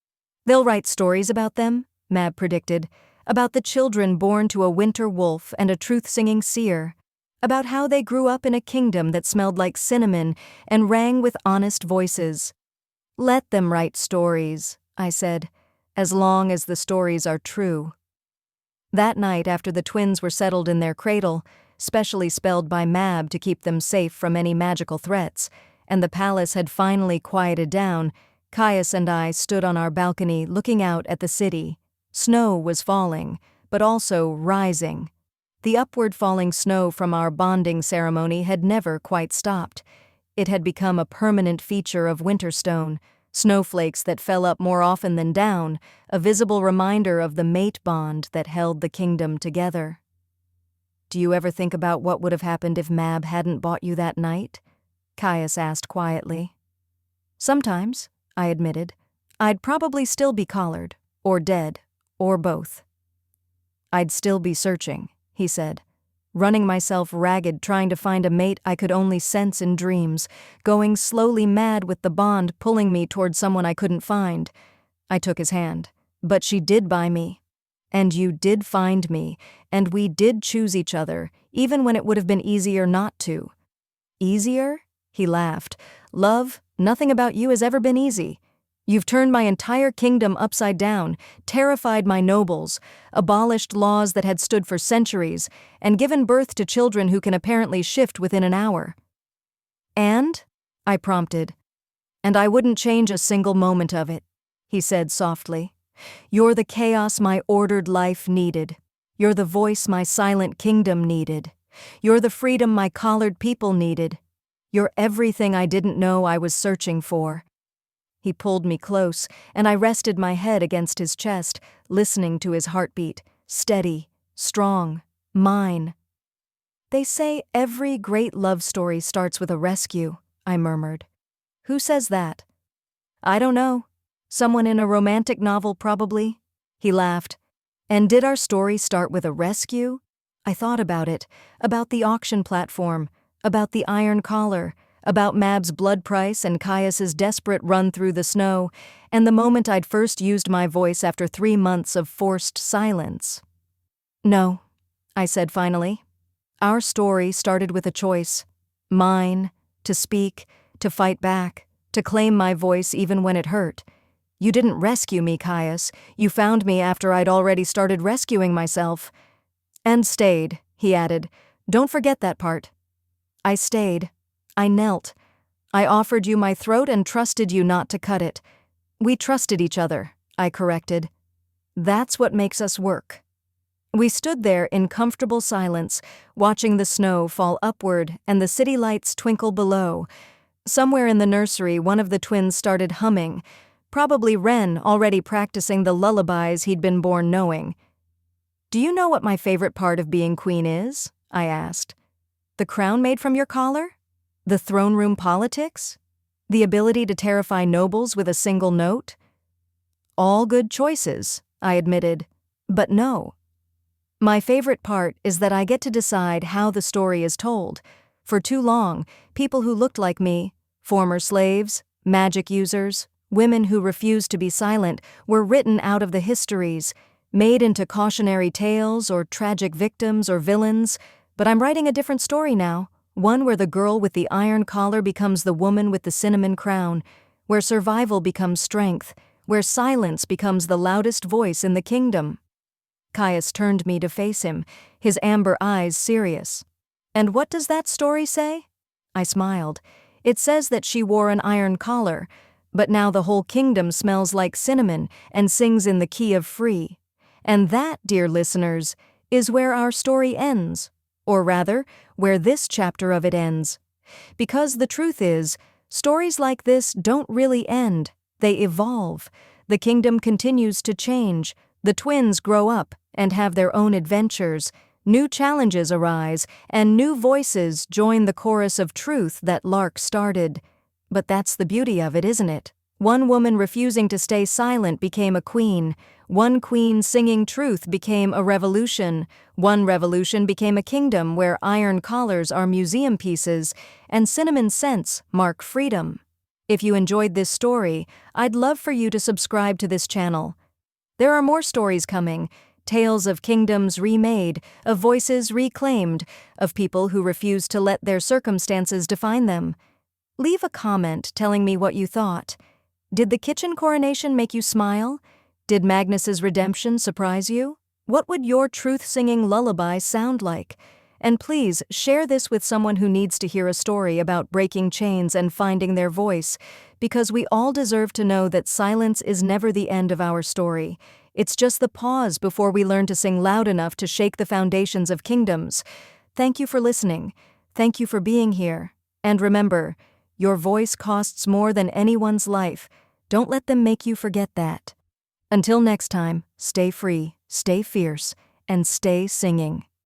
They'll write stories about them," Mab predicted, "about the children born to a winter wolf and a truth-singing seer, about how they grew up in a kingdom that smelled like cinnamon and rang with honest voices." "Let them write stories," I said, "as long as the stories are true." That night, after the twins were settled in their cradle, specially spelled by Mab to keep them safe from any magical threats, and the palace had finally quieted down, Caius and I stood on our balcony looking out at the city. Snow was falling, but also rising. The upward falling snow from our bonding ceremony had never quite stopped. It had become a permanent feature of Winterstone, snowflakes that fell up more often than down, a visible reminder of the mate bond that held the kingdom together. "Do you ever think about what would have happened if Mab hadn't bought you that night?" Caius asked quietly. "Sometimes," I admitted. "I'd probably still be collared, or dead, or both." "I'd still be searching," he said, "running myself ragged trying to find a mate I could only sense in dreams, going slowly mad with the bond pulling me toward someone I couldn't find." I took his hand. "But she did buy me. And you did find me, and we did choose each other, even when it would have been easier not to." "Easier?" He laughed. "Love, nothing about you has ever been easy. You've turned my entire kingdom upside down, terrified my nobles, abolished laws that had stood for centuries, and given birth to children who can apparently shift within an hour." "And?" I prompted. "And I wouldn't change a single moment of it," he said softly. "You're the chaos my ordered life needed. You're the voice my silent kingdom needed. You're the freedom my collared people needed. You're everything I didn't know I was searching for." He pulled me close, and I rested my head against his chest, listening to his heartbeat, steady, strong, mine. "They say every great love story starts with a rescue," I murmured. "Who says that?" "I don't know. Someone in a romantic novel, probably." He laughed. "And did our story start with a rescue?" I thought about it, about the auction platform, about the iron collar, about Mab's blood price and Caius's desperate run through the snow, and the moment I'd first used my voice after 3 months of forced silence. "No," I said finally. "Our story started with a choice. Mine, to speak, to fight back, to claim my voice even when it hurt. You didn't rescue me, Caius. You found me after I'd already started rescuing myself." "And stayed," he added. "Don't forget that part." I stayed. I knelt. I offered you my throat and trusted you not to cut it. "We trusted each other," I corrected. "That's what makes us work." We stood there in comfortable silence, watching the snow fall upward and the city lights twinkle below. Somewhere in the nursery, one of the twins started humming, probably Wren already practicing the lullabies he'd been born knowing. "Do you know what my favorite part of being queen is?" I asked. "The crown made from your collar? The throne room politics? The ability to terrify nobles with a single note?" "All good choices," I admitted. "But no. My favorite part is that I get to decide how the story is told. For too long, people who looked like me, former slaves, magic users, women who refused to be silent, were written out of the histories, made into cautionary tales or tragic victims or villains. But I'm writing a different story now, One where the girl with the iron collar becomes the woman with the cinnamon crown, where survival becomes strength, where silence becomes the loudest voice in the kingdom. Caius turned me to face him, his amber eyes serious. "And what does that story say?" I smiled. "It says that she wore an iron collar, but now the whole kingdom smells like cinnamon and sings in the key of free. And that, dear listeners, is where our story ends, or rather, where this chapter of it ends. Because the truth is, stories like this don't really end, they evolve. The kingdom continues to change, the twins grow up and have their own adventures, new challenges arise, and new voices join the chorus of truth that Lark started. But that's the beauty of it, isn't it? One woman refusing to stay silent became a queen. One queen singing truth became a revolution. One revolution became a kingdom where iron collars are museum pieces and cinnamon scents mark freedom. If you enjoyed this story, I'd love for you to subscribe to this channel. There are more stories coming, tales of kingdoms remade, of voices reclaimed, of people who refuse to let their circumstances define them. Leave a comment telling me what you thought. Did the kitchen coronation make you smile? Did Magnus's redemption surprise you? What would your truth-singing lullaby sound like? And please share this with someone who needs to hear a story about breaking chains and finding their voice, because we all deserve to know that silence is never the end of our story. It's just the pause before we learn to sing loud enough to shake the foundations of kingdoms. Thank you for listening. Thank you for being here. And remember, your voice costs more than anyone's life. Don't let them make you forget that. Until next time, stay free, stay fierce, and stay singing.